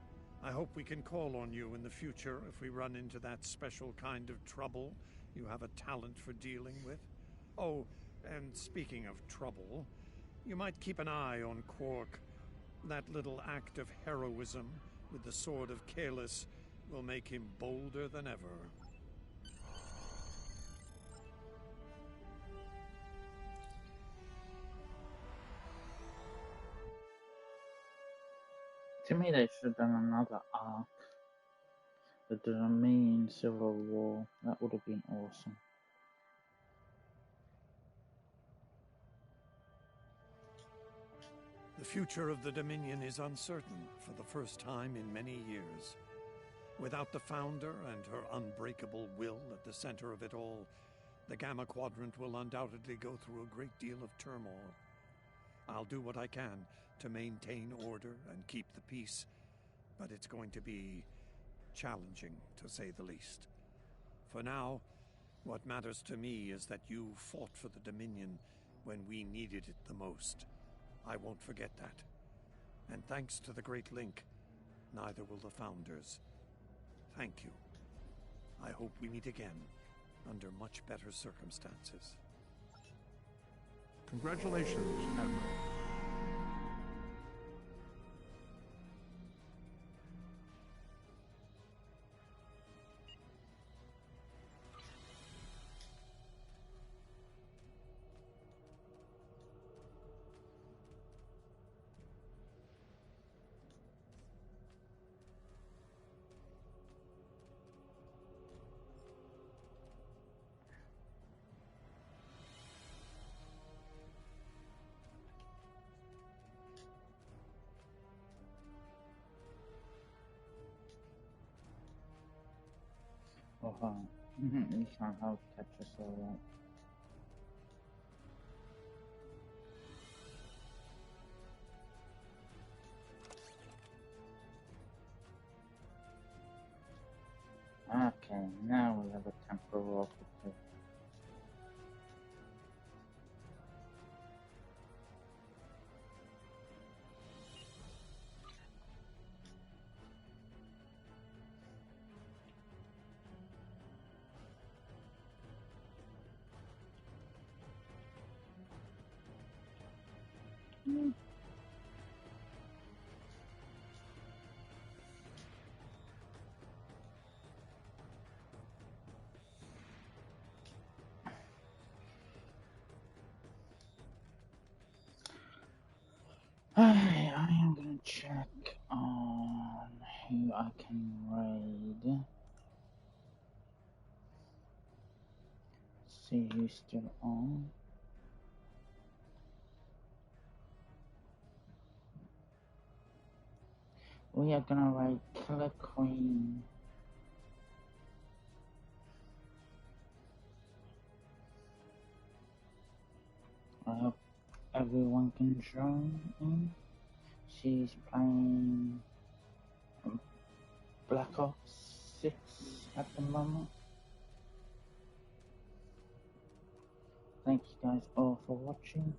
I hope we can call on you in the future if we run into that special kind of trouble you have a talent for dealing with. Oh, and speaking of trouble, you might keep an eye on Quark. That little act of heroism with the Sword of Kahless will make him bolder than ever. To me, they should have done another arc. The Dominion Civil War. That would have been awesome. The future of the Dominion is uncertain for the first time in many years. Without the Founder and her unbreakable will at the center of it all, the Gamma Quadrant will undoubtedly go through a great deal of turmoil. I'll do what I can to maintain order and keep the peace, but it's going to be challenging, to say the least. For now, what matters to me is that you fought for the Dominion when we needed it the most. I won't forget that. And thanks to the Great Link, neither will the Founders. Thank you. I hope we meet again under much better circumstances. Congratulations, Admiral. You can't help catch us all right. Okay, now we have a temporal operative. check on who I can raid. See who's still on. We are gonna raid Killer Queen. I hope everyone can join in. She's playing Black Ops 6 at the moment. Thank you guys all for watching.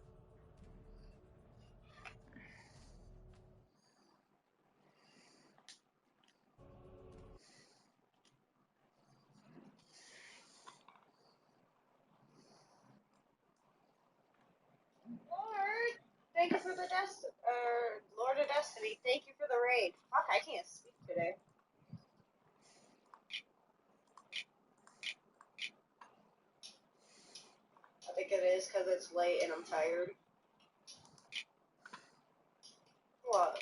Lord, thank you for the Lord of Destiny, thank you for the raid. Fuck, I can't speak today. I think it is because it's late and I'm tired. What?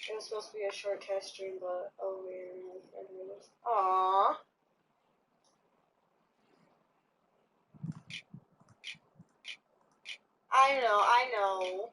It was supposed to be a short cast stream, but oh man, anyways. Aww. I know.